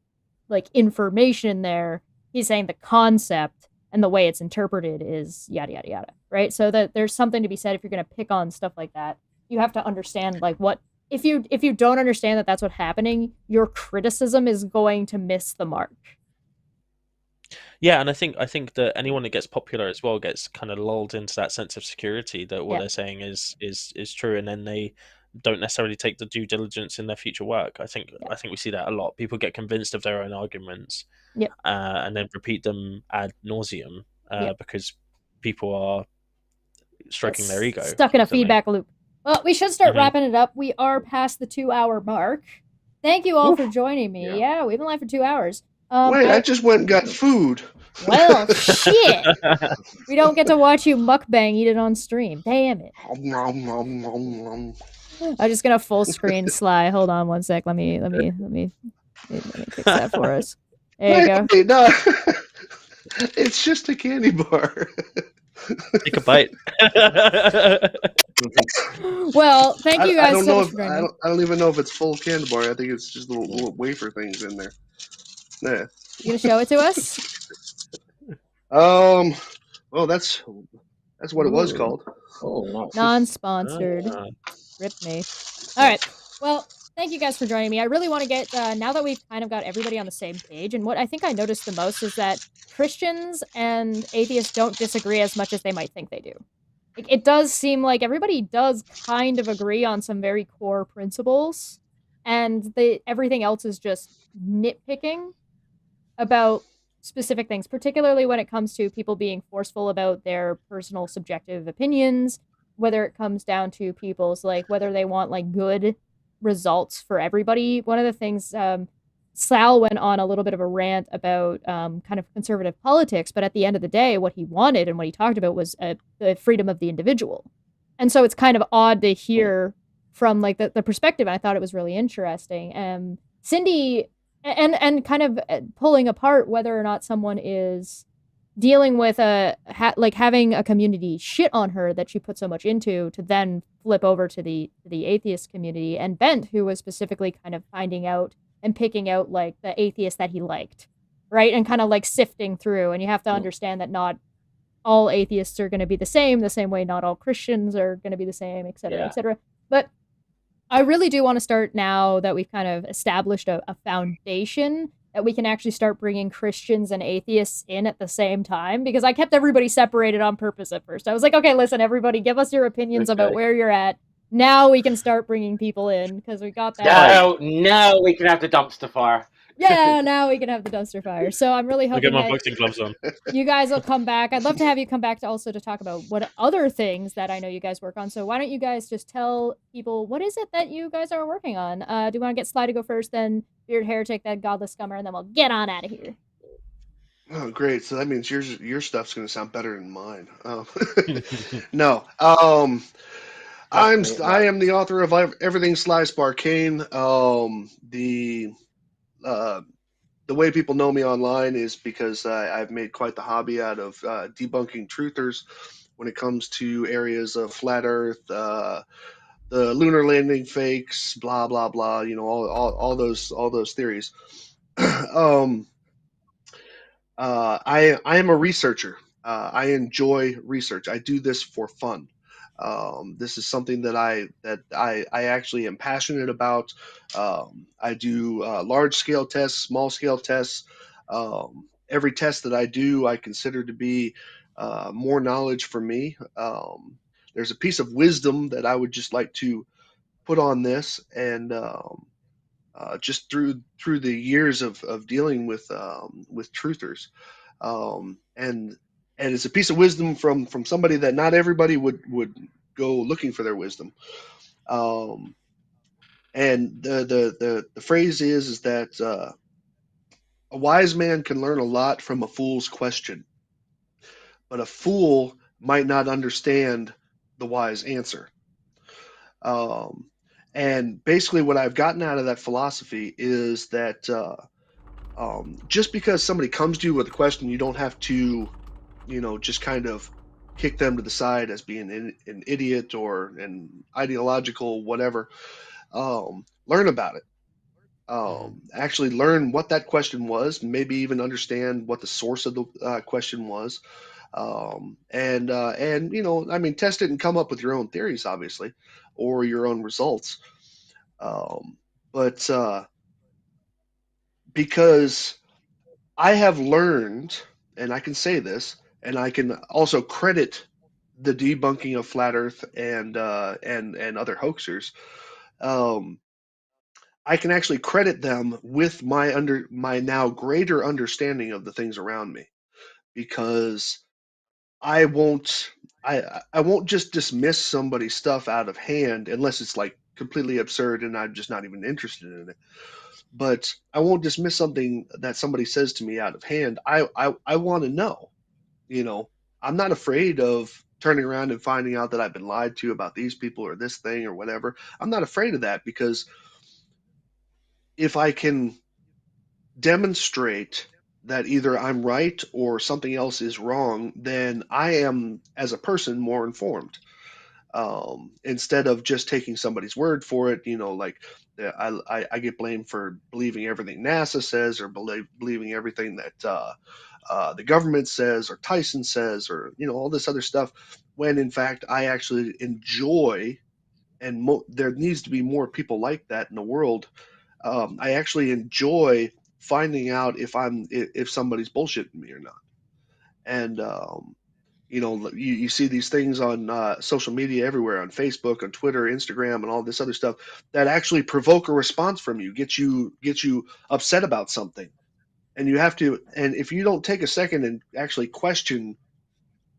like information there. He's saying the concept and the way it's interpreted is yada yada yada, right? So that there's something to be said if you're going to pick on stuff like that. You have to understand like what if you don't understand that that's what's happening, your criticism is going to miss the mark. Yeah, and I think that anyone that gets popular as well gets kind of lulled into that sense of security that what Yeah. they're saying is true, and then they don't necessarily take the due diligence in their future work. I think we see that a lot. People get convinced of their own arguments, Yep. and then repeat them ad nauseum Yep. because people are stroking their ego. Stuck in a constantly. feedback loop. Well, we should start Mhm. wrapping it up. We are past the 2-hour mark. Thank you all Oof. for joining me. Yeah. Yeah, we've been live for 2 hours. Wait, I just went and got food. Well, shit. We don't get to watch you mukbang eat it on stream. Damn it. I'm just gonna full screen Sly. Hold on one sec. Let me fix that for us. There you go. Wait, no. It's just a candy bar. Take a bite. Well, thank you I guys don't so know much if for joining me. I don't even know if it's full candy bar. I think it's just little wafer things in there. Yeah. You gonna show it to us? Well, that's what it was Ooh. called. Oh, nice. Non-sponsored. Rip me. All right. Well, thank you guys for joining me. I really want to get now that we've kind of got everybody on the same page, and what I think I noticed the most is that Christians and atheists don't disagree as much as they might think they do. Like, it does seem like everybody does kind of agree on some very core principles, and everything else is just nitpicking about specific things, particularly when it comes to people being forceful about their personal subjective opinions, whether it comes down to people's like whether they want like good results for everybody. One of the things Sal went on a little bit of a rant about kind of conservative politics, but at the end of the day, what he wanted and what he talked about was the freedom of the individual. And so it's kind of odd to hear from like the perspective. I thought it was really interesting. Cindy and kind of pulling apart whether or not someone is dealing with like having a community shit on her that she put so much into to then flip over to the atheist community, and Bent, who was specifically kind of finding out and picking out like the atheist that he liked, right, and kind of like sifting through. And you have to understand that not all atheists are going to be the same way not all Christians are going to be the same, et cetera, et cetera. But I really do want to start, now that we've kind of established a foundation, that we can actually start bringing Christians and atheists in at the same time, because I kept everybody separated on purpose at first. I was like, okay, listen, everybody, give us your opinions about where you're at. Now we can start bringing people in, because we got that. Now we can have the dumpster fire. Yeah, now we can have the dumpster fire. So I'm really I'll hoping get my that boxing gloves on. you guys will come back. I'd love to have you come back to also to talk about what other things that I know you guys work on. So why don't you guys just tell people what is it that you guys are working on? Do you want to get Sly to go first, then Beard Heretic, then Godless Scummer, and then we'll get on out of here. Oh, great! So that means your stuff's going to sound better than mine. No. I am the author of Everything Sly Sparkane. The way people know me online is because I've made quite the hobby out of debunking truthers when it comes to areas of flat Earth, the lunar landing fakes, blah blah blah. You know, all those theories. I am a researcher. I enjoy research. I do this for fun. This is something that I actually am passionate about. I do large scale tests, small scale tests. Every test that I do, I consider to be more knowledge for me. There's a piece of wisdom that I would just like to put on this, and just through the years of dealing with truthers, and it's a piece of wisdom from somebody that not everybody would go looking for their wisdom. And the phrase is that a wise man can learn a lot from a fool's question, but a fool might not understand the wise answer. And basically, what I've gotten out of that philosophy is that just because somebody comes to you with a question, you don't have to, just kind of kick them to the side as being an idiot or an ideological whatever. Learn about it. Actually learn what that question was, maybe even understand what the source of the question was. And I mean, test it and come up with your own theories, obviously, or your own results. But because I have learned, and I can say this, and I can also credit the debunking of flat Earth and other hoaxers. Um, I can actually credit them with my now greater understanding of the things around me, because I won't I won't just dismiss somebody's stuff out of hand unless it's like completely absurd and I'm just not even interested in it. But I won't dismiss something that somebody says to me out of hand. I want to know, you know. I'm not afraid of turning around and finding out that I've been lied to about these people or this thing or whatever. I'm not afraid of that, because if I can demonstrate that either I'm right or something else is wrong, then I am, as a person, more informed. Instead of just taking somebody's word for it, like I get blamed for believing everything NASA says, or believing everything that the government says, or Tyson says, or all this other stuff, when in fact I actually enjoy, and there needs to be more people like that in the world. I actually enjoy finding out if somebody's bullshitting me or not. And you see these things on social media everywhere, on Facebook, on Twitter, Instagram, and all this other stuff, that actually provoke a response from you, get you upset about something, and you have to. And if you don't take a second and actually question,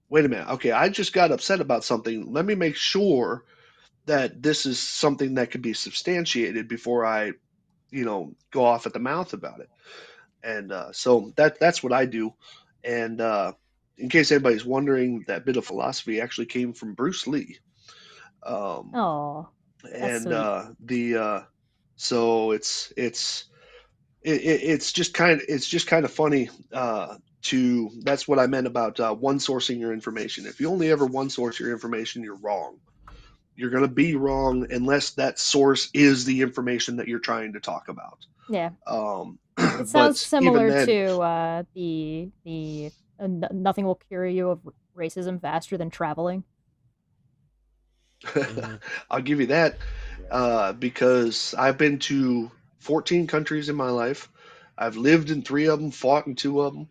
wait a minute, okay, I just got upset about something. Let me make sure that this is something that could be substantiated before I go off at the mouth about it. And so that's what I do. And in case anybody's wondering, that bit of philosophy actually came from Bruce Lee. Oh, that's And sweet. so it's just kind of funny. That's what I meant about one sourcing your information. If you only ever one source your information, you're wrong. You're going to be wrong unless that source is the information that you're trying to talk about. Yeah. It sounds But even similar then, to the nothing will cure you of racism faster than traveling. I'll give you that, because I've been to 14 countries in my life. I've lived in 3 of them, fought in 2 of them.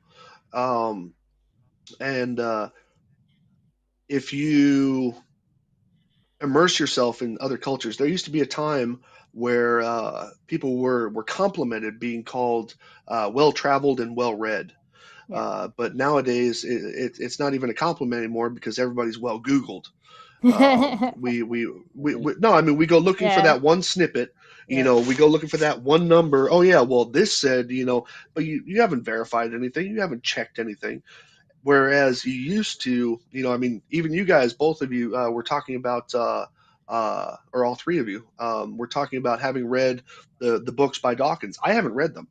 And if you immerse yourself in other cultures, there used to be a time where people were complimented being called well traveled and well read. Yeah. But nowadays, it's not even a compliment anymore, because everybody's well Googled. No, I mean, we go looking for Yeah. that one snippet. Yeah. We go looking for that one number. Oh yeah, well this said, but you haven't verified anything. You haven't checked anything. Whereas you used to, I mean, even you guys, both of you, were talking about, or all 3 of you, were talking about having read the books by Dawkins. I haven't read them.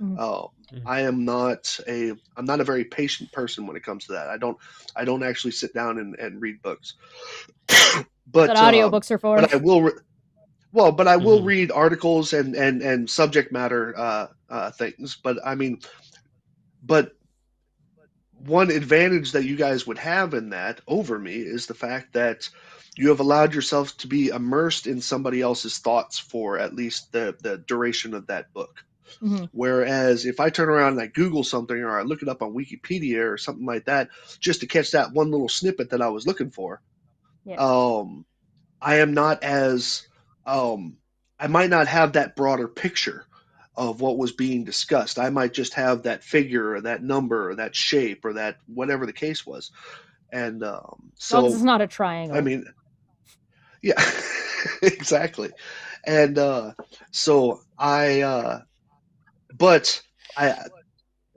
Mhm. I'm not a very patient person when it comes to that. I don't actually sit down and read books. But audiobooks are for. But I will. But I will Mhm. read articles and subject matter things. But I mean, but one advantage that you guys would have in that over me is the fact that you have allowed yourself to be immersed in somebody else's thoughts for at least the duration of that book. Mhm. Whereas if I turn around and I Google something, or I look it up on Wikipedia or something like that, just to catch that one little snippet that I was looking for, Yeah. I am not as I might not have that broader picture of what was being discussed. I might just have that figure, or that number, or that shape, or that whatever the case was. And As long as so, it's not a I triangle. mean, yeah, exactly. And so but I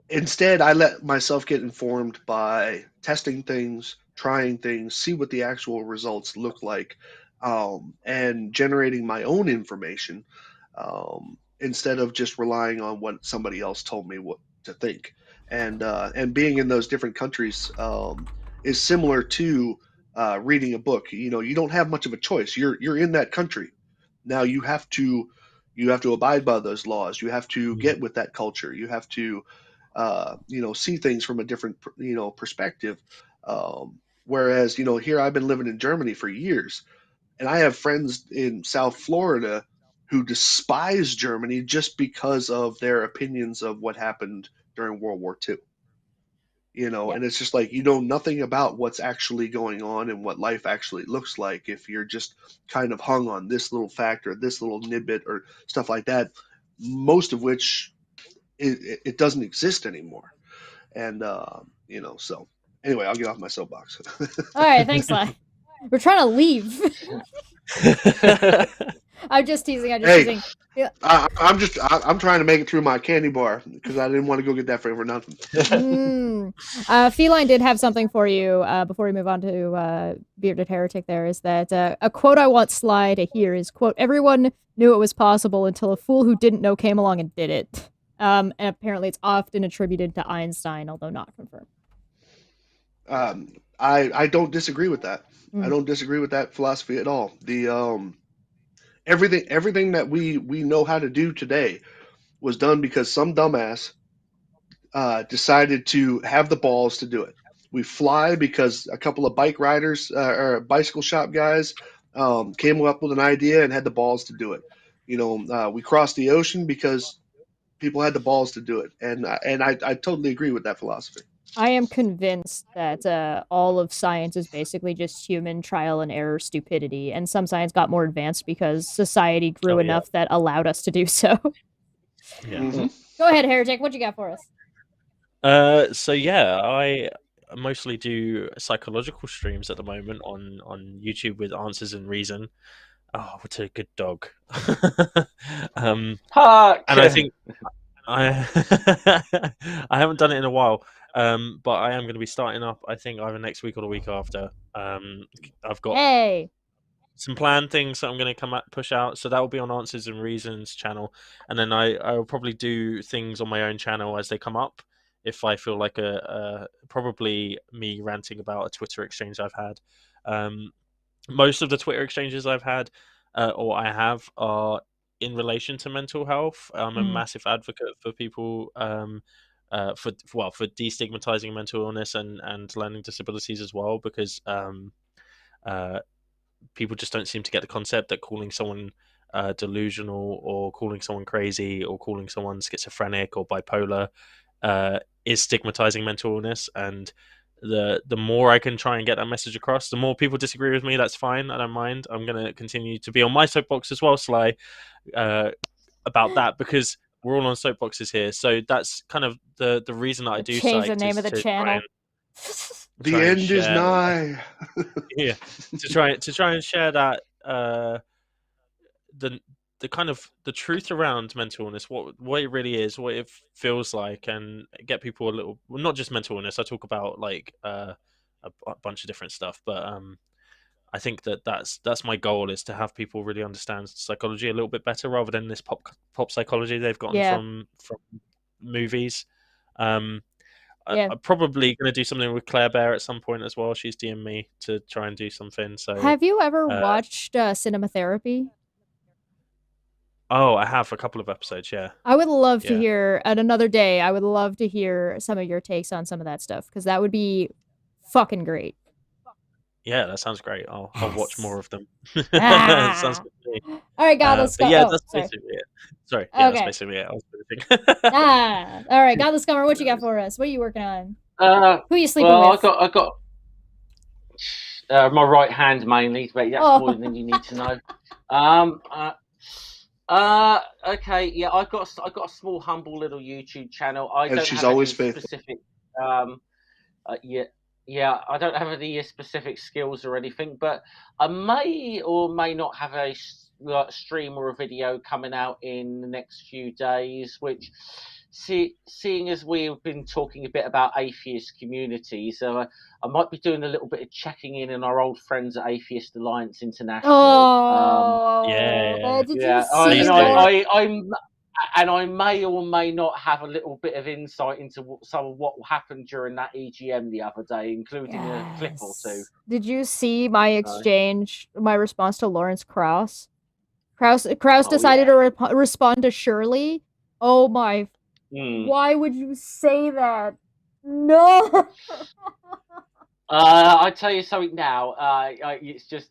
instead, I let myself get informed by testing things, trying things, see what the actual results look like, and generating my own information, instead of just relying on what somebody else told me what to think. And being in those different countries is similar to reading a book. You don't have much of a choice. You're in that country. Now you have to abide by those laws. You have to get with that culture. You have to see things from a different perspective. Whereas here I've been living in Germany for years, and I have friends in South Florida who despise Germany just because of their opinions of what happened during World War II. Yeah. And it's just like you know nothing about what's actually going on and what life actually looks like if you're just kind of hung on this little fact or this little nidbit or stuff like that, most of which it doesn't exist anymore. And so anyway, I'll get off my soapbox. All right, thanks, Lai. We're trying to leave. I'm just teasing. Hey, Yeah. I'm trying to make it through my candy bar because I didn't want to go get that for nothing. Feline did have something for you before we move on to Bearded Heretic. There is that a quote I want Sly to hear is, quote, "Everyone knew it was possible until a fool who didn't know came along and did it." And apparently it's often attributed to Einstein, although not confirmed. I don't disagree with that. I don't disagree with that philosophy at all. The everything that we know how to do today was done because some dumbass decided to have the balls to do it. We fly because a couple of bike riders or bicycle shop guys came up with an idea and had the balls to do it. We crossed the ocean because people had the balls to do it, and I totally agree with that philosophy. I am convinced that all of science is basically just human trial and error stupidity, and some science got more advanced because society grew enough that allowed us to do so. Yeah. Mm-hmm. Go ahead, Heretic. What you got for us? So yeah, I mostly do psychological streams at the moment on YouTube with Answers and Reason. Oh, what a good dog! And I think I I haven't done it in a while, but I am going to be starting up. I think either next week or the week after. I've got some planned things that I'm going to push out, so that will be on Answers and Reasons channel, and then I will probably do things on my own channel as they come up. If I feel like probably me ranting about a Twitter exchange I've had. Most of the Twitter exchanges I've had or I have are in relation to mental health. I'm a massive advocate for people for destigmatizing mental illness and learning disabilities as well, because people just don't seem to get the concept that calling someone delusional or calling someone crazy or calling someone schizophrenic or bipolar is stigmatizing mental illness. And the more I can try and get that message across, the more people disagree with me, that's fine. I don't mind. I'm going to continue to be on my soapbox as well, Sly, about that, because we're all on soapboxes here. So that's kind of the reason that I do change the name of the channel. The end is nigh. Yeah, to try and share that the kind of the truth around mental illness, what it really is, what it feels like, and get people a little, well, not just mental illness. I talk about like a bunch of different stuff, but I think that's my goal, is to have people really understand psychology a little bit better, rather than this pop psychology they've gotten from movies. I'm probably going to do something with Claire Bear at some point as well. She's DM'd me to try and do something. So, have you ever watched Cinema Therapy? Oh, I have a couple of episodes, yeah. I would love to hear, at another day, I would love to hear some of your takes on some of that stuff, because that would be fucking great. Yeah, that sounds great. I'll watch more of them. Sounds good to me. All right, Godless Scummer. Yeah, that's basically it. Sorry. Yeah, that's basically it. I was all right, Godless Scummer, what you got for us? What are you working on? Who are you sleeping with? I got my right hand mainly, but that's more than you need to know. Okay, yeah, I got a small, humble little YouTube channel. I don't she's have always any faithful. Specific, yeah, I don't have any specific skills or anything, but I may or may not have a stream or a video coming out in the next few days, which, seeing as we've been talking a bit about atheist communities, I might be doing a little bit of checking in on our old friends at Atheist Alliance International. Did you see I may or may not have a little bit of insight into some of what happened during that EGM the other day, including a clip or two. Did you see my exchange, my response to Lawrence Krauss? Krauss decided to respond to Shirley. Oh my! Why would you say that? No. I tell you something now. It's just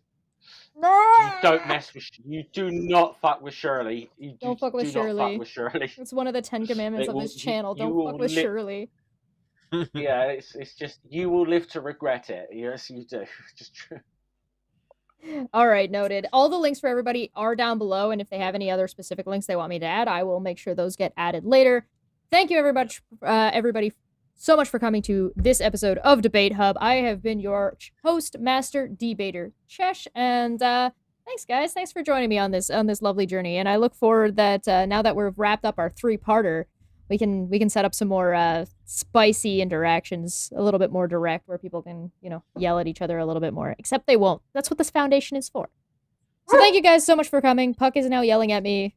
You don't mess with. You do not fuck with Shirley. You Don't fuck with do not Shirley. fuck with Shirley. It's one of the 10 commandments of this channel. Don't fuck with Shirley. Yeah, it's just you will live to regret it. Yes, you do. Just true. All right, noted. All the links for everybody are down below, and if they have any other specific links they want me to add, I will make sure those get added later. Thank you, everybody, so much for coming to this episode of Debate Hub. I have been your host, master debater, Chesh, and thanks, guys. Thanks for joining me on this lovely journey, and I look forward that now that we've wrapped up our 3-parter, we can set up some more spicy interactions, a little bit more direct, where people can, yell at each other a little bit more. Except they won't. That's what this foundation is for. So thank you guys so much for coming. Puck is now yelling at me.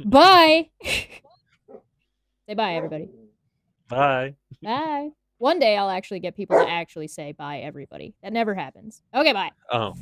Bye! Say bye, everybody. Bye. Bye. One day I'll actually get people to actually say bye, everybody. That never happens. Okay, bye. Oh.